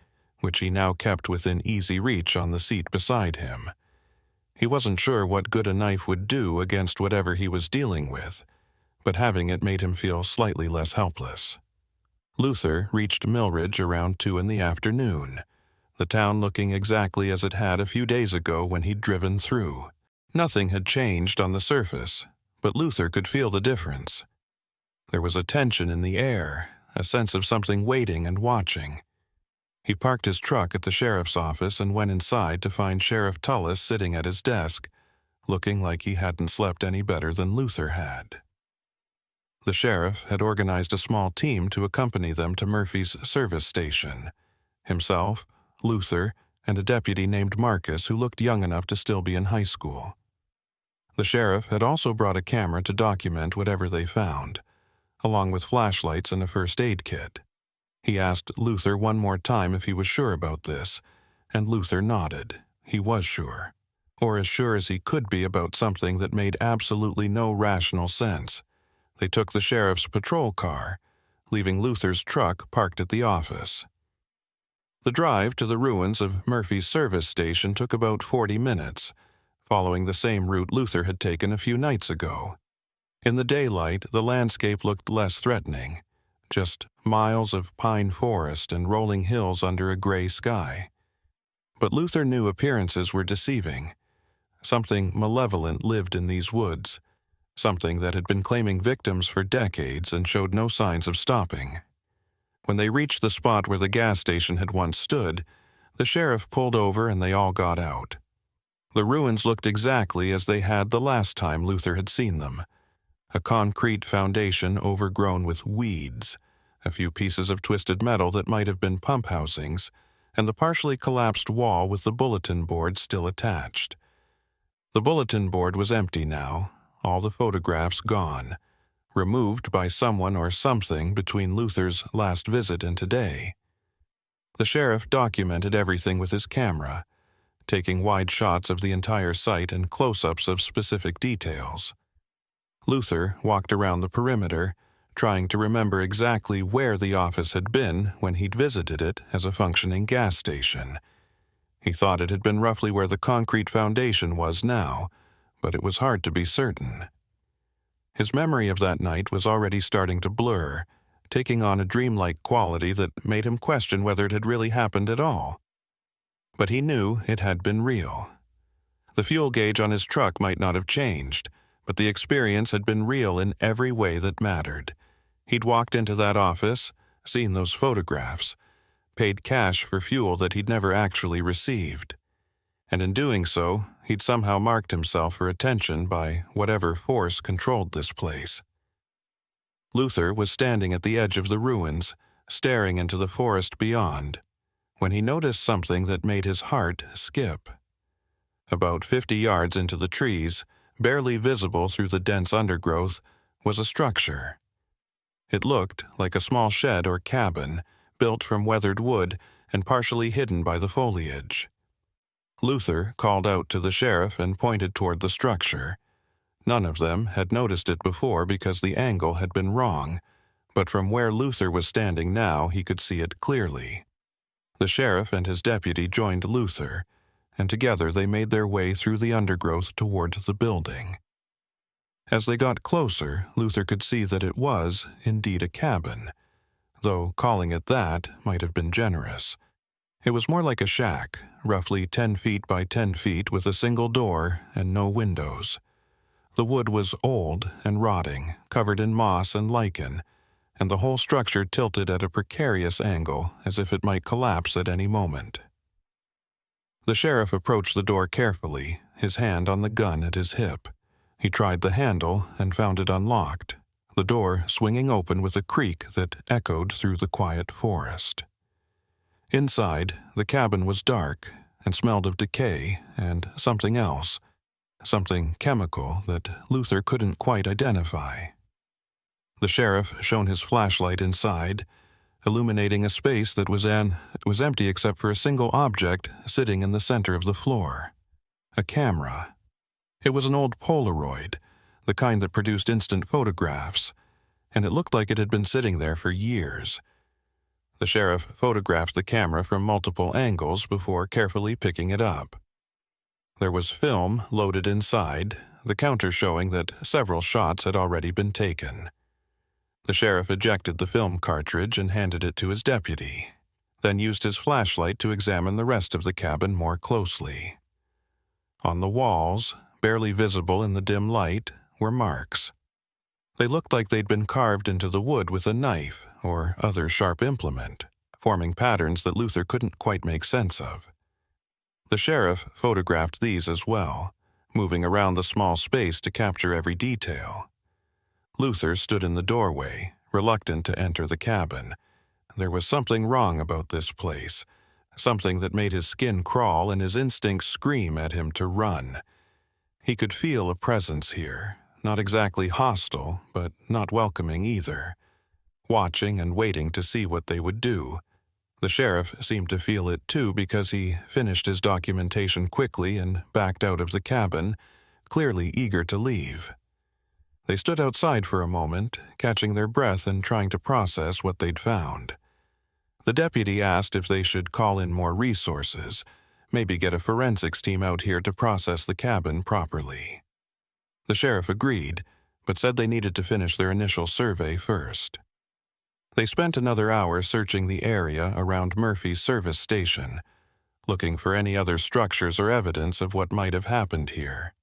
which he now kept within easy reach on the seat beside him. He wasn't sure what good a knife would do against whatever he was dealing with, but having it made him feel slightly less helpless. Luther reached Millridge around 2 in the afternoon, the town looking exactly as it had a few days ago when he'd driven through. Nothing had changed on the surface, but Luther could feel the difference. There was a tension in the air, a sense of something waiting and watching. He parked his truck at the sheriff's office and went inside to find Sheriff Tullis sitting at his desk, looking like he hadn't slept any better than Luther had. The sheriff had organized a small team to accompany them to Murphy's service station. Himself, Luther, and a deputy named Marcus who looked young enough to still be in high school. The sheriff had also brought a camera to document whatever they found, along with flashlights and a first aid kit. He asked Luther one more time if he was sure about this, and Luther nodded. He was sure, or as sure as he could be about something that made absolutely no rational sense. They took the sheriff's patrol car, leaving Luther's truck parked at the office. The drive to the ruins of Murphy's service station took about 40 minutes, following the same route Luther had taken a few nights ago. In the daylight, the landscape looked less threatening, just miles of pine forest and rolling hills under a gray sky. But Luther knew appearances were deceiving. Something malevolent lived in these woods, something that had been claiming victims for decades and showed no signs of stopping. When they reached the spot where the gas station had once stood, the sheriff pulled over and they all got out. The ruins looked exactly as they had the last time Luther had seen them. A concrete foundation overgrown with weeds, a few pieces of twisted metal that might have been pump housings, and the partially collapsed wall with the bulletin board still attached. The bulletin board was empty now, all the photographs gone, removed by someone or something between Luther's last visit and today. The sheriff documented everything with his camera, taking wide shots of the entire site and close-ups of specific details. Luther walked around the perimeter, trying to remember exactly where the office had been when he'd visited it as a functioning gas station. He thought it had been roughly where the concrete foundation was now, but it was hard to be certain. His memory of that night was already starting to blur, taking on a dreamlike quality that made him question whether it had really happened at all. But he knew it had been real. The fuel gauge on his truck might not have changed, but the experience had been real in every way that mattered. He'd walked into that office, seen those photographs, paid cash for fuel that he'd never actually received. And in doing so, he'd somehow marked himself for attention by whatever force controlled this place. Luther was standing at the edge of the ruins, staring into the forest beyond, when he noticed something that made his heart skip. About 50 yards into the trees, barely visible through the dense undergrowth, was a structure. It looked like a small shed or cabin, built from weathered wood and partially hidden by the foliage. Luther called out to the sheriff and pointed toward the structure. None of them had noticed it before because the angle had been wrong, but from where Luther was standing now he could see it clearly. The sheriff and his deputy joined Luther, and together they made their way through the undergrowth toward the building. As they got closer, Luther could see that it was indeed a cabin, though calling it that might have been generous. It was more like a shack, roughly 10 feet by 10 feet with a single door and no windows. The wood was old and rotting, covered in moss and lichen, and the whole structure tilted at a precarious angle as if it might collapse at any moment. The sheriff approached the door carefully, his hand on the gun at his hip. He tried the handle and found it unlocked, the door swinging open with a creak that echoed through the quiet forest. Inside, the cabin was dark and smelled of decay and something else, something chemical that Luther couldn't quite identify. The sheriff shone his flashlight inside, illuminating a space that was empty except for a single object sitting in the center of the floor. A camera. It was an old Polaroid, the kind that produced instant photographs, and it looked like it had been sitting there for years. The sheriff photographed the camera from multiple angles before carefully picking it up. There was film loaded inside, the counter showing that several shots had already been taken. The sheriff ejected the film cartridge and handed it to his deputy, then used his flashlight to examine the rest of the cabin more closely. On the walls, barely visible in the dim light, were marks. They looked like they'd been carved into the wood with a knife or other sharp implement, forming patterns that Luther couldn't quite make sense of. The sheriff photographed these as well, moving around the small space to capture every detail. Luther stood in the doorway, reluctant to enter the cabin. There was something wrong about this place, something that made his skin crawl and his instincts scream at him to run. He could feel a presence here, not exactly hostile, but not welcoming either, watching and waiting to see what they would do. The sheriff seemed to feel it too because he finished his documentation quickly and backed out of the cabin, clearly eager to leave. They stood outside for a moment, catching their breath and trying to process what they'd found. The deputy asked if they should call in more resources, maybe get a forensics team out here to process the cabin properly. The sheriff agreed, but said they needed to finish their initial survey first. They spent another hour searching the area around Murphy's service station, looking for any other structures or evidence of what might have happened here.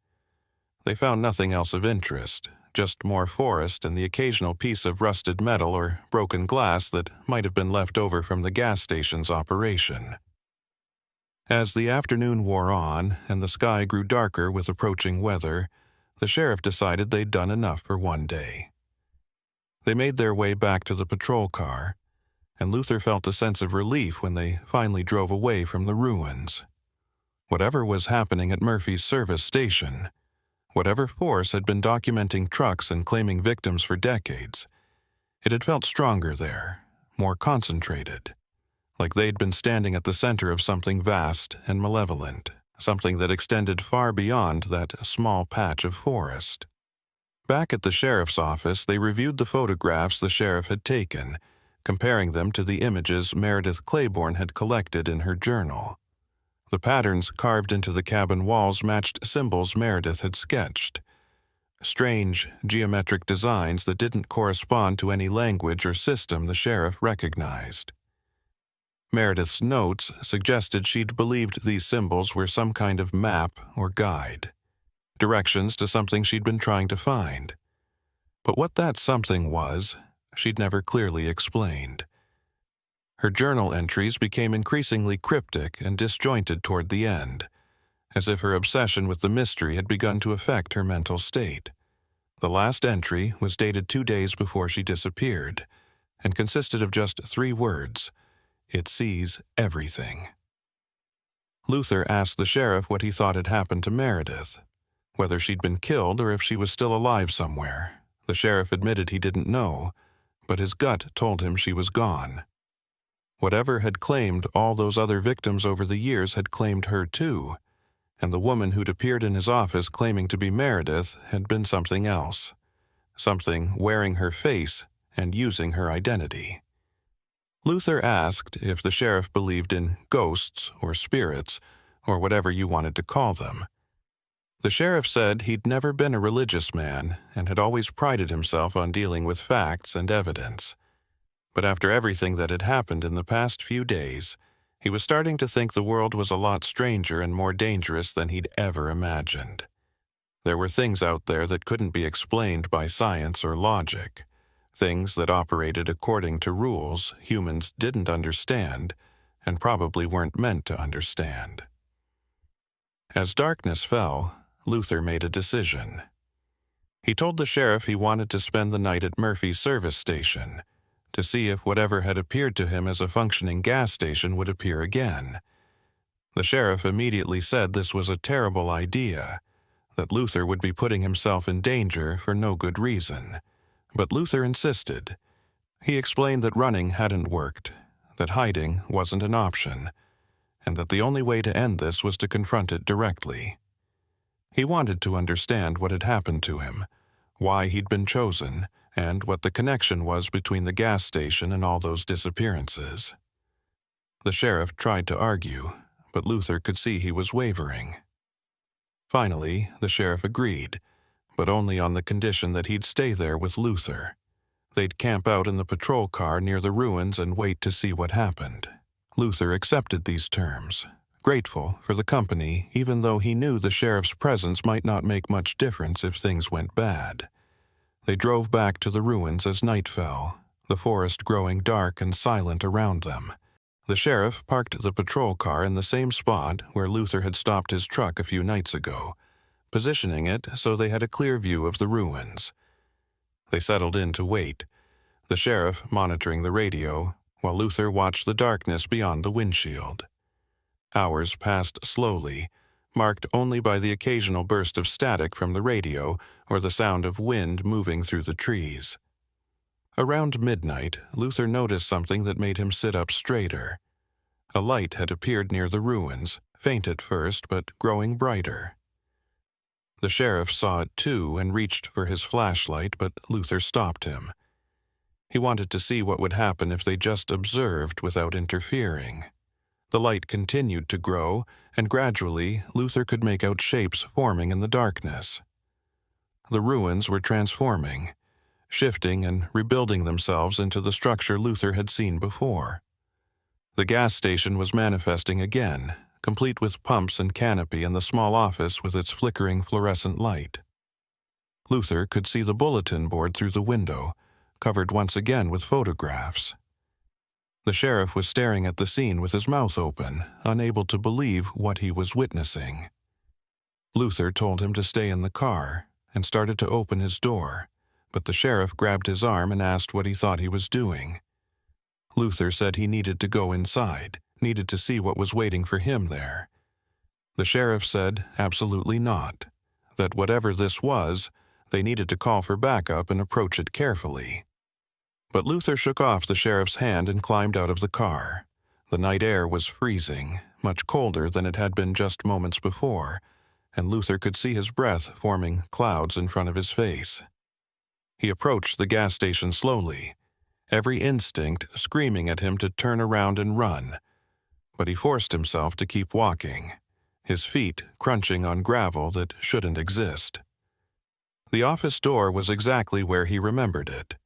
They found nothing else of interest, just more forest and the occasional piece of rusted metal or broken glass that might have been left over from the gas station's operation. As the afternoon wore on and the sky grew darker with approaching weather, the sheriff decided they'd done enough for one day. They made their way back to the patrol car, and Luther felt a sense of relief when they finally drove away from the ruins. Whatever was happening at Murphy's service station, whatever force had been documenting trucks and claiming victims for decades, it had felt stronger there, more concentrated, like they'd been standing at the center of something vast and malevolent, something that extended far beyond that small patch of forest. Back at the sheriff's office, they reviewed the photographs the sheriff had taken, comparing them to the images Meredith Claiborne had collected in her journal. The patterns carved into the cabin walls matched symbols Meredith had sketched. strange, geometric designs that didn't correspond to any language or system the sheriff recognized. Meredith's notes suggested she'd believed these symbols were some kind of map or guide, directions to something she'd been trying to find. But what that something was, she'd never clearly explained. Her journal entries became increasingly cryptic and disjointed toward the end, as if her obsession with the mystery had begun to affect her mental state. The last entry was dated 2 days before she disappeared, and consisted of just 3 words: "It sees everything." Luther asked the sheriff what he thought had happened to Meredith, whether she'd been killed or if she was still alive somewhere. The sheriff admitted he didn't know, but his gut told him she was gone. Whatever had claimed all those other victims over the years had claimed her too, and the woman who'd appeared in his office claiming to be Meredith had been something else, something wearing her face and using her identity. Luther asked if the sheriff believed in ghosts or spirits, or whatever you wanted to call them. The sheriff said he'd never been a religious man and had always prided himself on dealing with facts and evidence. But after everything that had happened in the past few days, he was starting to think the world was a lot stranger and more dangerous than he'd ever imagined. There were things out there that couldn't be explained by science or logic, things that operated according to rules humans didn't understand and probably weren't meant to understand. As darkness fell, Luther made a decision. He told the sheriff he wanted to spend the night at Murphy's service station, to see if whatever had appeared to him as a functioning gas station would appear again. The sheriff immediately said this was a terrible idea, that Luther would be putting himself in danger for no good reason. But Luther insisted. He explained that running hadn't worked, that hiding wasn't an option, and that the only way to end this was to confront it directly. He wanted to understand what had happened to him, why he'd been chosen, and what the connection was between the gas station and all those disappearances. The sheriff tried to argue, but Luther could see he was wavering. Finally, the sheriff agreed, but only on the condition that he'd stay there with Luther. They'd camp out in the patrol car near the ruins and wait to see what happened. Luther accepted these terms, grateful for the company even though he knew the sheriff's presence might not make much difference if things went bad. They drove back to the ruins as night fell, the forest growing dark and silent around them. The sheriff parked the patrol car in the same spot where Luther had stopped his truck a few nights ago, positioning it so they had a clear view of the ruins. They settled in to wait, the sheriff monitoring the radio, while Luther watched the darkness beyond the windshield. Hours passed slowly, marked only by the occasional burst of static from the radio or the sound of wind moving through the trees. Around midnight, Luther noticed something that made him sit up straighter. A light had appeared near the ruins, faint at first but growing brighter. The sheriff saw it too and reached for his flashlight, but Luther stopped him. He wanted to see what would happen if they just observed without interfering. The light continued to grow, and gradually Luther could make out shapes forming in the darkness. The ruins were transforming, shifting and rebuilding themselves into the structure Luther had seen before. The gas station was manifesting again, complete with pumps and canopy and the small office with its flickering fluorescent light. Luther could see the bulletin board through the window, covered once again with photographs. The sheriff was staring at the scene with his mouth open, unable to believe what he was witnessing. Luther told him to stay in the car and started to open his door, but the sheriff grabbed his arm and asked what he thought he was doing. Luther said he needed to go inside, needed to see what was waiting for him there. The sheriff said absolutely not, that whatever this was, they needed to call for backup and approach it carefully. But Luther shook off the sheriff's hand and climbed out of the car. The night air was freezing, much colder than it had been just moments before, and Luther could see his breath forming clouds in front of his face. He approached the gas station slowly, every instinct screaming at him to turn around and run, but he forced himself to keep walking, his feet crunching on gravel that shouldn't exist. The office door was exactly where he remembered it,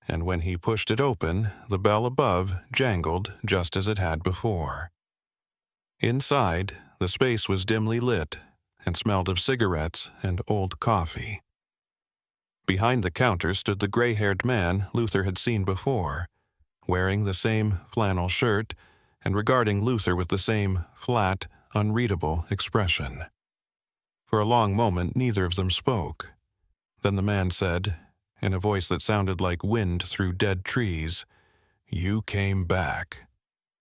and when he pushed it open, the bell above jangled just as it had before. Inside, the space was dimly lit and smelled of cigarettes and old coffee. Behind the counter stood the gray-haired man Luther had seen before, wearing the same flannel shirt and regarding Luther with the same flat, unreadable expression. For a long moment, neither of them spoke. Then the man said, in a voice that sounded like wind through dead trees, "You came back."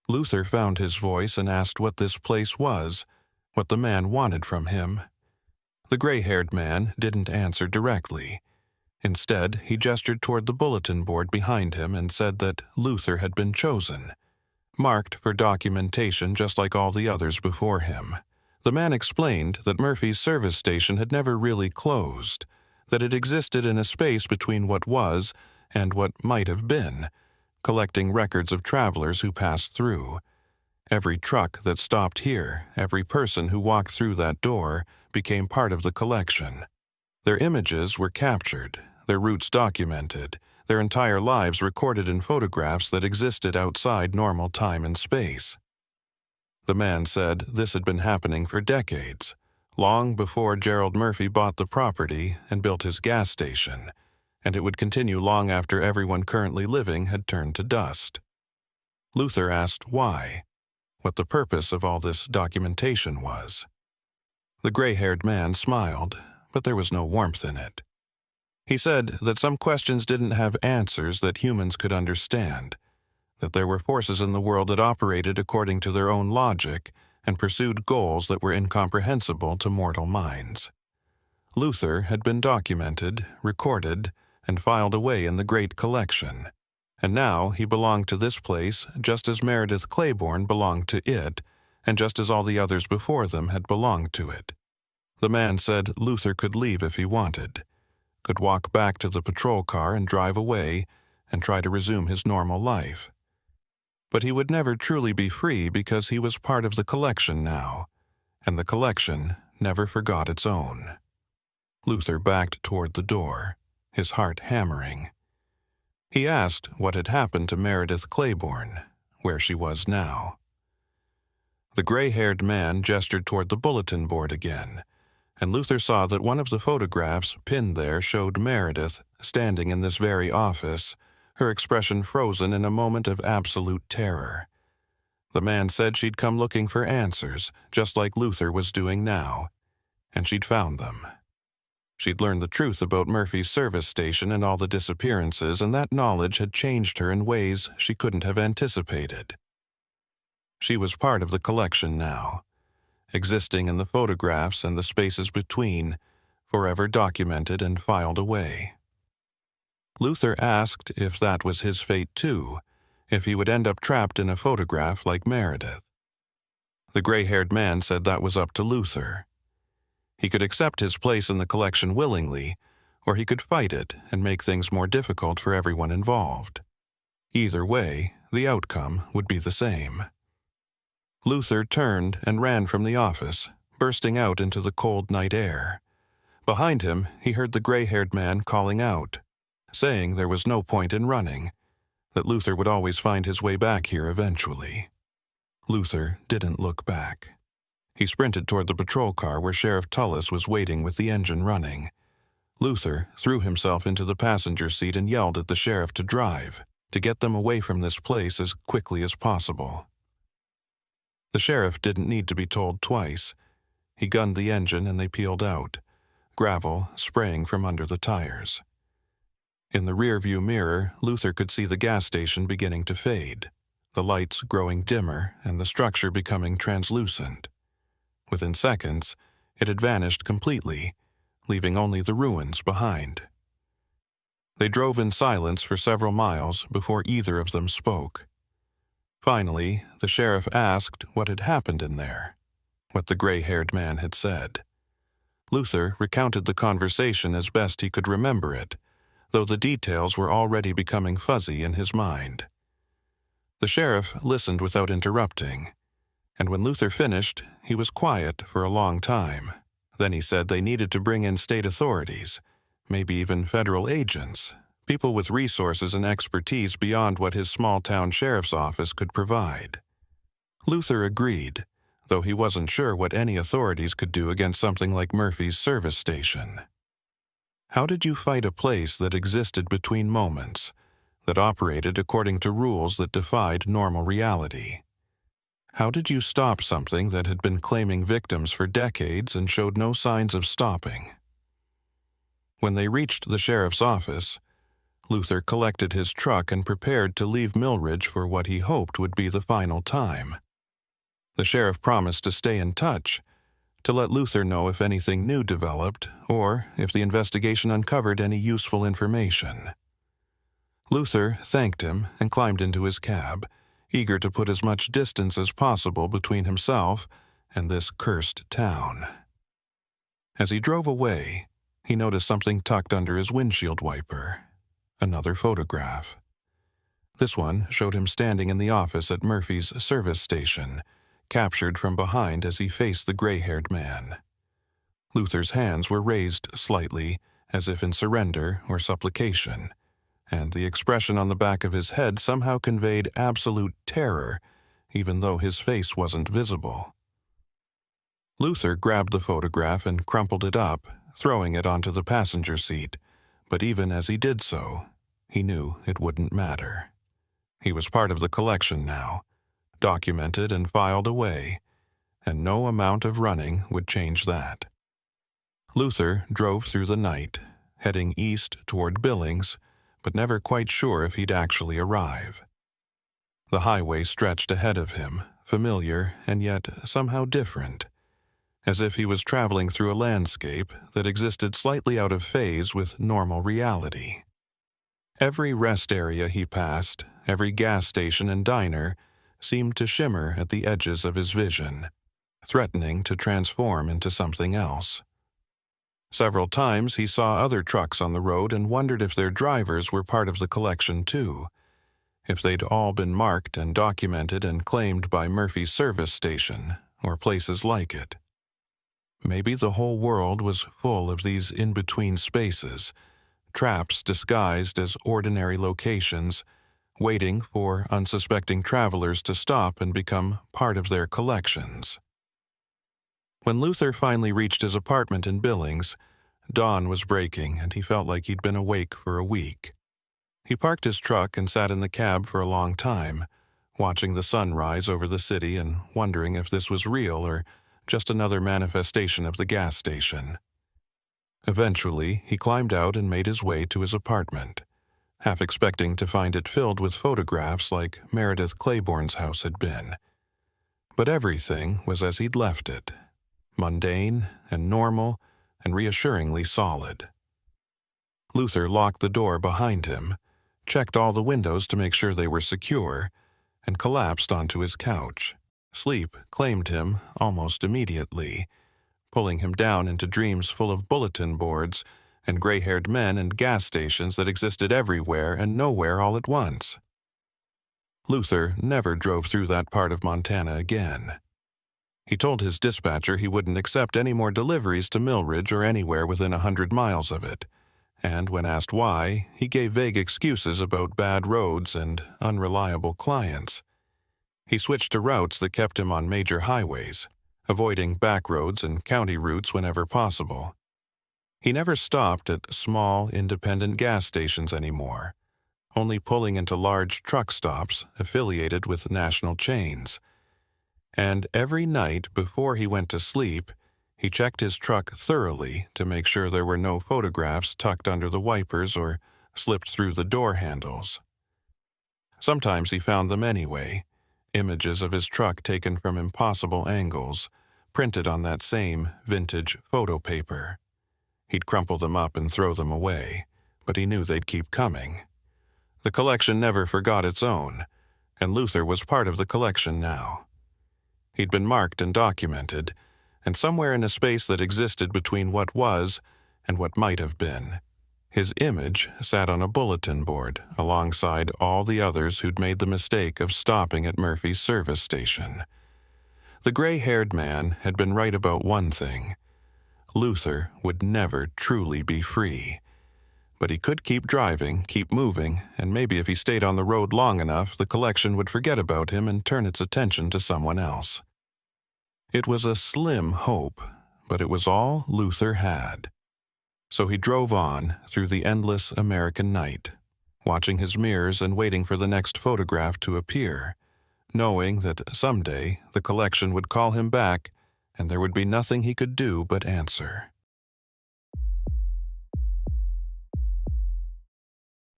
Luther found his voice and asked what this place was, what the man wanted from him. The gray-haired man didn't answer directly. Instead, he gestured toward the bulletin board behind him and said that Luther had been chosen, marked for documentation just like all the others before him. The man explained that Murphy's service station had never really closed, that it existed in a space between what was and what might have been, collecting records of travelers who passed through. Every truck that stopped here, every person who walked through that door, became part of the collection. Their images were captured, their routes documented, their entire lives recorded in photographs that existed outside normal time and space. The man said this had been happening for decades, long before Gerald Murphy bought the property and built his gas station, and it would continue long after everyone currently living had turned to dust. Luther asked why, what the purpose of all this documentation was. The gray-haired man smiled, but there was no warmth in it. He said that some questions didn't have answers that humans could understand, that there were forces in the world that operated according to their own logic and pursued goals that were incomprehensible to mortal minds. Luther had been documented, recorded, and filed away in the great collection, and now he belonged to this place just as Meredith Claiborne belonged to it, and just as all the others before them had belonged to it. The man said Luther could leave if he wanted, could walk back to the patrol car and drive away and try to resume his normal life. But he would never truly be free because he was part of the collection now, and the collection never forgot its own. Luther backed toward the door, his heart hammering. He asked what had happened to Meredith Claiborne, where she was now. The gray-haired man gestured toward the bulletin board again, and Luther saw that one of the photographs pinned there showed Meredith standing in this very office, her expression frozen in a moment of absolute terror. The man said she'd come looking for answers, just like Luther was doing now, and she'd found them. She'd learned the truth about Murphy's service station and all the disappearances, and that knowledge had changed her in ways she couldn't have anticipated. She was part of the collection now, existing in the photographs and the spaces between, forever documented and filed away. Luther asked if that was his fate too, if he would end up trapped in a photograph like Meredith. The gray-haired man said that was up to Luther. He could accept his place in the collection willingly, or he could fight it and make things more difficult for everyone involved. Either way, the outcome would be the same. Luther turned and ran from the office, bursting out into the cold night air. Behind him, he heard the gray-haired man calling out, saying there was no point in running, that Luther would always find his way back here eventually. Luther didn't look back. He sprinted toward the patrol car where Sheriff Tullis was waiting with the engine running. Luther threw himself into the passenger seat and yelled at the sheriff to drive, to get them away from this place as quickly as possible. The sheriff didn't need to be told twice. He gunned the engine and they peeled out, gravel spraying from under the tires. In the rearview mirror, Luther could see the gas station beginning to fade, the lights growing dimmer and the structure becoming translucent. Within seconds, it had vanished completely, leaving only the ruins behind. They drove in silence for several miles before either of them spoke. Finally, the sheriff asked what had happened in there, what the gray-haired man had said. Luther recounted the conversation as best he could remember it, though the details were already becoming fuzzy in his mind. The sheriff listened without interrupting, and when Luther finished, he was quiet for a long time. Then he said they needed to bring in state authorities, maybe even federal agents, people with resources and expertise beyond what his small-town sheriff's office could provide. Luther agreed, though he wasn't sure what any authorities could do against something like Murphy's service station. How did you fight a place that existed between moments, that operated according to rules that defied normal reality? How did you stop something that had been claiming victims for decades and showed no signs of stopping? When they reached the sheriff's office, Luther collected his truck and prepared to leave Millridge for what he hoped would be the final time. The sheriff promised to stay in touch, to let Luther know if anything new developed or if the investigation uncovered any useful information. Luther thanked him and climbed into his cab, eager to put as much distance as possible between himself and this cursed town. As he drove away, he noticed something tucked under his windshield wiper. Another photograph. This one showed him standing in the office at Murphy's service station, captured from behind as he faced the gray-haired man. Luther's hands were raised slightly, as if in surrender or supplication, and the expression on the back of his head somehow conveyed absolute terror, even though his face wasn't visible. Luther grabbed the photograph and crumpled it up, throwing it onto the passenger seat, but even as he did so, he knew it wouldn't matter. He was part of the collection now, documented and filed away, and no amount of running would change that. Luther drove through the night, heading east toward Billings, but never quite sure if he'd actually arrive. The highway stretched ahead of him, familiar and yet somehow different, as if he was traveling through a landscape that existed slightly out of phase with normal reality. Every rest area he passed, every gas station and diner, seemed to shimmer at the edges of his vision, threatening to transform into something else. Several times he saw other trucks on the road and wondered if their drivers were part of the collection too, if they'd all been marked and documented and claimed by Murphy's service station or places like it. Maybe the whole world was full of these in-between spaces, traps disguised as ordinary locations, waiting for unsuspecting travelers to stop and become part of their collections. When Luther finally reached his apartment in Billings, dawn was breaking and he felt like he'd been awake for a week. He parked his truck and sat in the cab for a long time, watching the sun rise over the city and wondering if this was real or just another manifestation of the gas station. Eventually, he climbed out and made his way to his apartment, half expecting to find it filled with photographs like Meredith Claiborne's house had been. But everything was as he'd left it, mundane and normal and reassuringly solid. Luther locked the door behind him, checked all the windows to make sure they were secure, and collapsed onto his couch. Sleep claimed him almost immediately, pulling him down into dreams full of bulletin boards and gray-haired men and gas stations that existed everywhere and nowhere all at once. Luther never drove through that part of Montana again. He told his dispatcher he wouldn't accept any more deliveries to Millridge or anywhere within 100 miles of it, and when asked why, he gave vague excuses about bad roads and unreliable clients. He switched to routes that kept him on major highways, avoiding backroads and county routes whenever possible. He never stopped at small, independent gas stations anymore, only pulling into large truck stops affiliated with national chains. And every night before he went to sleep, he checked his truck thoroughly to make sure there were no photographs tucked under the wipers or slipped through the door handles. Sometimes he found them anyway, images of his truck taken from impossible angles, printed on that same vintage photo paper. He'd crumple them up and throw them away, but he knew they'd keep coming. The collection never forgot its own, and Luther was part of the collection now. He'd been marked and documented, and somewhere in a space that existed between what was and what might have been, his image sat on a bulletin board alongside all the others who'd made the mistake of stopping at Murphy's service station. The gray-haired man had been right about one thing. Luther would never truly be free, But he could keep driving, keep moving, and maybe if he stayed on the road long enough, the collection would forget about him and turn its attention to someone else. It was a slim hope, but it was all Luther had. So he drove on through the endless American night, watching his mirrors and waiting for the next photograph to appear, knowing that someday the collection would call him back and there would be nothing he could do but answer.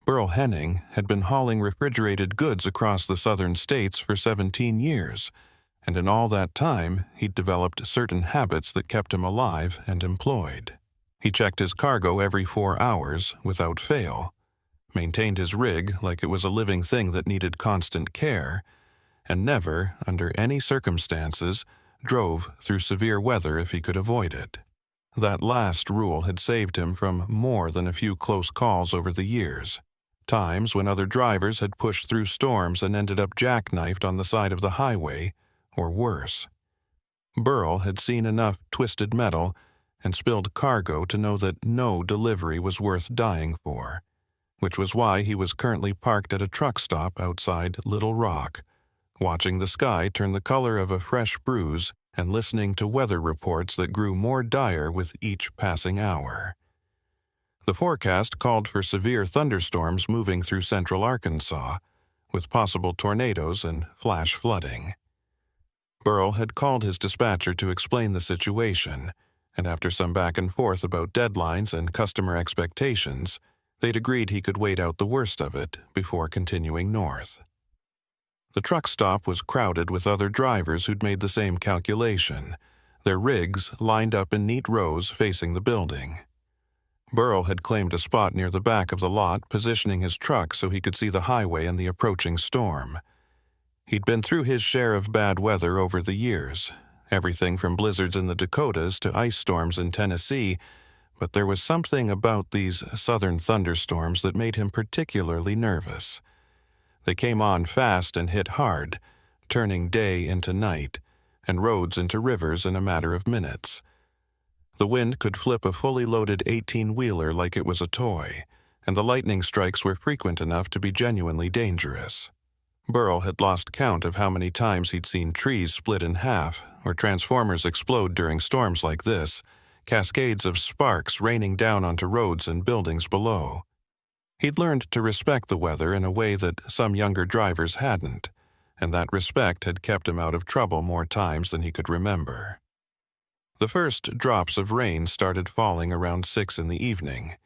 Burl Henning had been hauling refrigerated goods across the southern states for 17 years, and in all that time he'd developed certain habits that kept him alive and employed. He checked his cargo every 4 hours without fail, maintained his rig like it was a living thing that needed constant care, and never, under any circumstances, drove through severe weather if he could avoid it. That last rule had saved him from more than a few close calls over the years, times when other drivers had pushed through storms and ended up jackknifed on the side of the highway, or worse. Burl had seen enough twisted metal and spilled cargo to know that no delivery was worth dying for, which was why he was currently parked at a truck stop outside Little Rock, watching the sky turn the color of a fresh bruise and listening to weather reports that grew more dire with each passing hour. The forecast called for severe thunderstorms moving through central Arkansas, with possible tornadoes and flash flooding. Burl had called his dispatcher to explain the situation, and after some back and forth about deadlines and customer expectations, they'd agreed he could wait out the worst of it before continuing north. The truck stop was crowded with other drivers who'd made the same calculation, their rigs lined up in neat rows facing the building. Burl had claimed a spot near the back of the lot, positioning his truck so he could see the highway and the approaching storm. He'd been through his share of bad weather over the years, everything from blizzards in the Dakotas to ice storms in Tennessee, but there was something about these southern thunderstorms that made him particularly nervous. They came on fast and hit hard, turning day into night, and roads into rivers in a matter of minutes. The wind could flip a fully loaded 18-wheeler like it was a toy, and the lightning strikes were frequent enough to be genuinely dangerous. Burl had lost count of how many times he'd seen trees split in half or transformers explode during storms like this, cascades of sparks raining down onto roads and buildings below. He'd learned to respect the weather in a way that some younger drivers hadn't, and that respect had kept him out of trouble more times than he could remember. The first drops of rain started falling around 6 in the evening,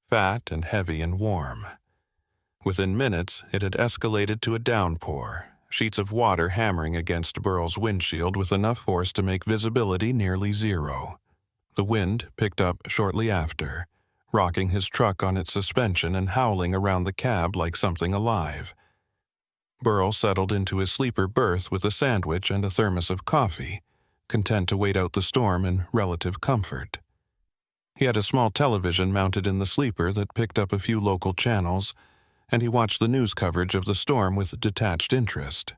fat and heavy and warm. Within minutes, it had escalated to a downpour, sheets of water hammering against Burl's windshield with enough force to make visibility nearly zero. The wind picked up shortly after, rocking his truck on its suspension and howling around the cab like something alive. Burl settled into his sleeper berth with a sandwich and a thermos of coffee, content to wait out the storm in relative comfort. He had a small television mounted in the sleeper that picked up a few local channels, and he watched the news coverage of the storm with detached interest.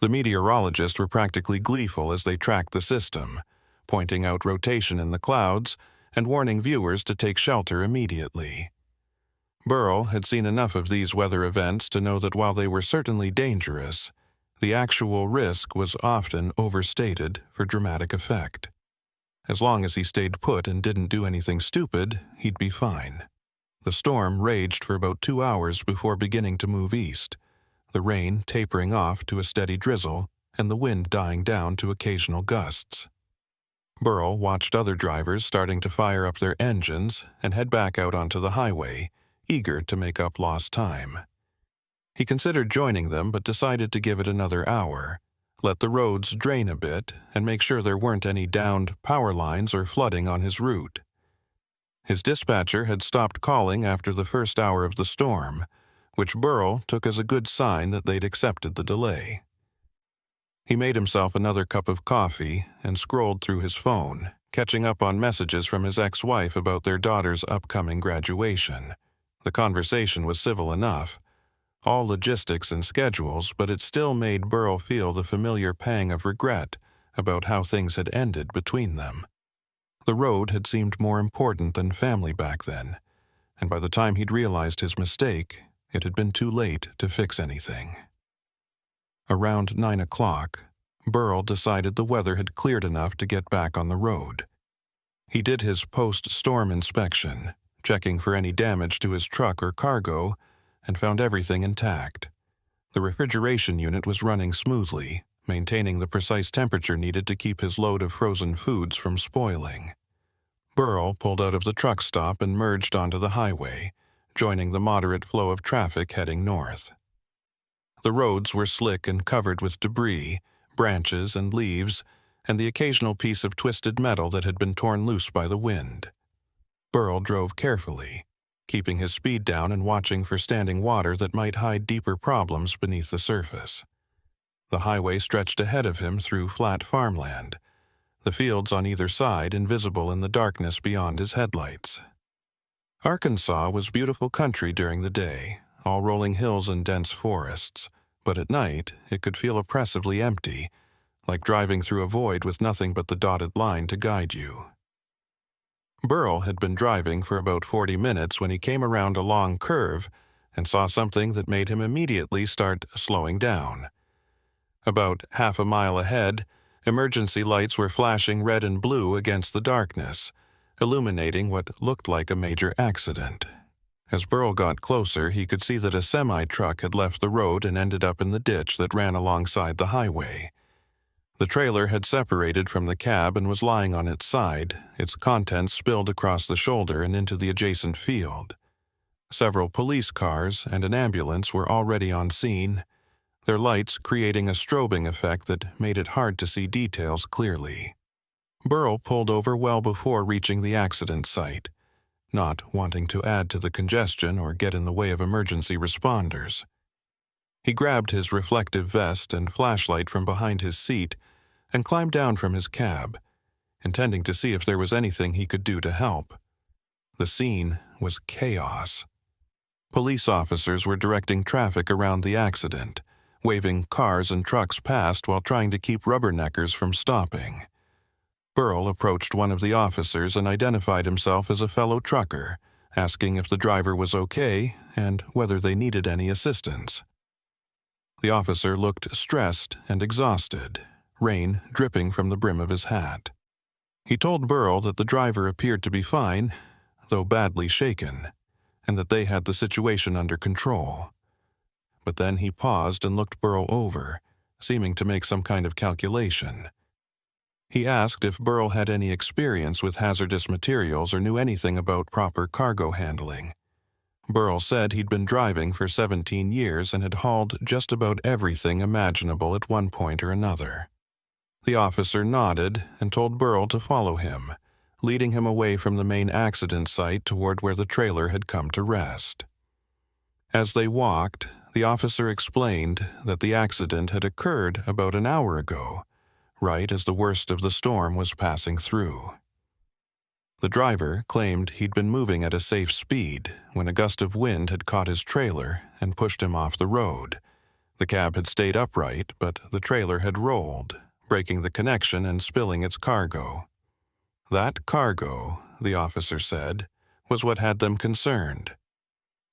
The meteorologists were practically gleeful as they tracked the system, pointing out rotation in the clouds and warning viewers to take shelter immediately. Burl had seen enough of these weather events to know that while they were certainly dangerous, the actual risk was often overstated for dramatic effect. As long as he stayed put and didn't do anything stupid, he'd be fine. The storm raged for about 2 hours before beginning to move east, the rain tapering off to a steady drizzle and the wind dying down to occasional gusts. Burl watched other drivers starting to fire up their engines and head back out onto the highway, eager to make up lost time. He considered joining them but decided to give it another hour, let the roads drain a bit, and make sure there weren't any downed power lines or flooding on his route. His dispatcher had stopped calling after the first hour of the storm, which Burl took as a good sign that they'd accepted the delay. He made himself another cup of coffee and scrolled through his phone, catching up on messages from his ex-wife about their daughter's upcoming graduation. The conversation was civil enough, all logistics and schedules, but it still made Burl feel the familiar pang of regret about how things had ended between them. The road had seemed more important than family back then, and by the time he'd realized his mistake, it had been too late to fix anything. Around 9 o'clock, Burl decided the weather had cleared enough to get back on the road. He did his post-storm inspection, checking for any damage to his truck or cargo, and found everything intact. The refrigeration unit was running smoothly, maintaining the precise temperature needed to keep his load of frozen foods from spoiling. Burl pulled out of the truck stop and merged onto the highway, joining the moderate flow of traffic heading north. The roads were slick and covered with debris, branches and leaves, and the occasional piece of twisted metal that had been torn loose by the wind. Burl drove carefully, keeping his speed down and watching for standing water that might hide deeper problems beneath the surface. The highway stretched ahead of him through flat farmland, the fields on either side invisible in the darkness beyond his headlights. Arkansas was beautiful country during the day, all rolling hills and dense forests, but at night it could feel oppressively empty, like driving through a void with nothing but the dotted line to guide you. Burl had been driving for about 40 minutes when he came around a long curve and saw something that made him immediately start slowing down. About half a mile ahead, emergency lights were flashing red and blue against the darkness, illuminating what looked like a major accident. As Burl got closer, he could see that a semi-truck had left the road and ended up in the ditch that ran alongside the highway. The trailer had separated from the cab and was lying on its side, its contents spilled across the shoulder and into the adjacent field. Several police cars and an ambulance were already on scene, their lights creating a strobing effect that made it hard to see details clearly. Burl pulled over well before reaching the accident site, not wanting to add to the congestion or get in the way of emergency responders. He grabbed his reflective vest and flashlight from behind his seat and climbed down from his cab, intending to see if there was anything he could do to help. The scene was chaos. Police officers were directing traffic around the accident, waving cars and trucks past while trying to keep rubberneckers from stopping. Burl approached one of the officers and identified himself as a fellow trucker, asking if the driver was okay and whether they needed any assistance. The officer looked stressed and exhausted, rain dripping from the brim of his hat. He told Burl that the driver appeared to be fine, though badly shaken, and that they had the situation under control. But then he paused and looked Burl over, seeming to make some kind of calculation. He asked if Burl had any experience with hazardous materials or knew anything about proper cargo handling. Burl said he'd been driving for 17 years and had hauled just about everything imaginable at one point or another. The officer nodded and told Burl to follow him, leading him away from the main accident site toward where the trailer had come to rest. As they walked, the officer explained that the accident had occurred about an hour ago, right as the worst of the storm was passing through. The driver claimed he'd been moving at a safe speed when a gust of wind had caught his trailer and pushed him off the road. The cab had stayed upright, but the trailer had rolled, breaking the connection and spilling its cargo. That cargo, the officer said, was what had them concerned.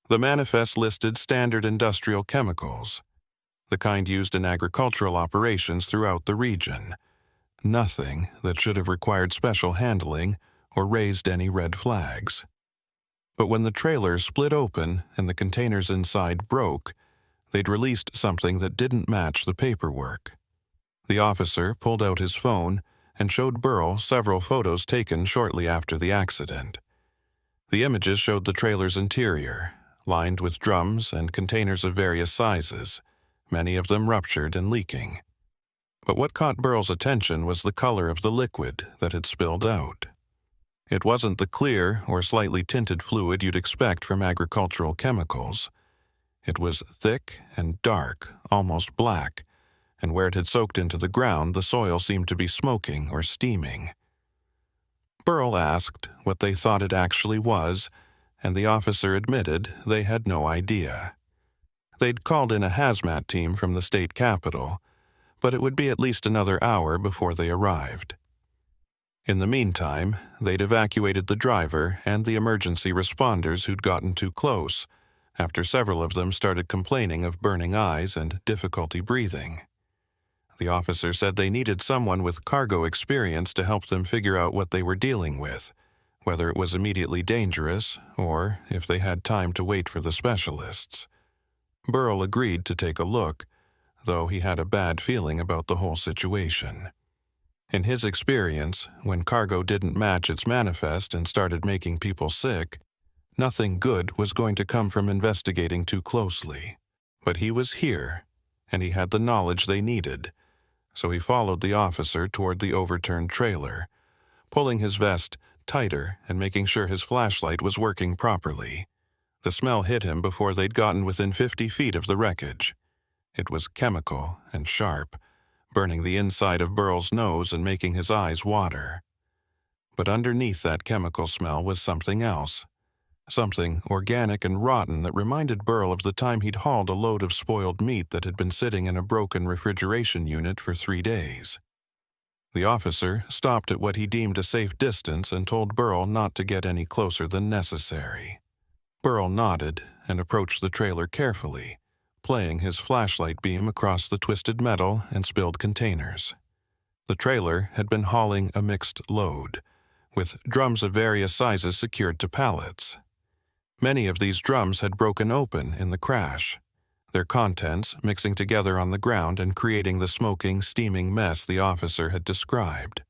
The manifest listed standard industrial chemicals, the kind used in agricultural operations throughout the region. Nothing that should have required special handling or raised any red flags. But when the trailer split open and the containers inside broke, they'd released something that didn't match the paperwork. The officer pulled out his phone and showed Burl several photos taken shortly after the accident. The images showed the trailer's interior, lined with drums and containers of various sizes, many of them ruptured and leaking. But what caught Burl's attention was the color of the liquid that had spilled out. It wasn't the clear or slightly tinted fluid you'd expect from agricultural chemicals. It was thick and dark, almost black, and where it had soaked into the ground, the soil seemed to be smoking or steaming. Burl asked what they thought it actually was, and the officer admitted they had no idea. They'd called in a hazmat team from the state capitol, but it would be at least another hour before they arrived. In the meantime, they'd evacuated the driver and the emergency responders who'd gotten too close, after several of them started complaining of burning eyes and difficulty breathing. The officer said they needed someone with cargo experience to help them figure out what they were dealing with, whether it was immediately dangerous or if they had time to wait for the specialists. Burl agreed to take a look, though he had a bad feeling about the whole situation. In his experience, when cargo didn't match its manifest and started making people sick, nothing good was going to come from investigating too closely. But he was here, and he had the knowledge they needed, so he followed the officer toward the overturned trailer, pulling his vest tighter and making sure his flashlight was working properly. The smell hit him before they'd gotten within 50 feet of the wreckage. It was chemical and sharp, burning the inside of Burl's nose and making his eyes water. But underneath that chemical smell was something else. Something organic and rotten that reminded Burl of the time he'd hauled a load of spoiled meat that had been sitting in a broken refrigeration unit for 3 days. The officer stopped at what he deemed a safe distance and told Burl not to get any closer than necessary. Burl nodded and approached the trailer carefully, playing his flashlight beam across the twisted metal and spilled containers. The trailer had been hauling a mixed load, with drums of various sizes secured to pallets. Many of these drums had broken open in the crash, their contents mixing together on the ground and creating the smoking, steaming mess the officer had described.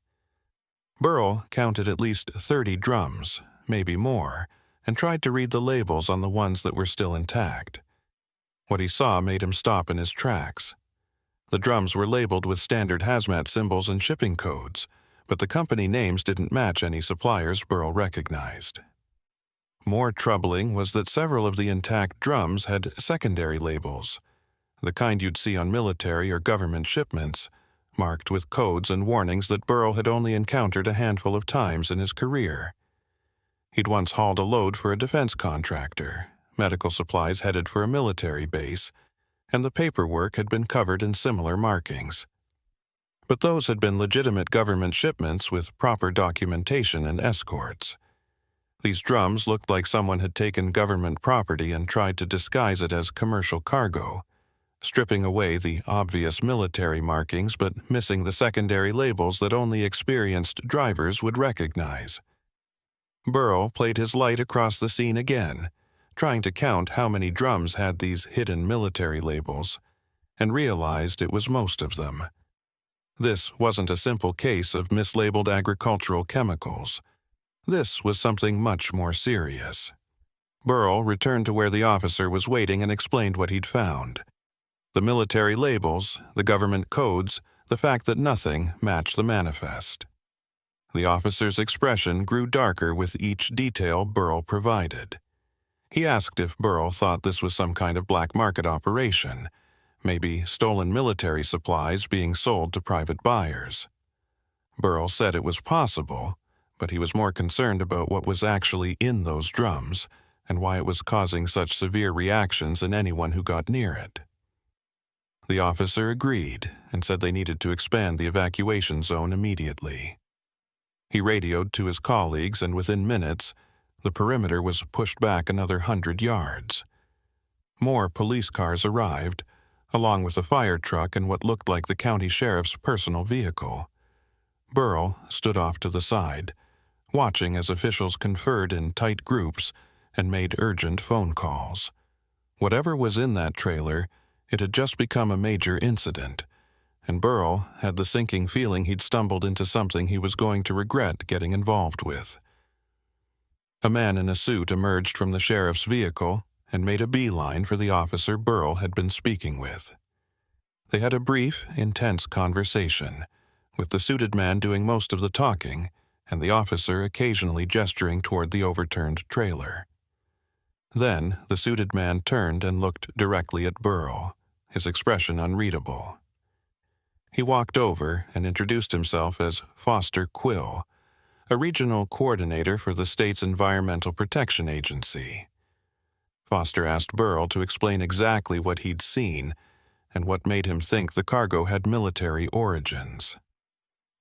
Burl counted at least 30 drums, maybe more, and tried to read the labels on the ones that were still intact. What he saw made him stop in his tracks. The drums were labeled with standard hazmat symbols and shipping codes, but the company names didn't match any suppliers Burl recognized. More troubling was that several of the intact drums had secondary labels, the kind you'd see on military or government shipments, marked with codes and warnings that Burl had only encountered a handful of times in his career. He'd once hauled a load for a defense contractor, medical supplies headed for a military base, and the paperwork had been covered in similar markings. But those had been legitimate government shipments with proper documentation and escorts. These drums looked like someone had taken government property and tried to disguise it as commercial cargo, stripping away the obvious military markings but missing the secondary labels that only experienced drivers would recognize. Burl played his light across the scene again, trying to count how many drums had these hidden military labels, and realized it was most of them. This wasn't a simple case of mislabeled agricultural chemicals. This was something much more serious. Burl returned to where the officer was waiting and explained what he'd found. The military labels, the government codes, the fact that nothing matched the manifest. The officer's expression grew darker with each detail Burl provided. He asked if Burl thought this was some kind of black market operation, maybe stolen military supplies being sold to private buyers. Burl said it was possible, but he was more concerned about what was actually in those drums and why it was causing such severe reactions in anyone who got near it. The officer agreed and said they needed to expand the evacuation zone immediately. He radioed to his colleagues, and within minutes, the perimeter was pushed back another 100 yards. More police cars arrived, along with a fire truck and what looked like the county sheriff's personal vehicle. Burl stood off to the side, watching as officials conferred in tight groups and made urgent phone calls. Whatever was in that trailer, it had just become a major incident, and Burl had the sinking feeling he'd stumbled into something he was going to regret getting involved with. A man in a suit emerged from the sheriff's vehicle and made a beeline for the officer Burl had been speaking with. They had a brief, intense conversation, with the suited man doing most of the talking and the officer occasionally gesturing toward the overturned trailer. Then the suited man turned and looked directly at Burl, his expression unreadable. He walked over and introduced himself as Foster Quill, a regional coordinator for the state's Environmental Protection Agency. Foster asked Burl to explain exactly what he'd seen and what made him think the cargo had military origins.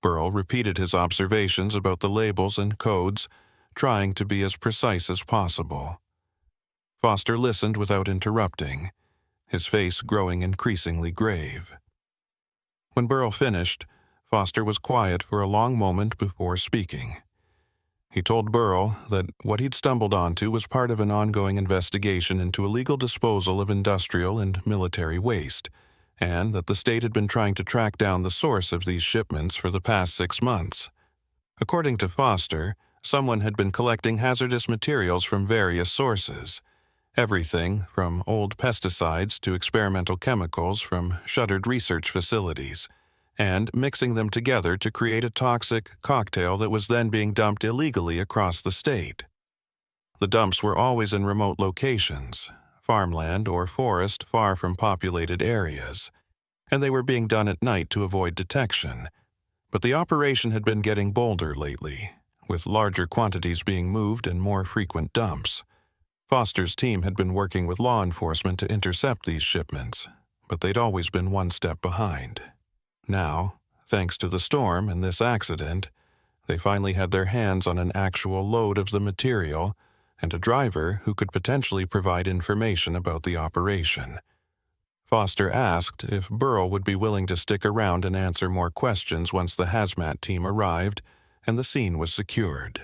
Burl repeated his observations about the labels and codes, trying to be as precise as possible. Foster listened without interrupting, his face growing increasingly grave. When Burl finished, Foster was quiet for a long moment before speaking. He told Burl that what he'd stumbled onto was part of an ongoing investigation into illegal disposal of industrial and military waste, and that the state had been trying to track down the source of these shipments for the past 6 months. According to Foster, someone had been collecting hazardous materials from various sources, everything from old pesticides to experimental chemicals from shuttered research facilities, and mixing them together to create a toxic cocktail that was then being dumped illegally across the state. The dumps were always in remote locations, farmland or forest far from populated areas, and they were being done at night to avoid detection. But the operation had been getting bolder lately, with larger quantities being moved and more frequent dumps. Foster's team had been working with law enforcement to intercept these shipments, but they'd always been one step behind. Now, thanks to the storm and this accident, they finally had their hands on an actual load of the material and a driver who could potentially provide information about the operation. Foster asked if Burl would be willing to stick around and answer more questions once the hazmat team arrived and the scene was secured.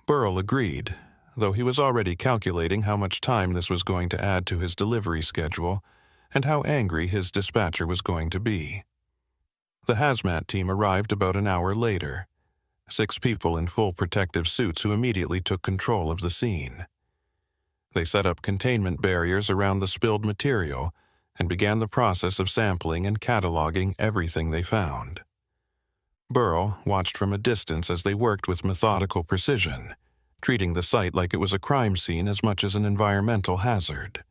Burl agreed, though he was already calculating how much time this was going to add to his delivery schedule and how angry his dispatcher was going to be. The hazmat team arrived about an hour later, 6 people in full protective suits who immediately took control of the scene. They set up containment barriers around the spilled material and began the process of sampling and cataloging everything they found. Burl watched from a distance as they worked with methodical precision, treating the site like it was a crime scene as much as an environmental hazard.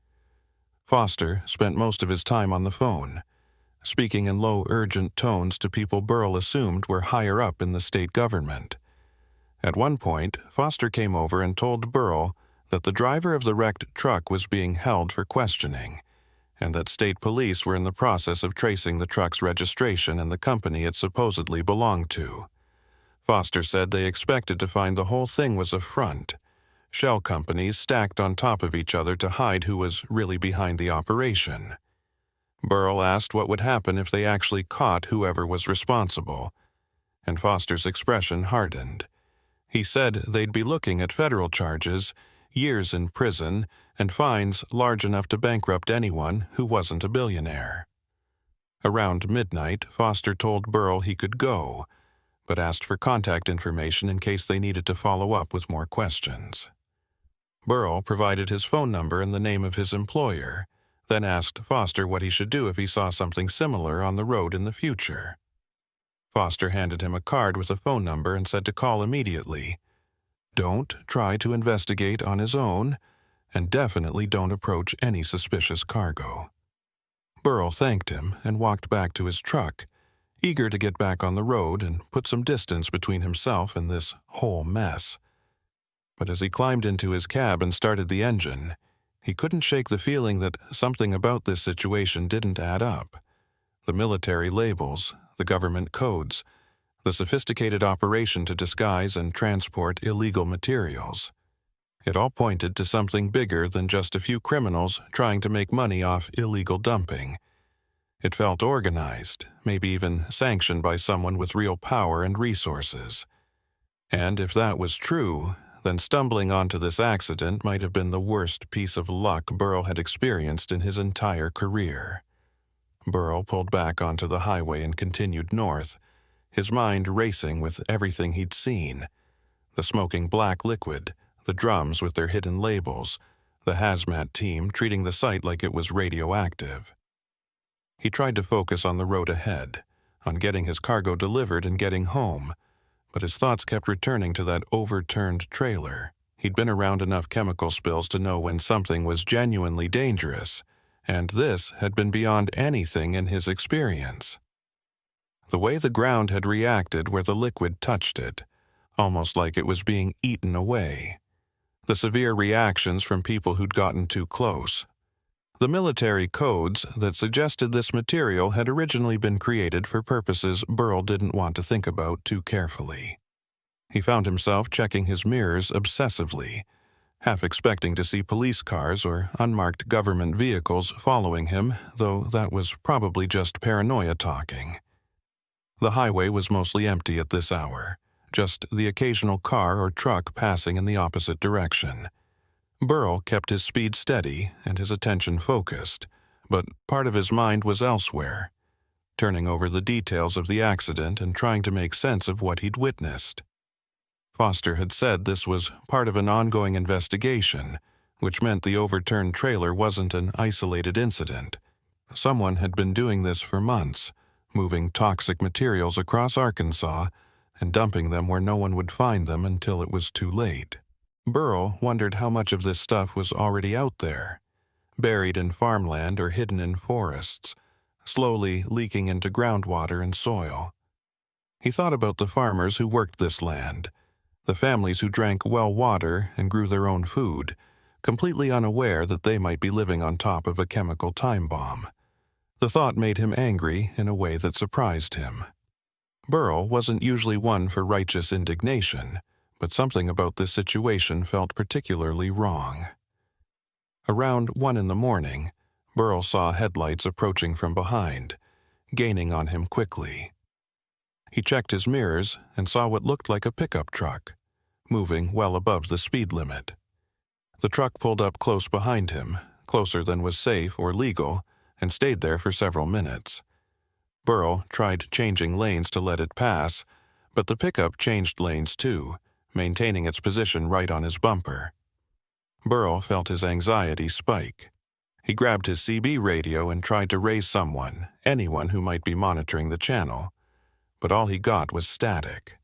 Foster spent most of his time on the phone, speaking in low, urgent tones to people Burl assumed were higher up in the state government. At one point, Foster came over and told Burl that the driver of the wrecked truck was being held for questioning, and that state police were in the process of tracing the truck's registration and the company it supposedly belonged to. Foster said they expected to find the whole thing was a front, shell companies stacked on top of each other to hide who was really behind the operation. Burl asked what would happen if they actually caught whoever was responsible, and Foster's expression hardened. He said they'd be looking at federal charges, years in prison, and fines large enough to bankrupt anyone who wasn't a billionaire. Around midnight, Foster told Burl he could go, but asked for contact information in case they needed to follow up with more questions. Burl provided his phone number and the name of his employer, then asked Foster what he should do if he saw something similar on the road in the future. Foster handed him a card with a phone number and said to call immediately. Don't try to investigate on his own, and definitely don't approach any suspicious cargo. Burl thanked him and walked back to his truck, eager to get back on the road and put some distance between himself and this whole mess. But as he climbed into his cab and started the engine, he couldn't shake the feeling that something about this situation didn't add up. The military labels, the government codes, the sophisticated operation to disguise and transport illegal materials. It all pointed to something bigger than just a few criminals trying to make money off illegal dumping. It felt organized, maybe even sanctioned by someone with real power and resources. And if that was true, then stumbling onto this accident might have been the worst piece of luck Burl had experienced in his entire career. Burl pulled back onto the highway and continued north, his mind racing with everything he'd seen. The smoking black liquid, the drums with their hidden labels, the hazmat team treating the site like it was radioactive. He tried to focus on the road ahead, on getting his cargo delivered and getting home, but his thoughts kept returning to that overturned trailer. He'd been around enough chemical spills to know when something was genuinely dangerous, and this had been beyond anything in his experience. The way the ground had reacted where the liquid touched it, almost like it was being eaten away. The severe reactions from people who'd gotten too close. The military codes that suggested this material had originally been created for purposes Burl didn't want to think about too carefully. He found himself checking his mirrors obsessively, half expecting to see police cars or unmarked government vehicles following him, though that was probably just paranoia talking. The highway was mostly empty at this hour, just the occasional car or truck passing in the opposite direction. Burl kept his speed steady and his attention focused, but part of his mind was elsewhere, turning over the details of the accident and trying to make sense of what he'd witnessed. Foster had said this was part of an ongoing investigation, which meant the overturned trailer wasn't an isolated incident. Someone had been doing this for months, moving toxic materials across Arkansas and dumping them where no one would find them until it was too late. Burl wondered how much of this stuff was already out there, buried in farmland or hidden in forests, slowly leaking into groundwater and soil. He thought about the farmers who worked this land, the families who drank well water and grew their own food, completely unaware that they might be living on top of a chemical time bomb. The thought made him angry in a way that surprised him. Burl wasn't usually one for righteous indignation, but something about this situation felt particularly wrong. Around 1 in the morning, Burl saw headlights approaching from behind, gaining on him quickly. He checked his mirrors and saw what looked like a pickup truck, moving well above the speed limit. The truck pulled up close behind him, closer than was safe or legal, and stayed there for several minutes. Burl tried changing lanes to let it pass, but the pickup changed lanes too, maintaining its position right on his bumper. Burl felt his anxiety spike. He grabbed his CB radio and tried to raise anyone who might be monitoring the channel, but all he got was static.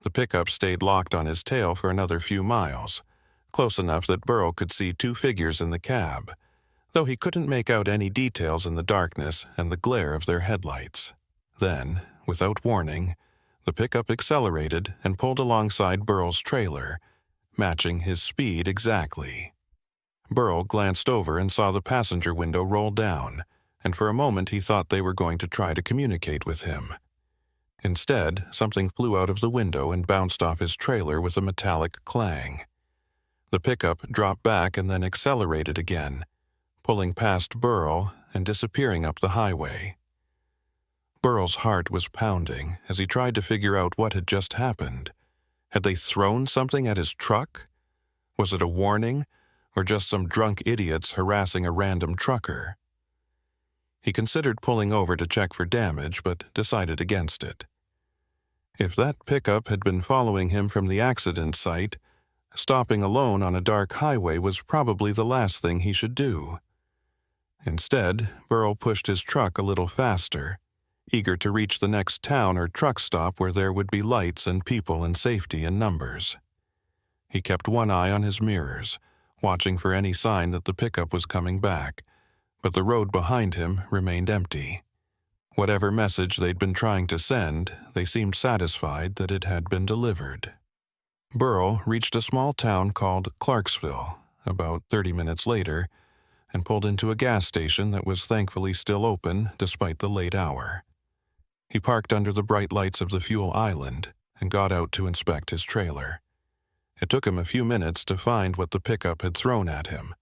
The pickup stayed locked on his tail for another few miles, close enough that Burl could see 2 figures in the cab, though he couldn't make out any details in the darkness and the glare of their headlights. Then, without warning, the pickup accelerated and pulled alongside Burl's trailer, matching his speed exactly. Burl glanced over and saw the passenger window roll down, and for a moment he thought they were going to try to communicate with him. Instead, something flew out of the window and bounced off his trailer with a metallic clang. The pickup dropped back and then accelerated again, pulling past Burl and disappearing up the highway. Burl's heart was pounding as he tried to figure out what had just happened. Had they thrown something at his truck? Was it a warning, or just some drunk idiots harassing a random trucker? He considered pulling over to check for damage, but decided against it. If that pickup had been following him from the accident site, stopping alone on a dark highway was probably the last thing he should do. Instead, Burl pushed his truck a little faster, eager to reach the next town or truck stop where there would be lights and people and safety in numbers. He kept one eye on his mirrors, watching for any sign that the pickup was coming back, but the road behind him remained empty. Whatever message they'd been trying to send, they seemed satisfied that it had been delivered. Burl reached a small town called Clarksville about 30 minutes later and pulled into a gas station that was thankfully still open despite the late hour. He parked under the bright lights of the fuel island and got out to inspect his trailer. It took him a few minutes to find what the pickup had thrown at him,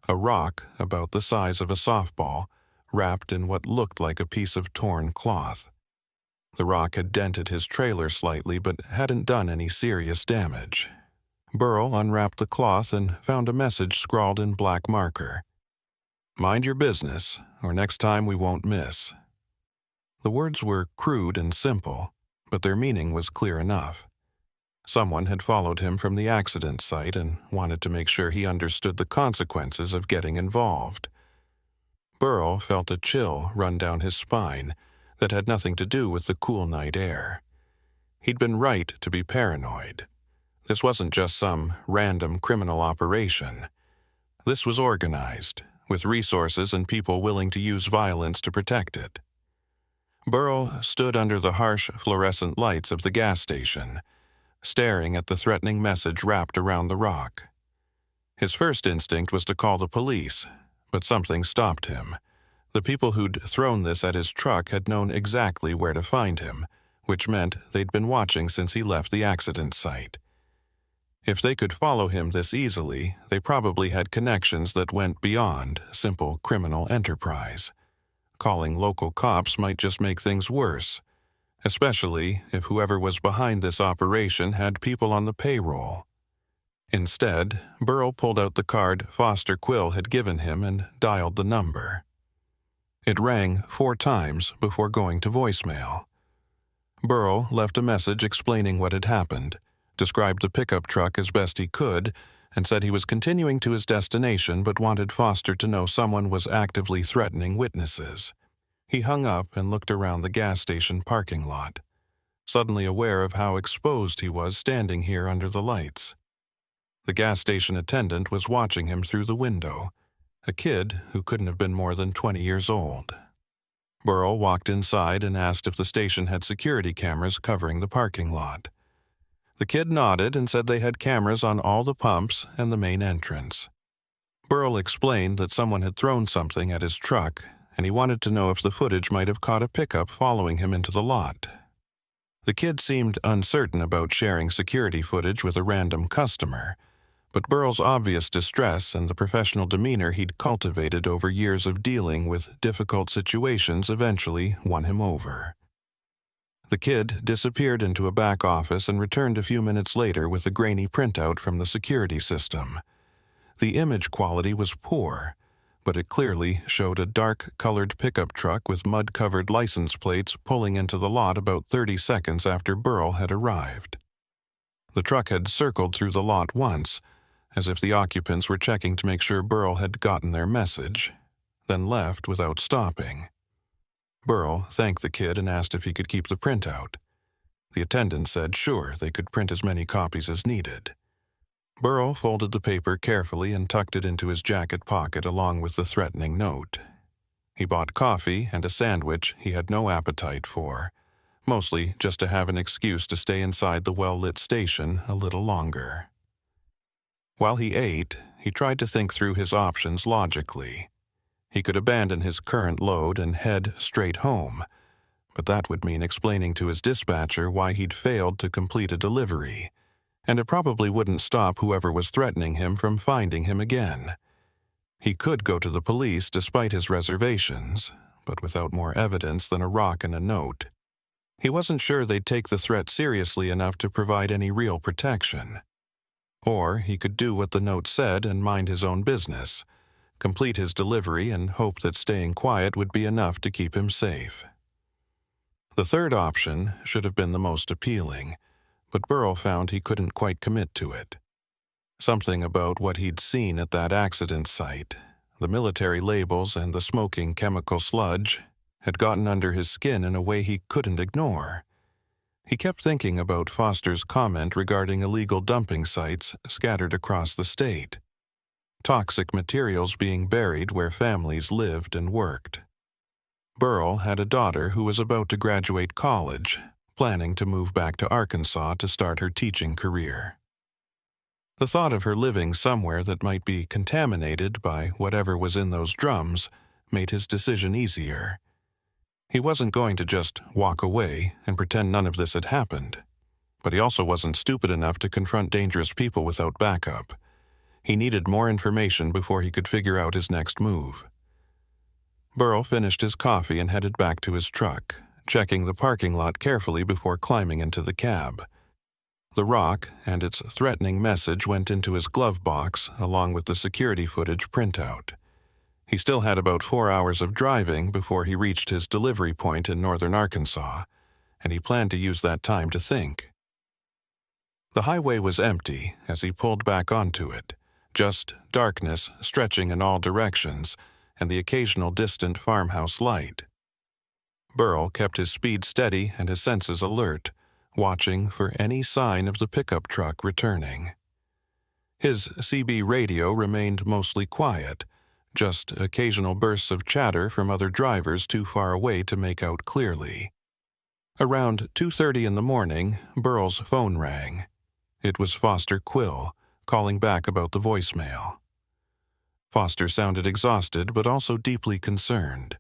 a rock about the size of a softball, wrapped in what looked like a piece of torn cloth. The rock had dented his trailer slightly but hadn't done any serious damage. Burl unwrapped the cloth and found a message scrawled in black marker. "Mind your business, or next time we won't miss." The words were crude and simple, but their meaning was clear enough. Someone had followed him from the accident site and wanted to make sure he understood the consequences of getting involved. Burl felt a chill run down his spine that had nothing to do with the cool night air. He'd been right to be paranoid. This wasn't just some random criminal operation. This was organized, with resources and people willing to use violence to protect it. Burl stood under the harsh fluorescent lights of the gas station, staring at the threatening message wrapped around the rock. His first instinct was to call the police, But something stopped him. The people who'd thrown this at his truck had known exactly where to find him, which meant they'd been watching since he left the accident site. If they could follow him this easily, they probably had connections that went beyond simple criminal enterprise. Calling local cops might just make things worse, especially if whoever was behind this operation had people on the payroll. Instead, Burrell pulled out the card Foster Quill had given him and dialed the number. It rang 4 times before going to voicemail. Burrell left a message explaining what had happened, described the pickup truck as best he could, and said he was continuing to his destination but wanted Foster to know someone was actively threatening witnesses. He hung up and looked around the gas station parking lot, suddenly aware of how exposed he was standing here under the lights. The gas station attendant was watching him through the window, a kid who couldn't have been more than 20 years old. Burrell walked inside and asked if the station had security cameras covering the parking lot. The kid nodded and said they had cameras on all the pumps and the main entrance. Burrell explained that someone had thrown something at his truck, and he wanted to know if the footage might have caught a pickup following him into the lot. The kid seemed uncertain about sharing security footage with a random customer, but Burrell's obvious distress and the professional demeanor he'd cultivated over years of dealing with difficult situations eventually won him over. The kid disappeared into a back office and returned a few minutes later with a grainy printout from the security system. The image quality was poor, but it clearly showed a dark-colored pickup truck with mud-covered license plates pulling into the lot about 30 seconds after Burrell had arrived. The truck had circled through the lot once, as if the occupants were checking to make sure Burrell had gotten their message, then left without stopping. Burrell thanked the kid and asked if he could keep the printout. The attendant said sure, they could print as many copies as needed. Burrell folded the paper carefully and tucked it into his jacket pocket along with the threatening note. He bought coffee and a sandwich he had no appetite for, mostly just to have an excuse to stay inside the well-lit station a little longer. While he ate, he tried to think through his options logically. He could abandon his current load and head straight home, but that would mean explaining to his dispatcher why he'd failed to complete a delivery, and it probably wouldn't stop whoever was threatening him from finding him again. He could go to the police despite his reservations, but without more evidence than a rock and a note. He wasn't sure they'd take the threat seriously enough to provide any real protection. Or he could do what the note said and mind his own business, complete his delivery and hope that staying quiet would be enough to keep him safe. The third option should have been the most appealing, but Burrell found he couldn't quite commit to it. Something about what he'd seen at that accident site, the military labels and the smoking chemical sludge, had gotten under his skin in a way he couldn't ignore. He kept thinking about Foster's comment regarding illegal dumping sites scattered across the state. Toxic materials being buried where families lived and worked. Burrell had a daughter who was about to graduate college, planning to move back to Arkansas to start her teaching career. The thought of her living somewhere that might be contaminated by whatever was in those drums made his decision easier. He wasn't going to just walk away and pretend none of this had happened, but he also wasn't stupid enough to confront dangerous people without backup. He needed more information before he could figure out his next move. Burrell finished his coffee and headed back to his truck, checking the parking lot carefully before climbing into the cab. The rock and its threatening message went into his glove box along with the security footage printout. He still had about 4 hours of driving before he reached his delivery point in northern Arkansas, and he planned to use that time to think. The highway was empty as he pulled back onto it, just darkness stretching in all directions and the occasional distant farmhouse light. Burrell kept his speed steady and his senses alert, watching for any sign of the pickup truck returning. His CB radio remained mostly quiet, just occasional bursts of chatter from other drivers too far away to make out clearly. Around 2:30 in the morning, Burrell's phone rang. It was Foster Quill, calling back about the voicemail. Foster sounded exhausted but also deeply concerned.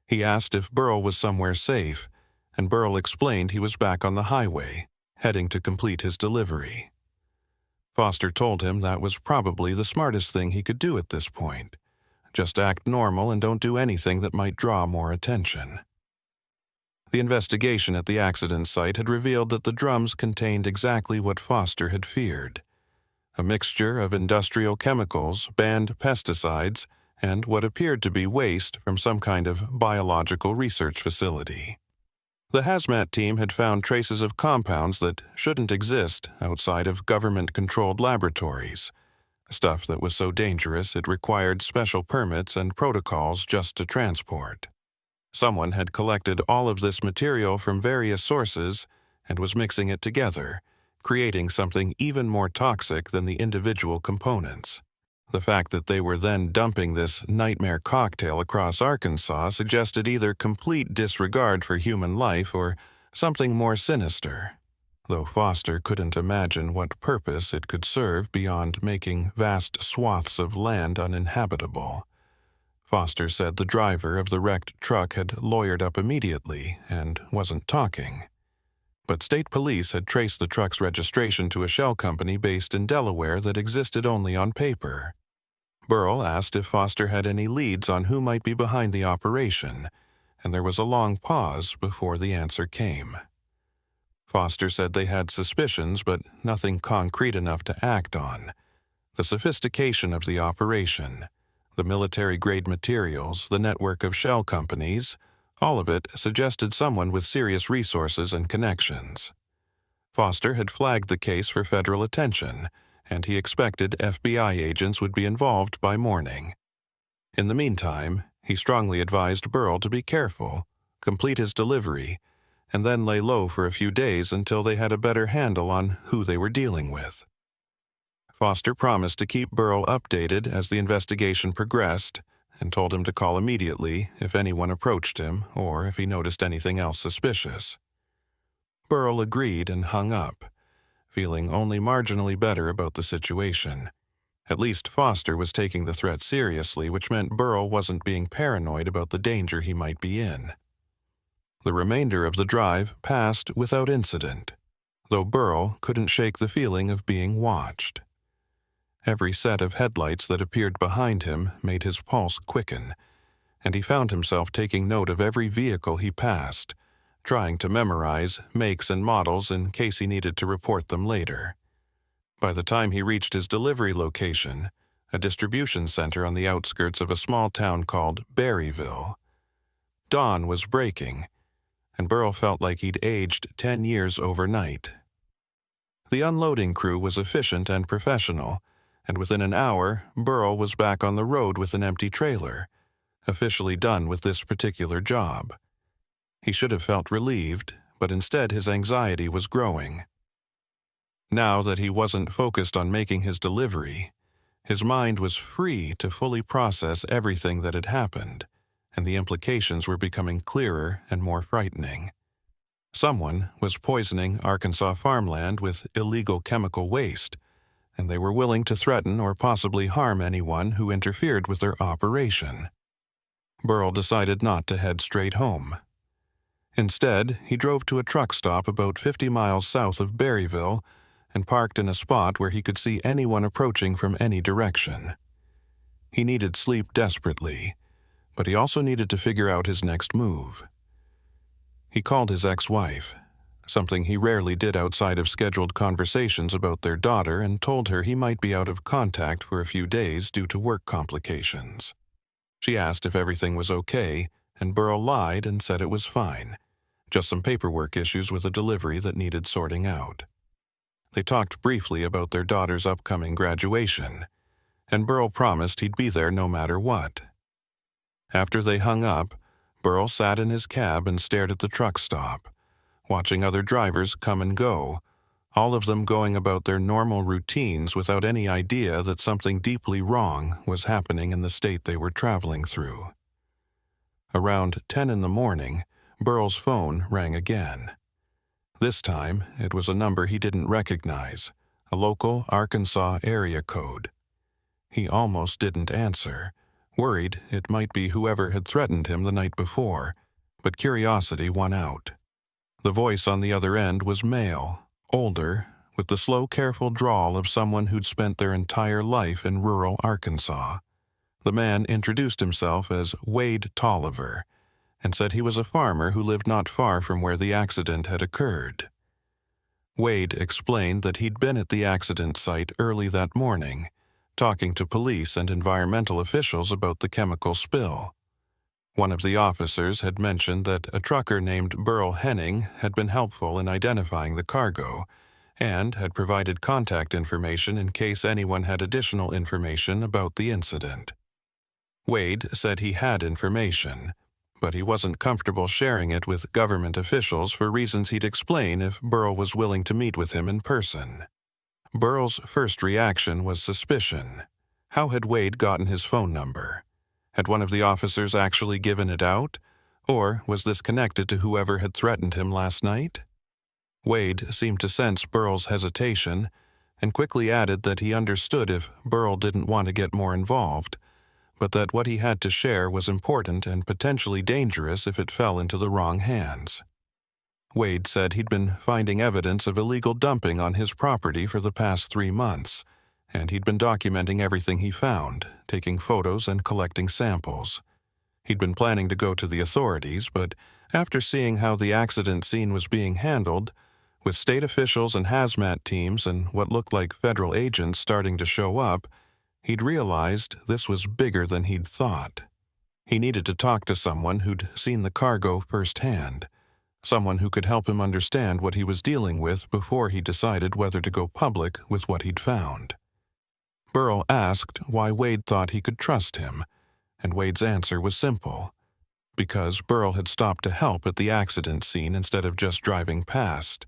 He asked if Burl was somewhere safe, and Burl explained he was back on the highway, heading to complete his delivery. Foster told him that was probably the smartest thing he could do at this point. Just act normal and don't do anything that might draw more attention. The investigation at the accident site had revealed that the drums contained exactly what Foster had feared: a mixture of industrial chemicals, banned pesticides, and what appeared to be waste from some kind of biological research facility. The hazmat team had found traces of compounds that shouldn't exist outside of government-controlled laboratories, stuff that was so dangerous it required special permits and protocols just to transport. Someone had collected all of this material from various sources and was mixing it together, creating something even more toxic than the individual components. The fact that they were then dumping this nightmare cocktail across Arkansas suggested either complete disregard for human life or something more sinister, though Foster couldn't imagine what purpose it could serve beyond making vast swaths of land uninhabitable. Foster said the driver of the wrecked truck had lawyered up immediately and wasn't talking. But state police had traced the truck's registration to a shell company based in Delaware that existed only on paper. Burl asked if Foster had any leads on who might be behind the operation, and there was a long pause before the answer came. Foster said they had suspicions, but nothing concrete enough to act on. The sophistication of the operation, the military-grade materials, the network of shell companies, all of it suggested someone with serious resources and connections. Foster had flagged the case for federal attention, and he expected FBI agents would be involved by morning. In the meantime, he strongly advised Burl to be careful, complete his delivery, and then lay low for a few days until they had a better handle on who they were dealing with. Foster promised to keep Burl updated as the investigation progressed, and told him to call immediately if anyone approached him or if he noticed anything else suspicious. Burl agreed and hung up, feeling only marginally better about the situation. At least Foster was taking the threat seriously, which meant Burl wasn't being paranoid about the danger he might be in. The remainder of the drive passed without incident, though Burl couldn't shake the feeling of being watched. Every set of headlights that appeared behind him made his pulse quicken, and he found himself taking note of every vehicle he passed, trying to memorize makes and models in case he needed to report them later. By the time he reached his delivery location, a distribution center on the outskirts of a small town called Berryville, dawn was breaking, and Burl felt like he'd aged 10 years overnight. The unloading crew was efficient and professional, and within an hour, Burl was back on the road with an empty trailer, officially done with this particular job. He should have felt relieved, but instead his anxiety was growing. Now that he wasn't focused on making his delivery, his mind was free to fully process everything that had happened, and the implications were becoming clearer and more frightening. Someone was poisoning Arkansas farmland with illegal chemical waste, and they were willing to threaten or possibly harm anyone who interfered with their operation. Burl decided not to head straight home. Instead, he drove to a truck stop about 50 miles south of Berryville and parked in a spot where he could see anyone approaching from any direction. He needed sleep desperately, but he also needed to figure out his next move. He called his ex-wife, something he rarely did outside of scheduled conversations about their daughter, and told her he might be out of contact for a few days due to work complications. She asked if everything was okay, and Burl lied and said it was fine, just some paperwork issues with a delivery that needed sorting out. They talked briefly about their daughter's upcoming graduation, and Burl promised he'd be there no matter what. After they hung up, Burl sat in his cab and stared at the truck stop, watching other drivers come and go, all of them going about their normal routines without any idea that something deeply wrong was happening in the state they were traveling through. Around 10 in the morning, Burl's phone rang again. This time, it was a number he didn't recognize, a local Arkansas area code. He almost didn't answer, worried it might be whoever had threatened him the night before, but curiosity won out. The voice on the other end was male, older, with the slow, careful drawl of someone who'd spent their entire life in rural Arkansas. The man introduced himself as Wade Tolliver and said he was a farmer who lived not far from where the accident had occurred. Wade explained that he'd been at the accident site early that morning, talking to police and environmental officials about the chemical spill. One of the officers had mentioned that a trucker named Burl Henning had been helpful in identifying the cargo and had provided contact information in case anyone had additional information about the incident. Wade said he had information, but he wasn't comfortable sharing it with government officials for reasons he'd explain if Burl was willing to meet with him in person. Burl's first reaction was suspicion. How had Wade gotten his phone number? Had one of the officers actually given it out? Or was this connected to whoever had threatened him last night? Wade seemed to sense Burl's hesitation and quickly added that he understood if Burl didn't want to get more involved, but that what he had to share was important and potentially dangerous if it fell into the wrong hands. Wade said he'd been finding evidence of illegal dumping on his property for the past 3 months, and he'd been documenting everything he found, taking photos and collecting samples. He'd been planning to go to the authorities, but after seeing how the accident scene was being handled, with state officials and hazmat teams and what looked like federal agents starting to show up, he'd realized this was bigger than he'd thought. He needed to talk to someone who'd seen the cargo firsthand, someone who could help him understand what he was dealing with before he decided whether to go public with what he'd found. Burl asked why Wade thought he could trust him, and Wade's answer was simple. Because Burl had stopped to help at the accident scene instead of just driving past,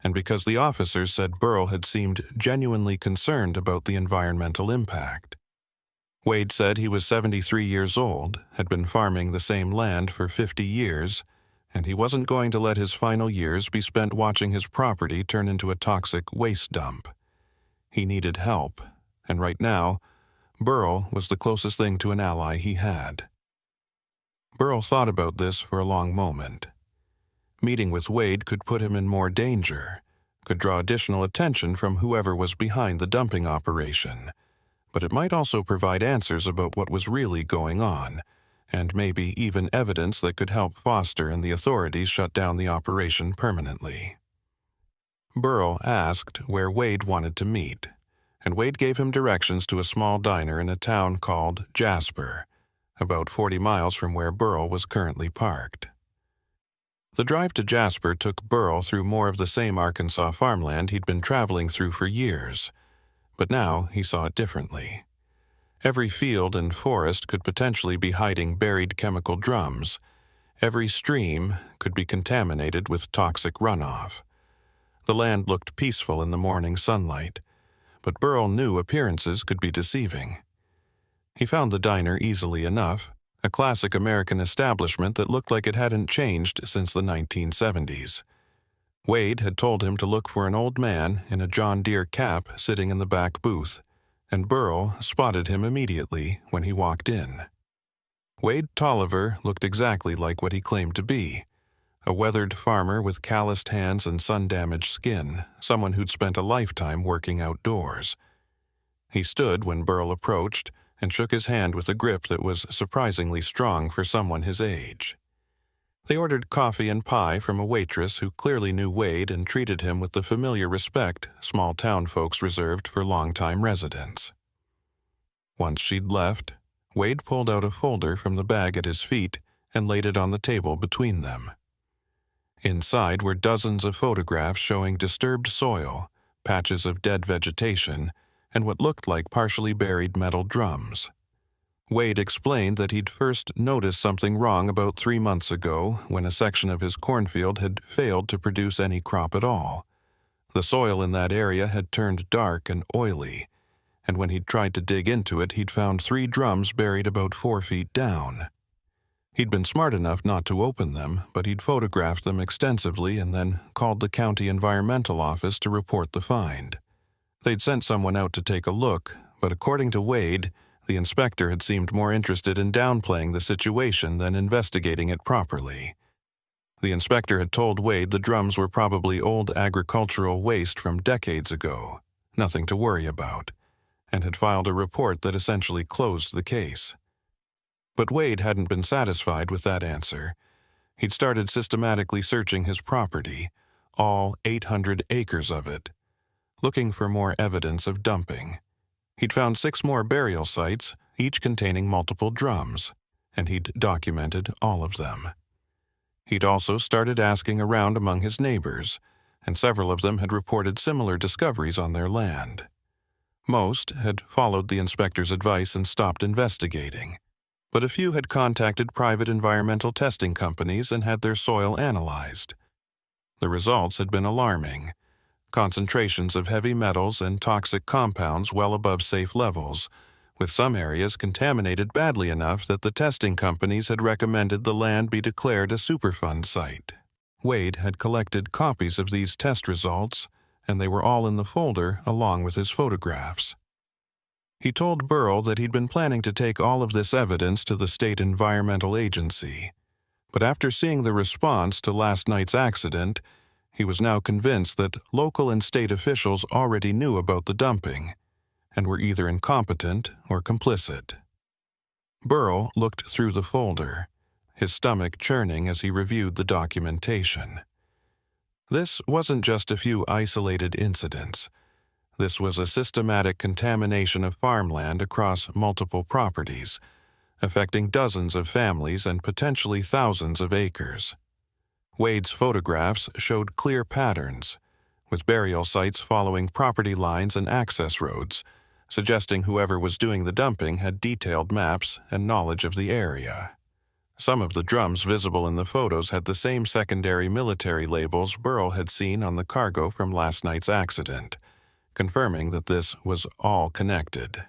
and because the officers said Burl had seemed genuinely concerned about the environmental impact. Wade said he was 73 years old, had been farming the same land for 50 years, and he wasn't going to let his final years be spent watching his property turn into a toxic waste dump. He needed help, and right now, Burl was the closest thing to an ally he had. Burl thought about this for a long moment. Meeting with Wade could put him in more danger, could draw additional attention from whoever was behind the dumping operation, but it might also provide answers about what was really going on, and maybe even evidence that could help Foster and the authorities shut down the operation permanently. Burl asked where Wade wanted to meet, and Wade gave him directions to a small diner in a town called Jasper, about 40 miles from where Burl was currently parked. The drive to Jasper took Burl through more of the same Arkansas farmland he'd been traveling through for years, but now he saw it differently. Every field and forest could potentially be hiding buried chemical drums. Every stream could be contaminated with toxic runoff. The land looked peaceful in the morning sunlight, but Burl knew appearances could be deceiving. He found the diner easily enough, a classic American establishment that looked like it hadn't changed since the 1970s. Wade had told him to look for an old man in a John Deere cap sitting in the back booth, and Burl spotted him immediately when he walked in. Wade Tolliver looked exactly like what he claimed to be, a weathered farmer with calloused hands and sun-damaged skin, someone who'd spent a lifetime working outdoors. He stood when Burl approached and shook his hand with a grip that was surprisingly strong for someone his age. They ordered coffee and pie from a waitress who clearly knew Wade and treated him with the familiar respect small-town folks reserved for long-time residents. Once she'd left, Wade pulled out a folder from the bag at his feet and laid it on the table between them. Inside were dozens of photographs showing disturbed soil, patches of dead vegetation, and what looked like partially buried metal drums. Wade explained that he'd first noticed something wrong about 3 months ago when a section of his cornfield had failed to produce any crop at all. The soil in that area had turned dark and oily, and when he'd tried to dig into it, he'd found 3 drums buried about 4 feet down. He'd been smart enough not to open them, but he'd photographed them extensively and then called the county environmental office to report the find. They'd sent someone out to take a look, But according to Wade, the inspector had seemed more interested in downplaying the situation than investigating it properly. The inspector had told Wade the drums were probably old agricultural waste from decades ago, nothing to worry about, and had filed a report that essentially closed the case. But Wade hadn't been satisfied with that answer. He'd started systematically searching his property, all 800 acres of it, looking for more evidence of dumping. He'd found 6 more burial sites, each containing multiple drums, and he'd documented all of them. He'd also started asking around among his neighbors, and several of them had reported similar discoveries on their land. Most had followed the inspector's advice and stopped investigating, but a few had contacted private environmental testing companies and had their soil analyzed. The results had been alarming. Concentrations of heavy metals and toxic compounds well above safe levels, with some areas contaminated badly enough that the testing companies had recommended the land be declared a Superfund site. Wade had collected copies of these test results, and they were all in the folder along with his photographs. He told Burrell that he'd been planning to take all of this evidence to the state environmental agency, but after seeing the response to last night's accident, he was now convinced that local and state officials already knew about the dumping and were either incompetent or complicit. Burrell looked through the folder, his stomach churning as he reviewed the documentation. This wasn't just a few isolated incidents. This was a systematic contamination of farmland across multiple properties, affecting dozens of families and potentially thousands of acres. Wade's photographs showed clear patterns, with burial sites following property lines and access roads, suggesting whoever was doing the dumping had detailed maps and knowledge of the area. Some of the drums visible in the photos had the same secondary military labels Burrell had seen on the cargo from last night's accident, confirming that this was all connected.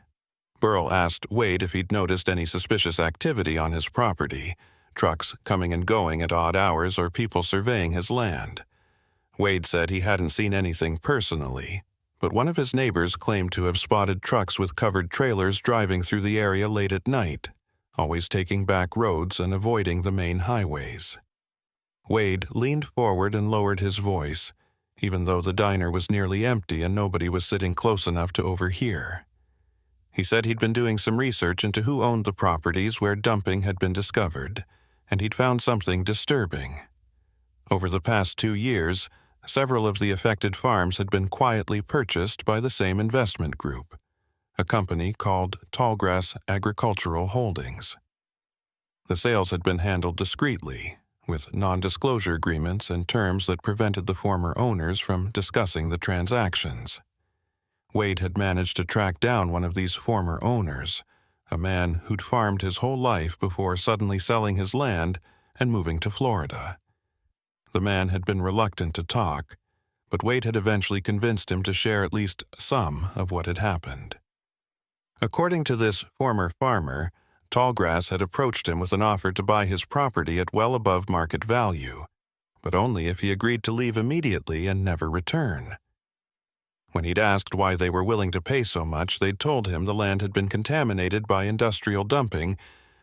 Burrell asked Wade if he'd noticed any suspicious activity on his property, trucks coming and going at odd hours or people surveying his land. Wade said he hadn't seen anything personally, but one of his neighbors claimed to have spotted trucks with covered trailers driving through the area late at night, always taking back roads and avoiding the main highways. Wade leaned forward and lowered his voice, even though the diner was nearly empty and nobody was sitting close enough to overhear. He said he'd been doing some research into who owned the properties where dumping had been discovered, and he'd found something disturbing. Over the past 2 years, several of the affected farms had been quietly purchased by the same investment group, a company called Tallgrass Agricultural Holdings. The sales had been handled discreetly, with non-disclosure agreements and terms that prevented the former owners from discussing the transactions. Wade had managed to track down one of these former owners, a man who'd farmed his whole life before suddenly selling his land and moving to Florida. The man had been reluctant to talk, but Wade had eventually convinced him to share at least some of what had happened. According to this former farmer, Tallgrass had approached him with an offer to buy his property at well above market value, but only if he agreed to leave immediately and never return. When he'd asked why they were willing to pay so much, they'd told him the land had been contaminated by industrial dumping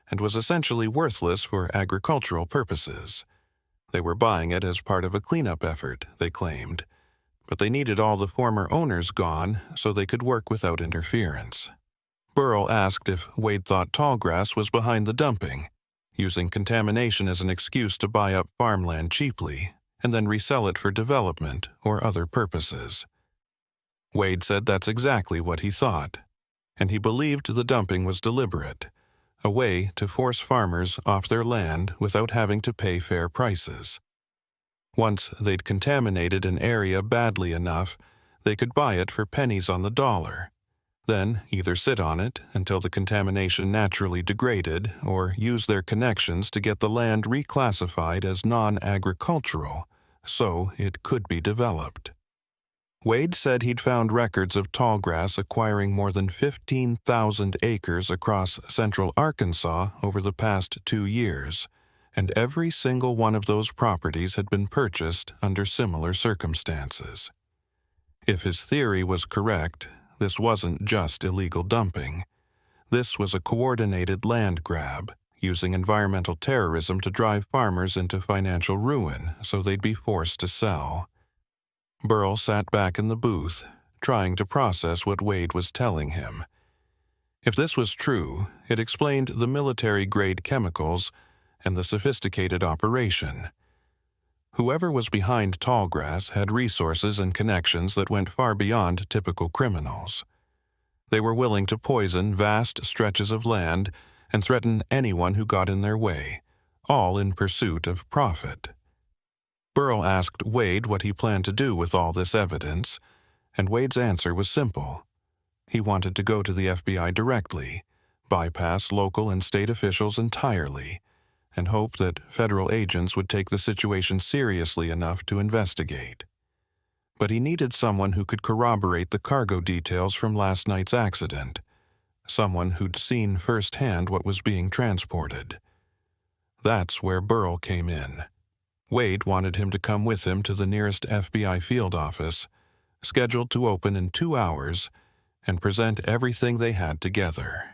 and was essentially worthless for agricultural purposes. They were buying it as part of a cleanup effort, they claimed, but they needed all the former owners gone so they could work without interference. Burrell asked if Wade thought Tallgrass was behind the dumping, using contamination as an excuse to buy up farmland cheaply and then resell it for development or other purposes. Wade said that's exactly what he thought, and he believed the dumping was deliberate, a way to force farmers off their land without having to pay fair prices. Once they'd contaminated an area badly enough, they could buy it for pennies on the dollar, then either sit on it until the contamination naturally degraded or use their connections to get the land reclassified as non-agricultural so it could be developed. Wade said he'd found records of Tallgrass acquiring more than 15,000 acres across central Arkansas over the past 2 years, and every single one of those properties had been purchased under similar circumstances. If his theory was correct, this wasn't just illegal dumping. This was a coordinated land grab, using environmental terrorism to drive farmers into financial ruin so they'd be forced to sell. Burl sat back in the booth, trying to process what Wade was telling him. If this was true, it explained the military-grade chemicals and the sophisticated operation. Whoever was behind Tallgrass had resources and connections that went far beyond typical criminals. They were willing to poison vast stretches of land and threaten anyone who got in their way, all in pursuit of profit. Burl asked Wade what he planned to do with all this evidence, and Wade's answer was simple. He wanted to go to the FBI directly, bypass local and state officials entirely, and hope that federal agents would take the situation seriously enough to investigate. But he needed someone who could corroborate the cargo details from last night's accident, someone who'd seen firsthand what was being transported. That's where Burl came in. Wade wanted him to come with him to the nearest FBI field office, scheduled to open in 2 hours, and present everything they had together.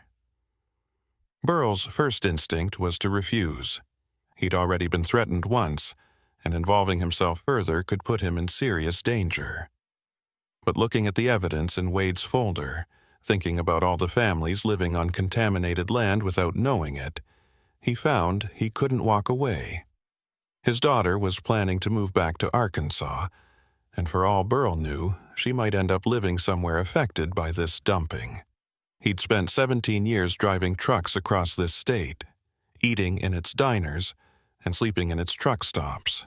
Burl's first instinct was to refuse. He'd already been threatened once, and involving himself further could put him in serious danger. But looking at the evidence in Wade's folder, thinking about all the families living on contaminated land without knowing it, he found he couldn't walk away. His daughter was planning to move back to Arkansas, and for all Burl knew, she might end up living somewhere affected by this dumping. He'd spent 17 years driving trucks across this state, eating in its diners, and sleeping in its truck stops.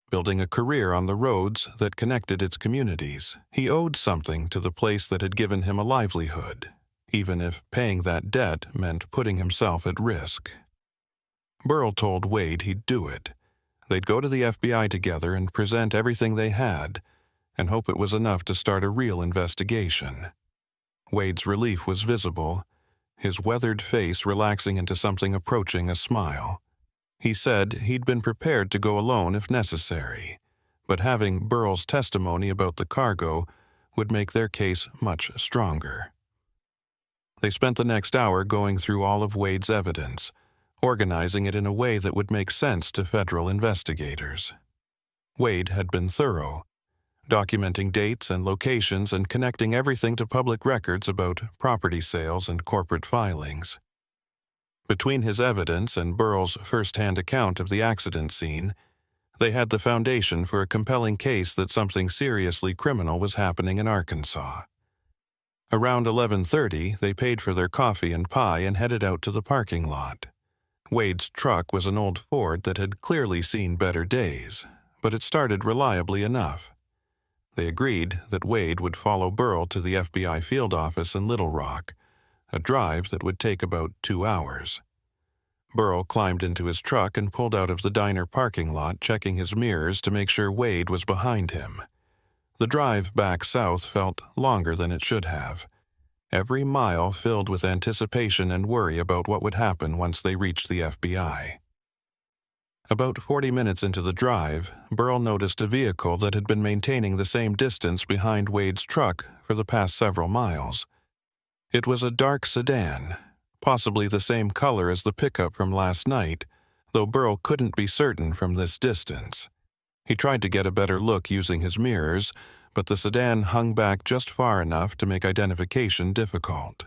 Building a career on the roads that connected its communities, he owed something to the place that had given him a livelihood, even if paying that debt meant putting himself at risk. Burl told Wade he'd do it. They'd go to the FBI together and present everything they had, and hope it was enough to start a real investigation. Wade's relief was visible, his weathered face relaxing into something approaching a smile. He said he'd been prepared to go alone if necessary, but having Burl's testimony about the cargo would make their case much stronger. They spent the next hour going through all of Wade's evidence, organizing it in a way that would make sense to federal investigators. Wade had been thorough, documenting dates and locations and connecting everything to public records about property sales and corporate filings. Between his evidence and Burl's first-hand account of the accident scene, they had the foundation for a compelling case that something seriously criminal was happening in Arkansas. Around 11:30, they paid for their coffee and pie and headed out to the parking lot. Wade's truck was an old Ford that had clearly seen better days, but it started reliably enough. They agreed that Wade would follow Burl to the FBI field office in Little Rock, a drive that would take about 2 hours. Burl climbed into his truck and pulled out of the diner parking lot, checking his mirrors to make sure Wade was behind him. The drive back south felt longer than it should have, every mile filled with anticipation and worry about what would happen once they reached the FBI. About 40 minutes into the drive, Burl noticed a vehicle that had been maintaining the same distance behind Wade's truck for the past several miles. It was a dark sedan, possibly the same color as the pickup from last night, though Burl couldn't be certain from this distance. He tried to get a better look using his mirrors, but the sedan hung back just far enough to make identification difficult.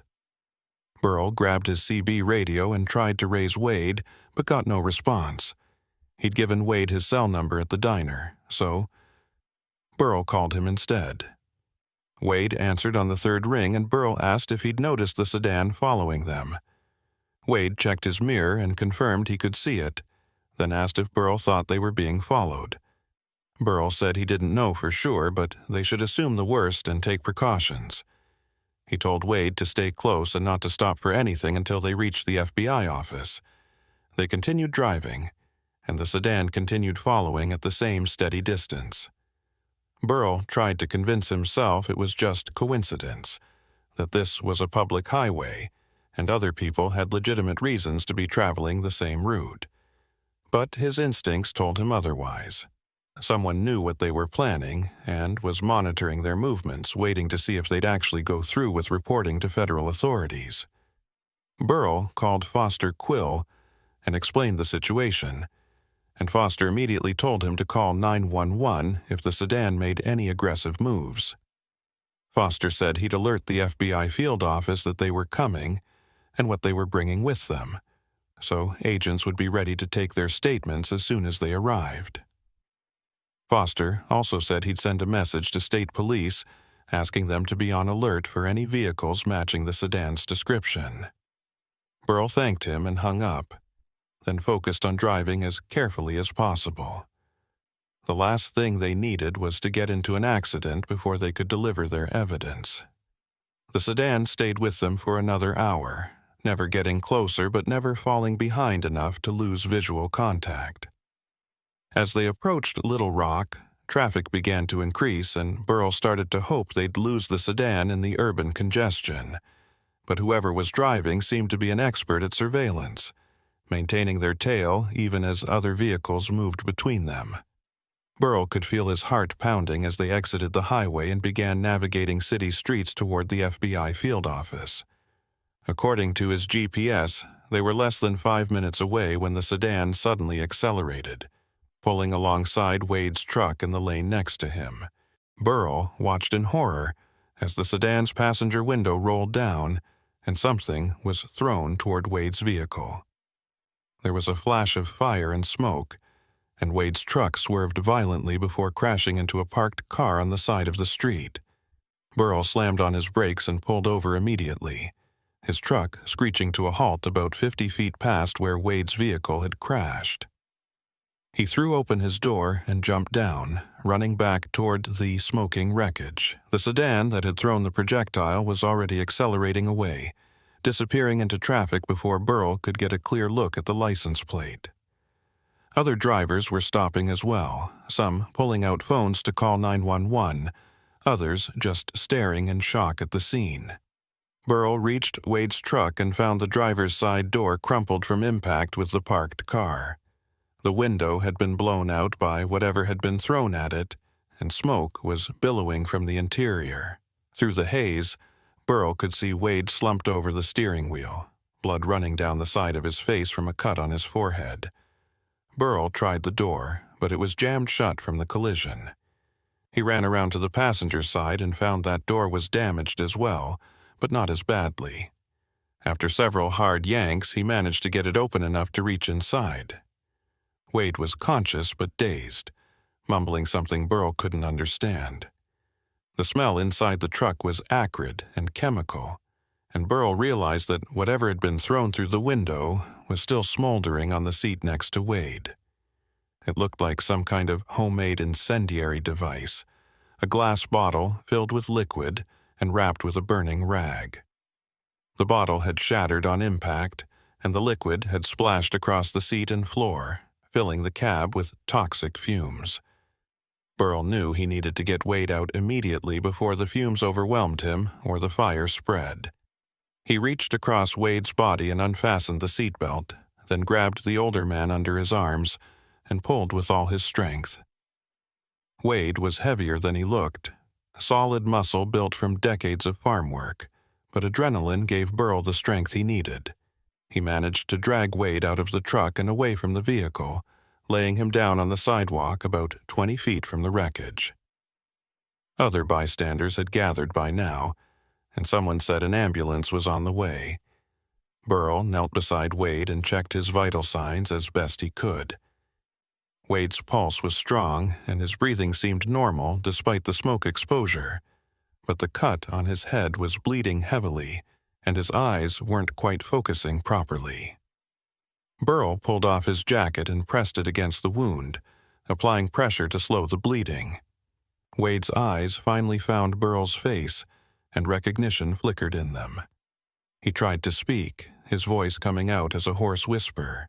Burl grabbed his CB radio and tried to raise Wade, but got no response. He'd given Wade his cell number at the diner, so Burl called him instead. Wade answered on the third ring, and Burl asked if he'd noticed the sedan following them. Wade checked his mirror and confirmed he could see it, then asked if Burl thought they were being followed. Burl said he didn't know for sure, but they should assume the worst and take precautions. He told Wade to stay close and not to stop for anything until they reached the FBI office. They continued driving, and the sedan continued following at the same steady distance. Burl tried to convince himself it was just coincidence, that this was a public highway, and other people had legitimate reasons to be traveling the same route. But his instincts told him otherwise. Someone knew what they were planning and was monitoring their movements, waiting to see if they'd actually go through with reporting to federal authorities. Burl called Foster Quill and explained the situation, and Foster immediately told him to call 911 if the sedan made any aggressive moves. Foster said he'd alert the FBI field office that they were coming and what they were bringing with them, so agents would be ready to take their statements as soon as they arrived. Foster also said he'd send a message to state police asking them to be on alert for any vehicles matching the sedan's description. Burl thanked him and hung up, then focused on driving as carefully as possible. The last thing they needed was to get into an accident before they could deliver their evidence. The sedan stayed with them for another hour, never getting closer but never falling behind enough to lose visual contact. As they approached Little Rock, traffic began to increase and Burl started to hope they'd lose the sedan in the urban congestion. But whoever was driving seemed to be an expert at surveillance, maintaining their tail even as other vehicles moved between them. Burl could feel his heart pounding as they exited the highway and began navigating city streets toward the FBI field office. According to his GPS, they were less than 5 minutes away when the sedan suddenly accelerated, pulling alongside Wade's truck in the lane next to him. Burl watched in horror as the sedan's passenger window rolled down and something was thrown toward Wade's vehicle. There was a flash of fire and smoke, and Wade's truck swerved violently before crashing into a parked car on the side of the street. Burl slammed on his brakes and pulled over immediately, his truck screeching to a halt about 50 feet past where Wade's vehicle had crashed. He threw open his door and jumped down, running back toward the smoking wreckage. The sedan that had thrown the projectile was already accelerating away, disappearing into traffic before Burl could get a clear look at the license plate. Other drivers were stopping as well, some pulling out phones to call 911, others just staring in shock at the scene. Burl reached Wade's truck and found the driver's side door crumpled from impact with the parked car. The window had been blown out by whatever had been thrown at it, and smoke was billowing from the interior. Through the haze, Burl could see Wade slumped over the steering wheel, blood running down the side of his face from a cut on his forehead. Burl tried the door, but it was jammed shut from the collision. He ran around to the passenger side and found that door was damaged as well, but not as badly. After several hard yanks, he managed to get it open enough to reach inside. Wade was conscious but dazed, mumbling something Burl couldn't understand. The smell inside the truck was acrid and chemical, and Burl realized that whatever had been thrown through the window was still smoldering on the seat next to Wade. It looked like some kind of homemade incendiary device, a glass bottle filled with liquid and wrapped with a burning rag. The bottle had shattered on impact, and the liquid had splashed across the seat and floor, filling the cab with toxic fumes. Burl knew he needed to get Wade out immediately before the fumes overwhelmed him or the fire spread. He reached across Wade's body and unfastened the seatbelt, then grabbed the older man under his arms and pulled with all his strength. Wade was heavier than he looked, solid muscle built from decades of farm work, but adrenaline gave Burl the strength he needed. He managed to drag Wade out of the truck and away from the vehicle, laying him down on the sidewalk about 20 feet from the wreckage. Other bystanders had gathered by now, and someone said an ambulance was on the way. Burl knelt beside Wade and checked his vital signs as best he could. Wade's pulse was strong, and his breathing seemed normal despite the smoke exposure, but the cut on his head was bleeding heavily, and his eyes weren't quite focusing properly. Burl pulled off his jacket and pressed it against the wound, applying pressure to slow the bleeding. Wade's eyes finally found Burl's face, and recognition flickered in them. He tried to speak, his voice coming out as a hoarse whisper.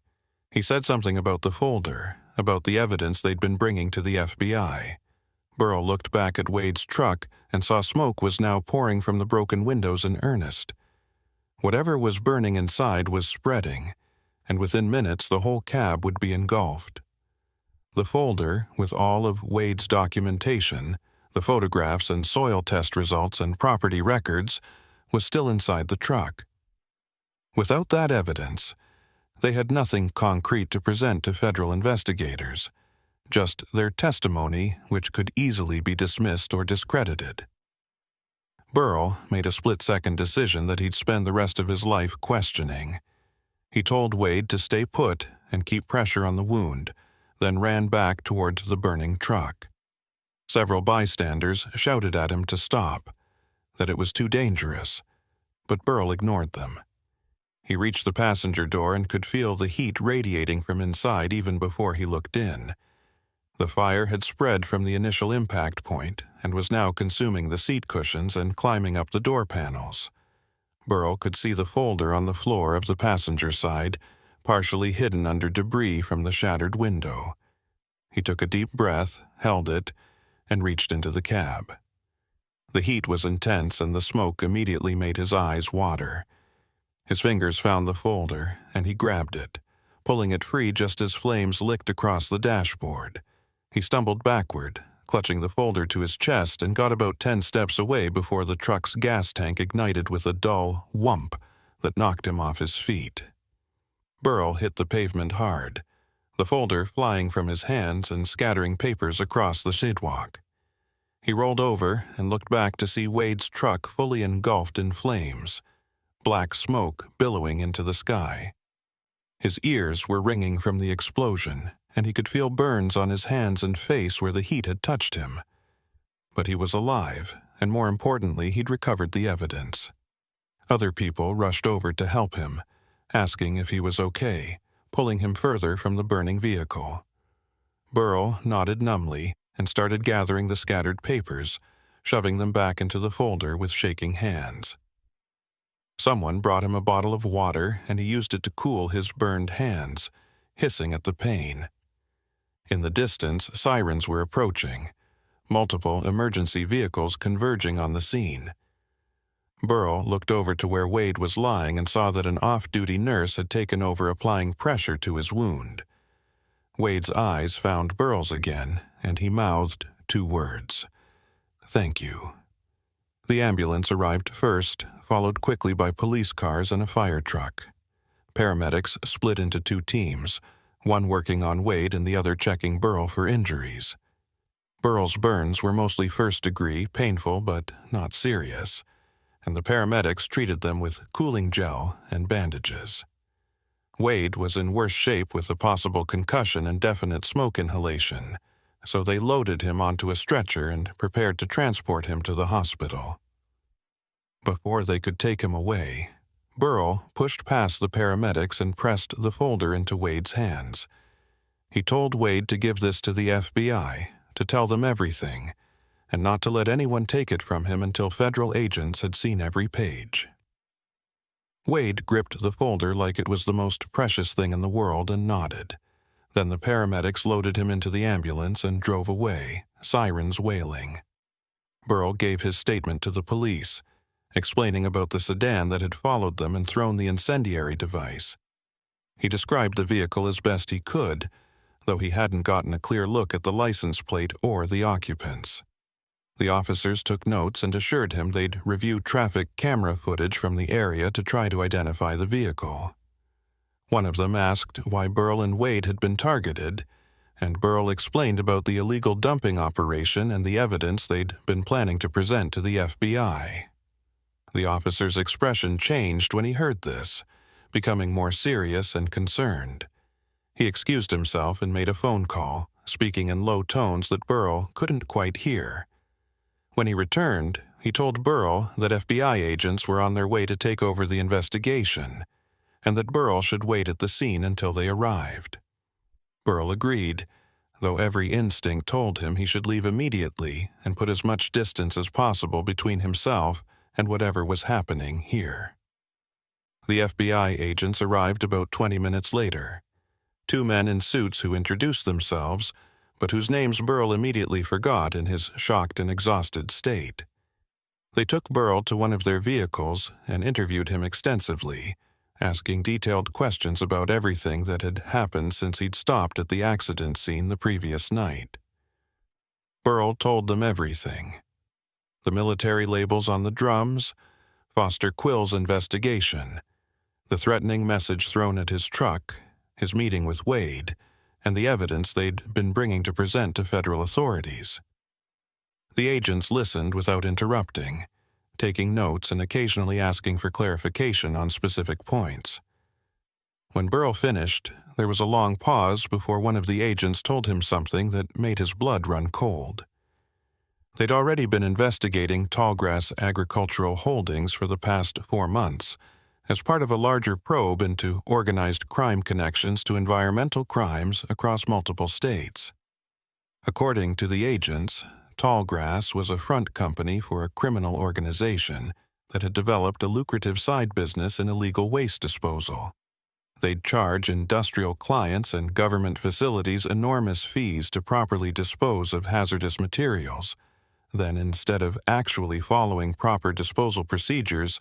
He said something about the folder, about the evidence they'd been bringing to the FBI. Burl looked back at Wade's truck and saw smoke was now pouring from the broken windows in earnest. Whatever was burning inside was spreading, and within minutes the whole cab would be engulfed. The folder, with all of Wade's documentation, the photographs and soil test results and property records, was still inside the truck. Without that evidence, they had nothing concrete to present to federal investigators, just their testimony, which could easily be dismissed or discredited. Burl made a split-second decision that he'd spend the rest of his life questioning. He told Wade to stay put and keep pressure on the wound, then ran back toward the burning truck. Several bystanders shouted at him to stop, that it was too dangerous, but Burl ignored them. He reached the passenger door and could feel the heat radiating from inside even before he looked in. The fire had spread from the initial impact point and was now consuming the seat cushions and climbing up the door panels. Burl could see the folder on the floor of the passenger side, partially hidden under debris from the shattered window. He took a deep breath, held it, and reached into the cab. The heat was intense and the smoke immediately made his eyes water. His fingers found the folder, and he grabbed it, pulling it free just as flames licked across the dashboard. He stumbled backward, clutching the folder to his chest, and got about 10 steps away before the truck's gas tank ignited with a dull whump that knocked him off his feet. Burl hit the pavement hard, the folder flying from his hands and scattering papers across the sidewalk. He rolled over and looked back to see Wade's truck fully engulfed in flames, black smoke billowing into the sky. His ears were ringing from the explosion, and he could feel burns on his hands and face where the heat had touched him. But he was alive, and more importantly, he'd recovered the evidence. Other people rushed over to help him, asking if he was okay, pulling him further from the burning vehicle. Burl nodded numbly and started gathering the scattered papers, shoving them back into the folder with shaking hands. Someone brought him a bottle of water, and he used it to cool his burned hands, hissing at the pain. In the distance, sirens were approaching, multiple emergency vehicles converging on the scene. Burl looked over to where Wade was lying and saw that an off-duty nurse had taken over applying pressure to his wound. Wade's eyes found Burl's again, and he mouthed 2 words. "Thank you." The ambulance arrived first, followed quickly by police cars and a fire truck. Paramedics split into 2 teams, one working on Wade and the other checking Burl for injuries. Burl's burns were mostly first-degree, painful but not serious, and the paramedics treated them with cooling gel and bandages. Wade was in worse shape with a possible concussion and definite smoke inhalation, so they loaded him onto a stretcher and prepared to transport him to the hospital. Before they could take him away, Burl pushed past the paramedics and pressed the folder into Wade's hands. He told Wade to give this to the FBI, to tell them everything, and not to let anyone take it from him until federal agents had seen every page. Wade gripped the folder like it was the most precious thing in the world and nodded. Then the paramedics loaded him into the ambulance and drove away, sirens wailing. Burl gave his statement to the police, explaining about the sedan that had followed them and thrown the incendiary device. He described the vehicle as best he could, though he hadn't gotten a clear look at the license plate or the occupants. The officers took notes and assured him they'd review traffic camera footage from the area to try to identify the vehicle. One of them asked why Burl and Wade had been targeted, and Burl explained about the illegal dumping operation and the evidence they'd been planning to present to the FBI. The officer's expression changed when he heard this, becoming more serious and concerned. He excused himself and made a phone call, speaking in low tones that Burl couldn't quite hear. When he returned, he told Burl that FBI agents were on their way to take over the investigation, and that Burl should wait at the scene until they arrived. Burl agreed, though every instinct told him he should leave immediately and put as much distance as possible between himself and whatever was happening here. The FBI agents arrived about 20 minutes later. 2 men in suits who introduced themselves, but whose names Burl immediately forgot in his shocked and exhausted state. They took Burl to one of their vehicles and interviewed him extensively, asking detailed questions about everything that had happened since he'd stopped at the accident scene the previous night. Burl told them everything. The military labels on the drums, Foster Quill's investigation, the threatening message thrown at his truck, his meeting with Wade, and the evidence they'd been bringing to present to federal authorities. The agents listened without interrupting, taking notes and occasionally asking for clarification on specific points. When Burl finished, there was a long pause before one of the agents told him something that made his blood run cold. They'd already been investigating Tallgrass Agricultural Holdings for the past 4 months, as part of a larger probe into organized crime connections to environmental crimes across multiple states. According to the agents, Tallgrass was a front company for a criminal organization that had developed a lucrative side business in illegal waste disposal. They'd charge industrial clients and government facilities enormous fees to properly dispose of hazardous materials. Then, instead of actually following proper disposal procedures,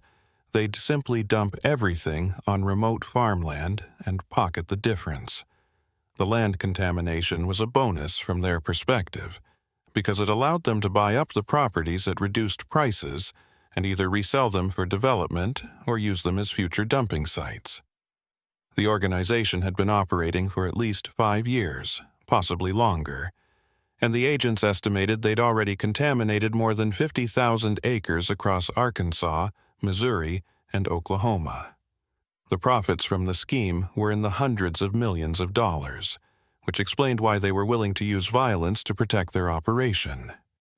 they'd simply dump everything on remote farmland and pocket the difference. The land contamination was a bonus from their perspective, because it allowed them to buy up the properties at reduced prices and either resell them for development or use them as future dumping sites. The organization had been operating for at least 5 years, possibly longer, and the agents estimated they'd already contaminated more than 50,000 acres across Arkansas, Missouri, and Oklahoma. The profits from the scheme were in the hundreds of millions of dollars, which explained why they were willing to use violence to protect their operation.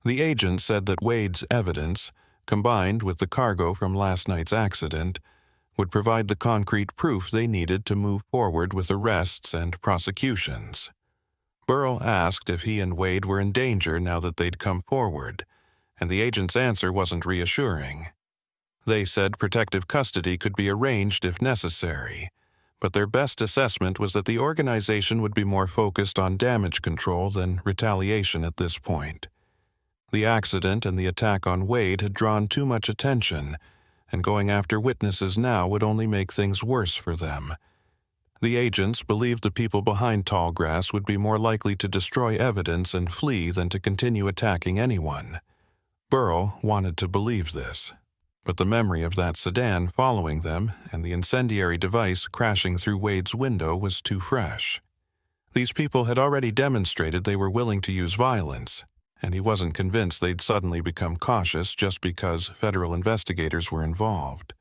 The agent said that Wade's evidence, combined with the cargo from last night's accident, would provide the concrete proof they needed to move forward with arrests and prosecutions. Burl asked if he and Wade were in danger now that they'd come forward, and the agent's answer wasn't reassuring. They said protective custody could be arranged if necessary, but their best assessment was that the organization would be more focused on damage control than retaliation at this point. The accident and the attack on Wade had drawn too much attention, and going after witnesses now would only make things worse for them. The agents believed the people behind Tallgrass would be more likely to destroy evidence and flee than to continue attacking anyone. Burl wanted to believe this, but the memory of that sedan following them and the incendiary device crashing through Wade's window was too fresh. These people had already demonstrated they were willing to use violence, and he wasn't convinced they'd suddenly become cautious just because federal investigators were involved.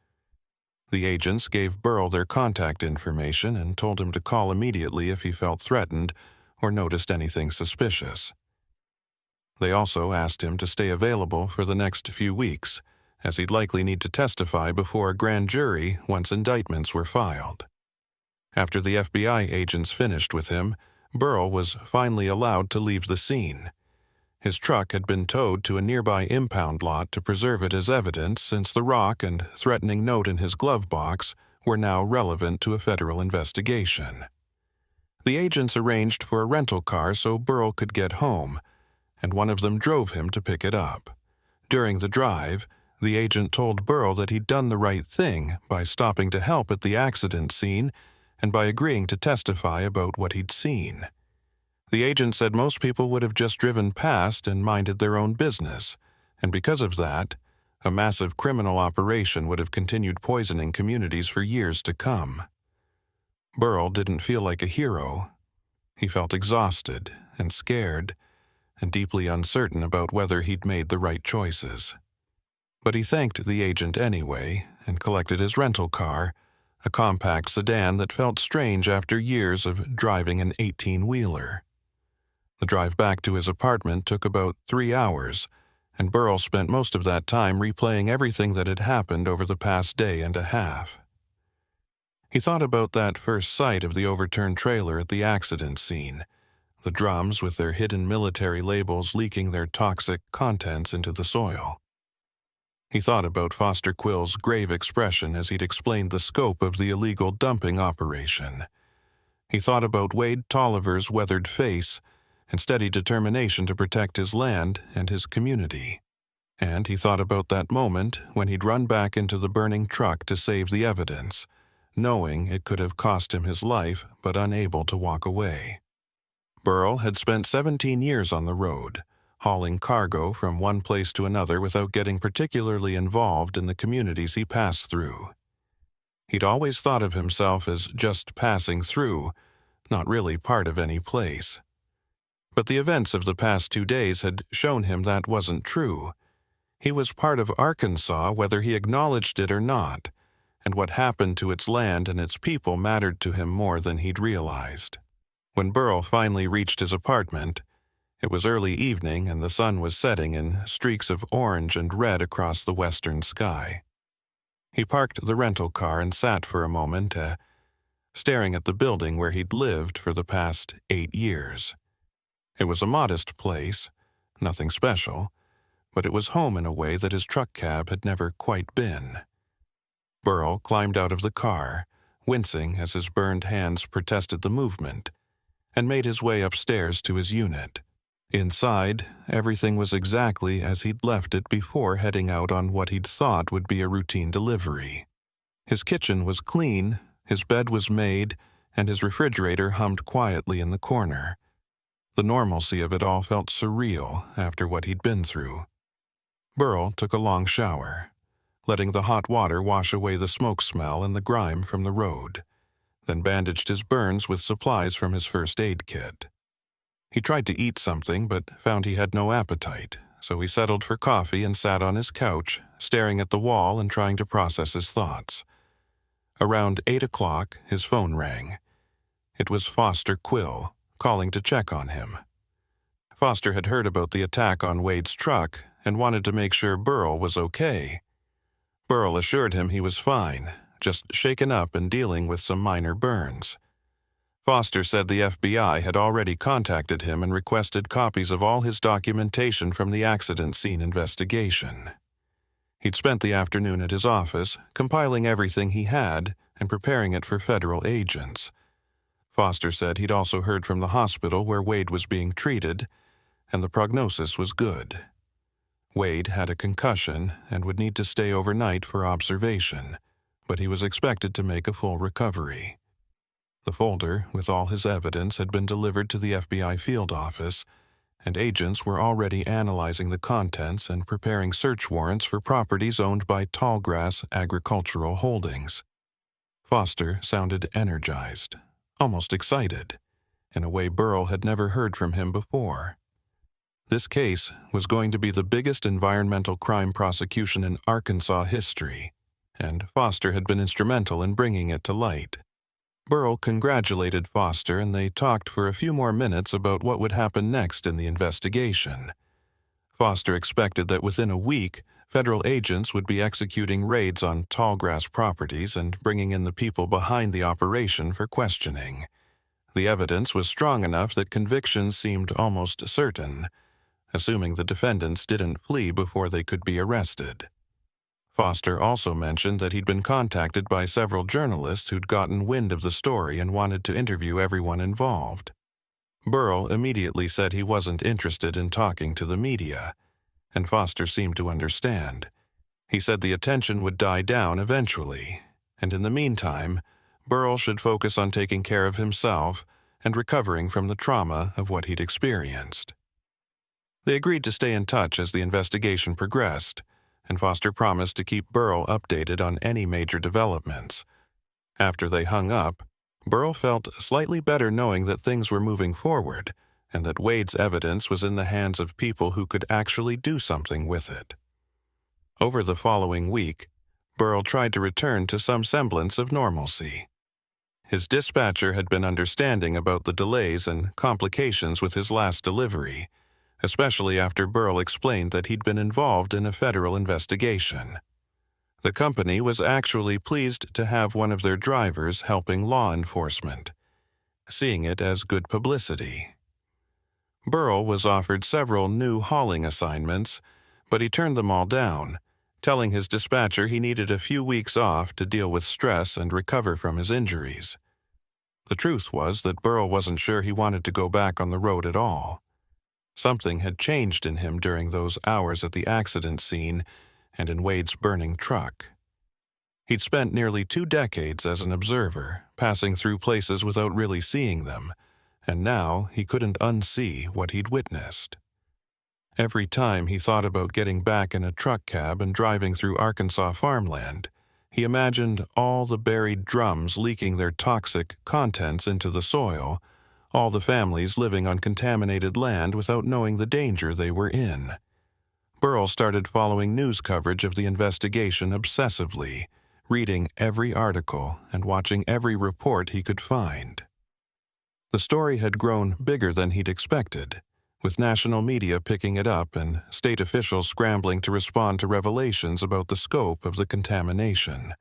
The agents gave Burl their contact information and told him to call immediately if he felt threatened or noticed anything suspicious. They also asked him to stay available for the next few weeks, as he'd likely need to testify before a grand jury once indictments were filed. After the FBI agents finished with him, Burl was finally allowed to leave the scene. His truck had been towed to a nearby impound lot to preserve it as evidence, since the rock and threatening note in his glove box were now relevant to a federal investigation. The agents arranged for a rental car so Burl could get home, and one of them drove him to pick it up. During the drive, the agent told Burl that he'd done the right thing by stopping to help at the accident scene and by agreeing to testify about what he'd seen. The agent said most people would have just driven past and minded their own business, and because of that, a massive criminal operation would have continued poisoning communities for years to come. Burl didn't feel like a hero. He felt exhausted and scared, and deeply uncertain about whether he'd made the right choices. But he thanked the agent anyway and collected his rental car, a compact sedan that felt strange after years of driving an 18-wheeler. The drive back to his apartment took about 3 hours, and Burl spent most of that time replaying everything that had happened over the past day and a half. He thought about that first sight of the overturned trailer at the accident scene, the drums with their hidden military labels leaking their toxic contents into the soil. He thought about Foster Quill's grave expression as he'd explained the scope of the illegal dumping operation. He thought about Wade Tolliver's weathered face and steady determination to protect his land and his community. And he thought about that moment when he'd run back into the burning truck to save the evidence, knowing it could have cost him his life but unable to walk away. Burl had spent 17 years on the road, hauling cargo from one place to another without getting particularly involved in the communities he passed through. He'd always thought of himself as just passing through, not really part of any place. But the events of the past 2 days had shown him that wasn't true. He was part of Arkansas whether he acknowledged it or not, and what happened to its land and its people mattered to him more than he'd realized. When Burl finally reached his apartment, it was early evening and the sun was setting in streaks of orange and red across the western sky. He parked the rental car and sat for a moment, staring at the building where he'd lived for the past 8 years. It was a modest place, nothing special, but it was home in a way that his truck cab had never quite been. Burl climbed out of the car, wincing as his burned hands protested the movement, and made his way upstairs to his unit. Inside, everything was exactly as he'd left it before heading out on what he'd thought would be a routine delivery. His kitchen was clean, his bed was made, and his refrigerator hummed quietly in the corner. The normalcy of it all felt surreal after what he'd been through. Burl took a long shower, letting the hot water wash away the smoke smell and the grime from the road, then bandaged his burns with supplies from his first aid kit. He tried to eat something but found he had no appetite, so he settled for coffee and sat on his couch, staring at the wall and trying to process his thoughts. Around 8 o'clock, his phone rang. It was Foster Quill, calling to check on him. Foster had heard about the attack on Wade's truck and wanted to make sure Burl was okay. Burl assured him he was fine, just shaken up and dealing with some minor burns. Foster said the FBI had already contacted him and requested copies of all his documentation from the accident scene investigation. He'd spent the afternoon at his office, compiling everything he had and preparing it for federal agents. Foster said he'd also heard from the hospital where Wade was being treated, and the prognosis was good. Wade had a concussion and would need to stay overnight for observation, but he was expected to make a full recovery. The folder with all his evidence had been delivered to the FBI field office, and agents were already analyzing the contents and preparing search warrants for properties owned by Tallgrass Agricultural Holdings. Foster sounded energized, almost excited, in a way Burl had never heard from him before. This case was going to be the biggest environmental crime prosecution in Arkansas history, and Foster had been instrumental in bringing it to light. Burl congratulated Foster and they talked for a few more minutes about what would happen next in the investigation. Foster expected that within a week, federal agents would be executing raids on Tallgrass properties and bringing in the people behind the operation for questioning. The evidence was strong enough that convictions seemed almost certain, assuming the defendants didn't flee before they could be arrested. Foster also mentioned that he'd been contacted by several journalists who'd gotten wind of the story and wanted to interview everyone involved. Burl immediately said he wasn't interested in talking to the media, and Foster seemed to understand. He said the attention would die down eventually, and in the meantime, Burl should focus on taking care of himself and recovering from the trauma of what he'd experienced. They agreed to stay in touch as the investigation progressed, and Foster promised to keep Burl updated on any major developments. After they hung up, Burl felt slightly better knowing that things were moving forward and that Wade's evidence was in the hands of people who could actually do something with it. Over the following week, Burl tried to return to some semblance of normalcy. His dispatcher had been understanding about the delays and complications with his last delivery, especially after Burl explained that he'd been involved in a federal investigation. The company was actually pleased to have one of their drivers helping law enforcement, seeing it as good publicity. Burl was offered several new hauling assignments, but he turned them all down, telling his dispatcher he needed a few weeks off to deal with stress and recover from his injuries. The truth was that Burl wasn't sure he wanted to go back on the road at all. Something had changed in him during those hours at the accident scene and in Wade's burning truck. He'd spent nearly 2 decades as an observer, passing through places without really seeing them, and now he couldn't unsee what he'd witnessed. Every time he thought about getting back in a truck cab and driving through Arkansas farmland, he imagined all the buried drums leaking their toxic contents into the soil, all the families living on contaminated land without knowing the danger they were in. Burl started following news coverage of the investigation obsessively, reading every article and watching every report he could find. The story had grown bigger than he'd expected, with national media picking it up and state officials scrambling to respond to revelations about the scope of the contamination.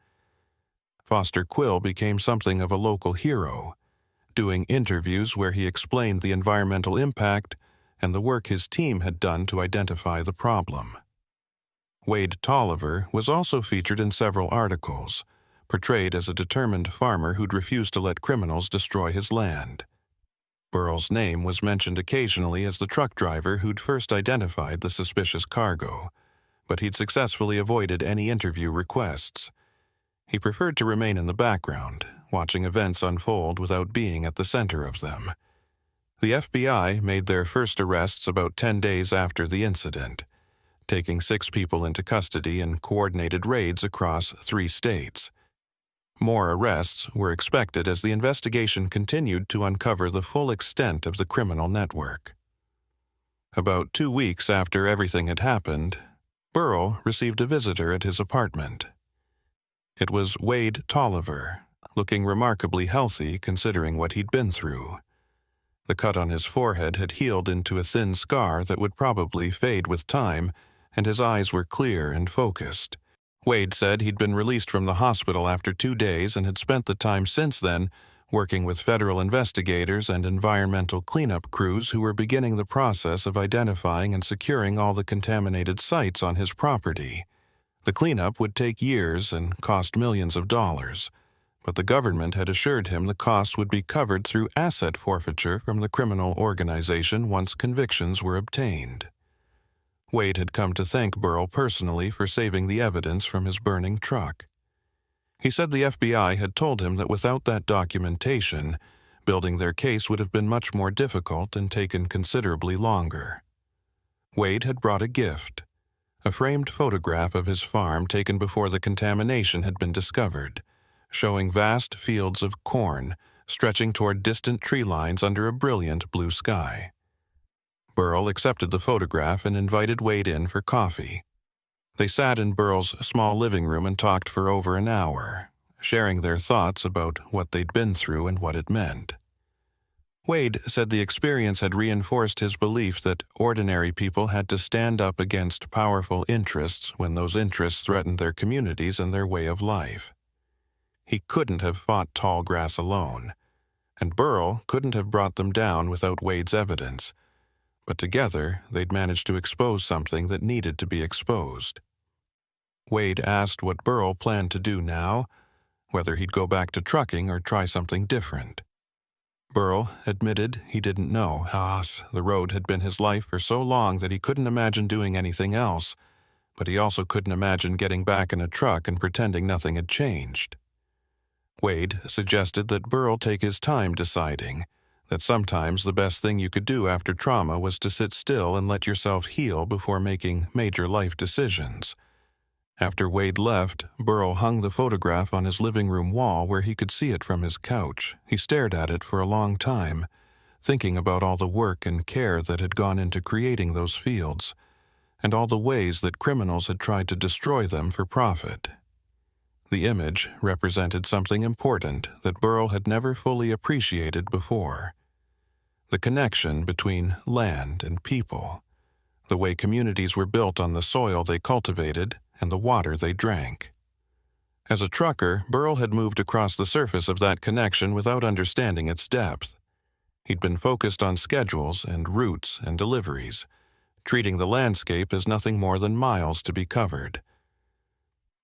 Foster Quill became something of a local hero, doing interviews where he explained the environmental impact and the work his team had done to identify the problem. Wade Tolliver was also featured in several articles, portrayed as a determined farmer who'd refused to let criminals destroy his land. Burl's name was mentioned occasionally as the truck driver who'd first identified the suspicious cargo, but he'd successfully avoided any interview requests. He preferred to remain in the background, watching events unfold without being at the center of them. The FBI made their first arrests about 10 days after the incident, taking 6 people into custody and coordinated raids across 3 states. More arrests were expected as the investigation continued to uncover the full extent of the criminal network. About 2 weeks after everything had happened, Burl received a visitor at his apartment. It was Wade Tolliver, looking remarkably healthy considering what he'd been through. The cut on his forehead had healed into a thin scar that would probably fade with time, and his eyes were clear and focused. Wade said he'd been released from the hospital after 2 days and had spent the time since then working with federal investigators and environmental cleanup crews who were beginning the process of identifying and securing all the contaminated sites on his property. The cleanup would take years and cost millions of dollars, but the government had assured him the costs would be covered through asset forfeiture from the criminal organization once convictions were obtained. Wade had come to thank Burl personally for saving the evidence from his burning truck. He said the FBI had told him that without that documentation, building their case would have been much more difficult and taken considerably longer. Wade had brought a gift, a framed photograph of his farm taken before the contamination had been discovered, showing vast fields of corn stretching toward distant tree lines under a brilliant blue sky. Burl accepted the photograph and invited Wade in for coffee. They sat in Burl's small living room and talked for over an hour, sharing their thoughts about what they'd been through and what it meant. Wade said the experience had reinforced his belief that ordinary people had to stand up against powerful interests when those interests threatened their communities and their way of life. He couldn't have fought tall grass alone, and Burl couldn't have brought them down without Wade's evidence, but together they'd managed to expose something that needed to be exposed. Wade asked what Burl planned to do now, whether he'd go back to trucking or try something different. Burl admitted he didn't know. The road had been his life for so long that he couldn't imagine doing anything else, but he also couldn't imagine getting back in a truck and pretending nothing had changed. Wade suggested that Burl take his time deciding, that sometimes the best thing you could do after trauma was to sit still and let yourself heal before making major life decisions. After Wade left, Burl hung the photograph on his living room wall where he could see it from his couch. He stared at it for a long time, thinking about all the work and care that had gone into creating those fields, and all the ways that criminals had tried to destroy them for profit. The image represented something important that Burl had never fully appreciated before: the connection between land and people, the way communities were built on the soil they cultivated and the water they drank. As a trucker, Burl had moved across the surface of that connection without understanding its depth. He'd been focused on schedules and routes and deliveries, treating the landscape as nothing more than miles to be covered.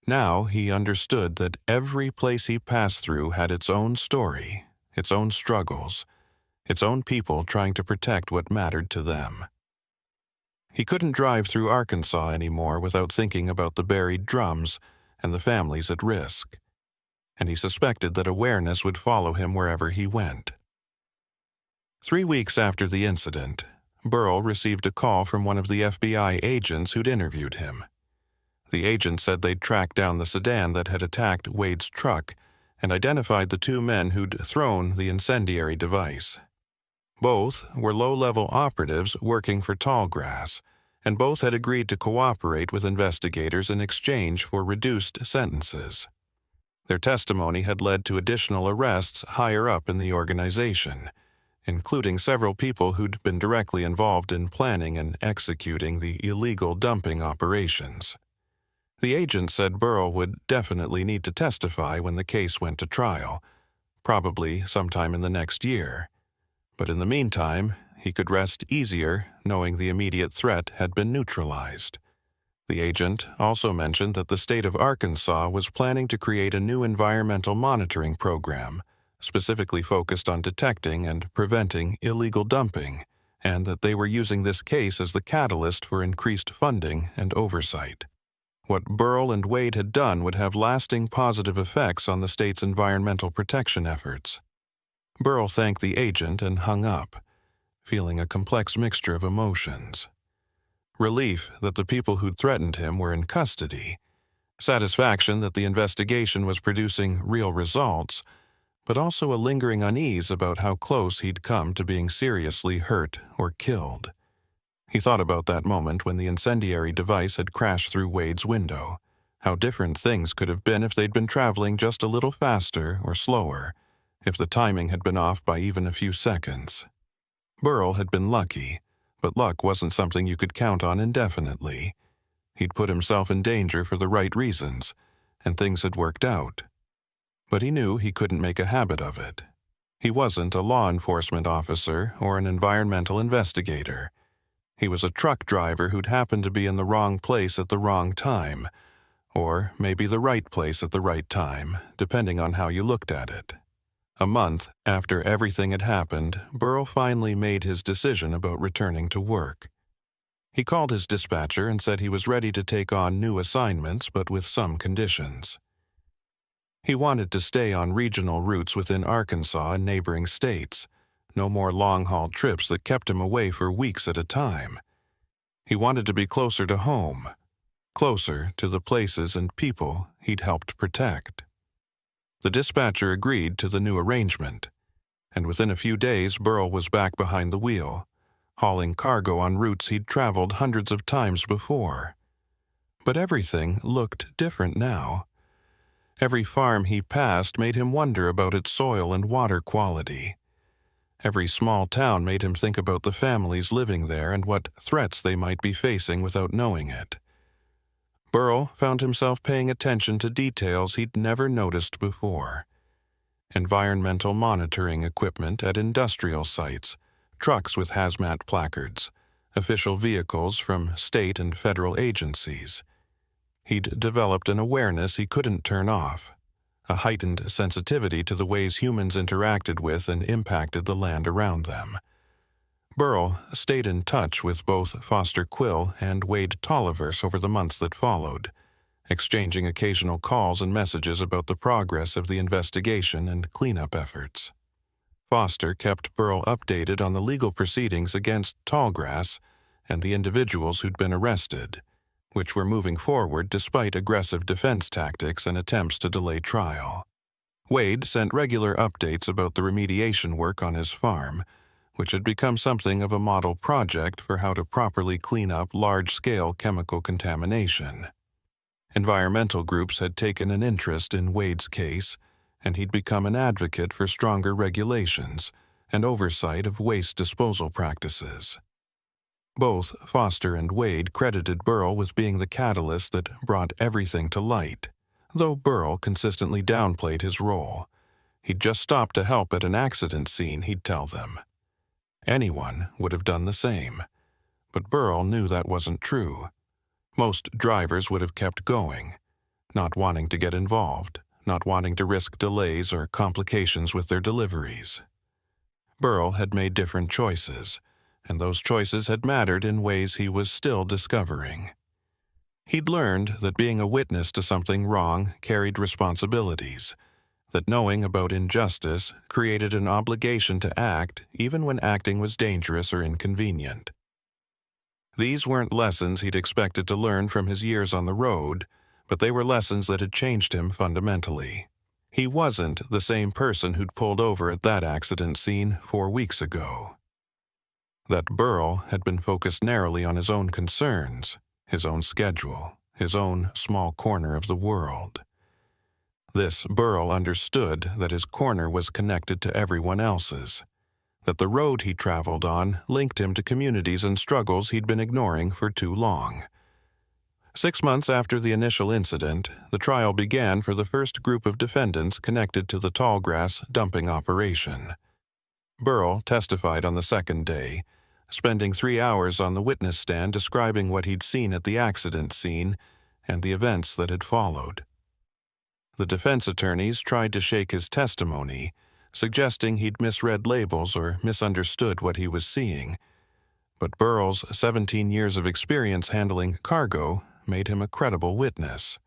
Now he understood that every place he passed through had its own story, its own struggles, its own people trying to protect what mattered to them. He couldn't drive through Arkansas anymore without thinking about the buried drums and the families at risk. And he suspected that awareness would follow him wherever he went. 3 weeks after the incident, Burl received a call from one of the FBI agents who'd interviewed him. The agent said they'd tracked down the sedan that had attacked Wade's truck and identified the 2 men who'd thrown the incendiary device. Both were low-level operatives working for Tallgrass, and both had agreed to cooperate with investigators in exchange for reduced sentences. Their testimony had led to additional arrests higher up in the organization, including several people who'd been directly involved in planning and executing the illegal dumping operations. The agent said Burl would definitely need to testify when the case went to trial, probably sometime in the next year. But in the meantime, he could rest easier knowing the immediate threat had been neutralized. The agent also mentioned that the state of Arkansas was planning to create a new environmental monitoring program, specifically focused on detecting and preventing illegal dumping, and that they were using this case as the catalyst for increased funding and oversight. What Burl and Wade had done would have lasting positive effects on the state's environmental protection efforts. Burl thanked the agent and hung up, feeling a complex mixture of emotions. Relief that the people who'd threatened him were in custody, satisfaction that the investigation was producing real results, but also a lingering unease about how close he'd come to being seriously hurt or killed. He thought about that moment when the incendiary device had crashed through Wade's window, how different things could have been if they'd been traveling just a little faster or slower, if the timing had been off by even a few seconds. Burl had been lucky, but luck wasn't something you could count on indefinitely. He'd put himself in danger for the right reasons, and things had worked out. But he knew he couldn't make a habit of it. He wasn't a law enforcement officer or an environmental investigator. He was a truck driver who'd happened to be in the wrong place at the wrong time, or maybe the right place at the right time, depending on how you looked at it. A month after everything had happened, Burl finally made his decision about returning to work. He called his dispatcher and said he was ready to take on new assignments, but with some conditions. He wanted to stay on regional routes within Arkansas and neighboring states, no more long-haul trips that kept him away for weeks at a time. He wanted to be closer to home, closer to the places and people he'd helped protect. The dispatcher agreed to the new arrangement, and within a few days Burl was back behind the wheel, hauling cargo on routes he'd traveled hundreds of times before. But everything looked different now. Every farm he passed made him wonder about its soil and water quality. Every small town made him think about the families living there and what threats they might be facing without knowing it. Burl found himself paying attention to details he'd never noticed before. Environmental monitoring equipment at industrial sites, trucks with hazmat placards, official vehicles from state and federal agencies. He'd developed an awareness he couldn't turn off, a heightened sensitivity to the ways humans interacted with and impacted the land around them. Burl stayed in touch with both Foster Quill and Wade Tolliver's over the months that followed, exchanging occasional calls and messages about the progress of the investigation and cleanup efforts. Foster kept Burl updated on the legal proceedings against Tallgrass and the individuals who'd been arrested, which were moving forward despite aggressive defense tactics and attempts to delay trial. Wade sent regular updates about the remediation work on his farm, which had become something of a model project for how to properly clean up large-scale chemical contamination. Environmental groups had taken an interest in Wade's case, and he'd become an advocate for stronger regulations and oversight of waste disposal practices. Both Foster and Wade credited Burl with being the catalyst that brought everything to light, though Burl consistently downplayed his role. He'd just stopped to help at an accident scene, he'd tell them. Anyone would have done the same, but Burl knew that wasn't true. Most drivers would have kept going, not wanting to get involved, not wanting to risk delays or complications with their deliveries. Burl had made different choices, and those choices had mattered in ways he was still discovering. He'd learned that being a witness to something wrong carried responsibilities, that knowing about injustice created an obligation to act even when acting was dangerous or inconvenient. These weren't lessons he'd expected to learn from his years on the road, but they were lessons that had changed him fundamentally. He wasn't the same person who'd pulled over at that accident scene 4 weeks ago. That Burl had been focused narrowly on his own concerns, his own schedule, his own small corner of the world. This Burl understood that his corner was connected to everyone else's, that the road he traveled on linked him to communities and struggles he'd been ignoring for too long. 6 months after the initial incident, the trial began for the first group of defendants connected to the tallgrass dumping operation. Burl testified on the second day, spending 3 hours on the witness stand describing what he'd seen at the accident scene and the events that had followed. The defense attorneys tried to shake his testimony, suggesting he'd misread labels or misunderstood what he was seeing, but Burl's 17 years of experience handling cargo made him a credible witness.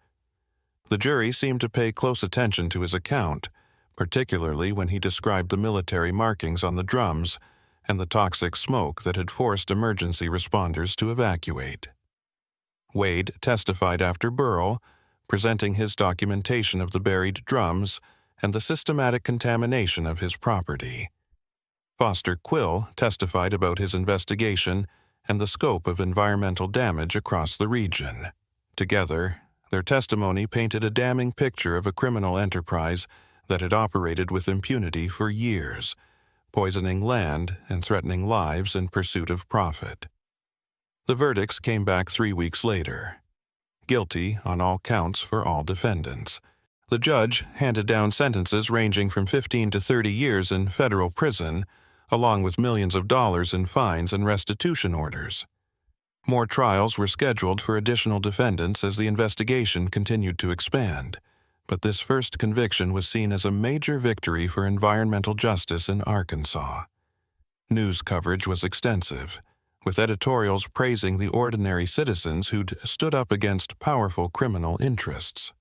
The jury seemed to pay close attention to his account, particularly when he described the military markings on the drums and the toxic smoke that had forced emergency responders to evacuate. Wade testified after Burl, presenting his documentation of the buried drums and the systematic contamination of his property. Foster Quill testified about his investigation and the scope of environmental damage across the region. Together, their testimony painted a damning picture of a criminal enterprise that had operated with impunity for years, poisoning land and threatening lives in pursuit of profit. The verdicts came back 3 weeks later. Guilty on all counts for all defendants. The judge handed down sentences ranging from 15 to 30 years in federal prison, along with millions of dollars in fines and restitution orders. More trials were scheduled for additional defendants as the investigation continued to expand, but this first conviction was seen as a major victory for environmental justice in Arkansas. News coverage was extensive, with editorials praising the ordinary citizens who'd stood up against powerful criminal interests.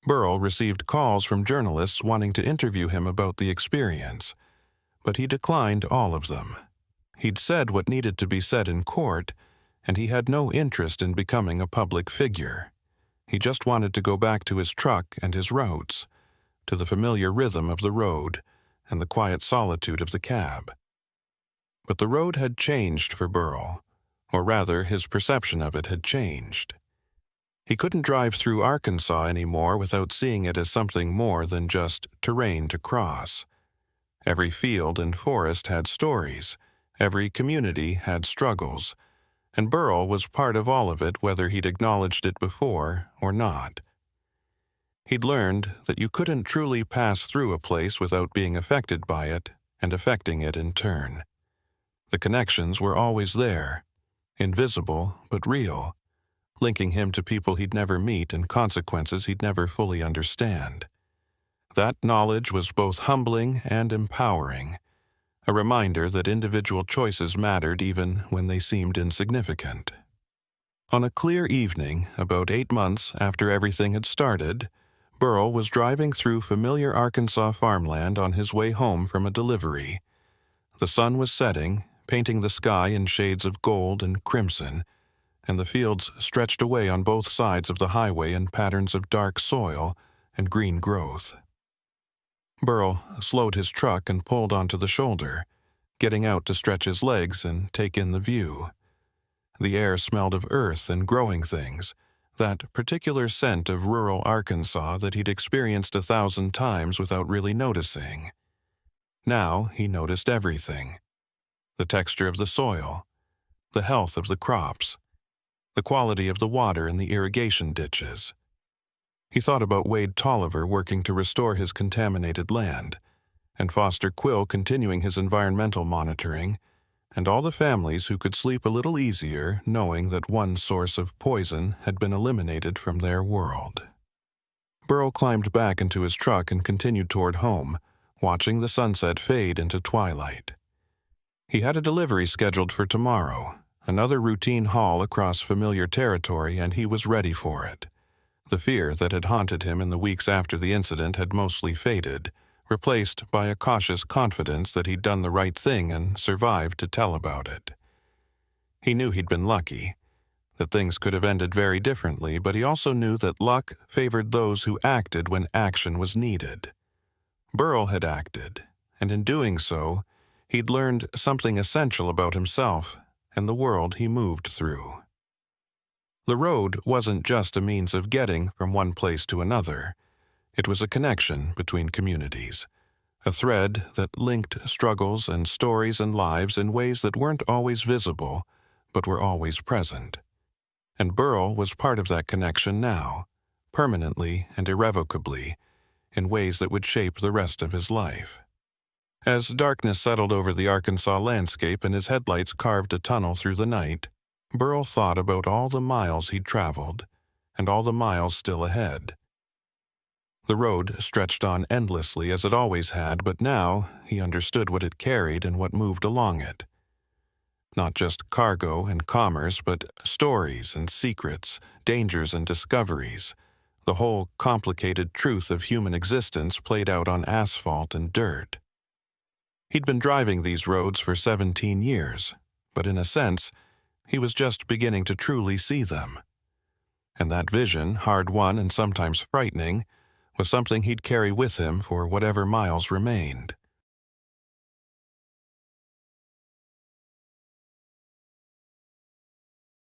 Burl received calls from journalists wanting to interview him about the experience, but he declined all of them. He'd said what needed to be said in court, and he had no interest in becoming a public figure. He just wanted to go back to his truck and his routes, to the familiar rhythm of the road and the quiet solitude of the cab. But the road had changed for Burl, or rather his perception of it had changed. He couldn't drive through Arkansas anymore without seeing it as something more than just terrain to cross. Every field and forest had stories, every community had struggles, and Burl was part of all of it whether he'd acknowledged it before or not. He'd learned that you couldn't truly pass through a place without being affected by it and affecting it in turn. The connections were always there, invisible but real, linking him to people he'd never meet and consequences he'd never fully understand. That knowledge was both humbling and empowering, a reminder that individual choices mattered even when they seemed insignificant. On a clear evening, about 8 months after everything had started, Burl was driving through familiar Arkansas farmland on his way home from a delivery. The sun was setting, painting the sky in shades of gold and crimson, and the fields stretched away on both sides of the highway in patterns of dark soil and green growth. Burl slowed his truck and pulled onto the shoulder, getting out to stretch his legs and take in the view. The air smelled of earth and growing things, that particular scent of rural Arkansas that he'd experienced 1,000 times without really noticing. Now he noticed everything: the texture of the soil, the health of the crops, the quality of the water in the irrigation ditches. He thought about Wade Tolliver working to restore his contaminated land, and Foster Quill continuing his environmental monitoring, and all the families who could sleep a little easier knowing that one source of poison had been eliminated from their world. Burl climbed back into his truck and continued toward home, watching the sunset fade into twilight. He had a delivery scheduled for tomorrow, Another routine haul across familiar territory, and he was ready for it. The fear that had haunted him in the weeks after the incident had mostly faded, replaced by a cautious confidence that he'd done the right thing and survived to tell about it. He knew he'd been lucky, that things could have ended very differently, but he also knew that luck favored those who acted when action was needed. Burl had acted, and in doing so, he'd learned something essential about himself and the world he moved through. The road wasn't just a means of getting from one place to another. It was a connection between communities, a thread that linked struggles and stories and lives in ways that weren't always visible, but were always present. And Burl was part of that connection now, permanently and irrevocably, in ways that would shape the rest of his life. As darkness settled over the Arkansas landscape and his headlights carved a tunnel through the night, Burl thought about all the miles he'd traveled, and all the miles still ahead. The road stretched on endlessly as it always had, but now he understood what it carried and what moved along it. Not just cargo and commerce, but stories and secrets, dangers and discoveries, the whole complicated truth of human existence played out on asphalt and dirt. He'd been driving these roads for 17 years, but in a sense, he was just beginning to truly see them. And that vision, hard-won and sometimes frightening, was something he'd carry with him for whatever miles remained.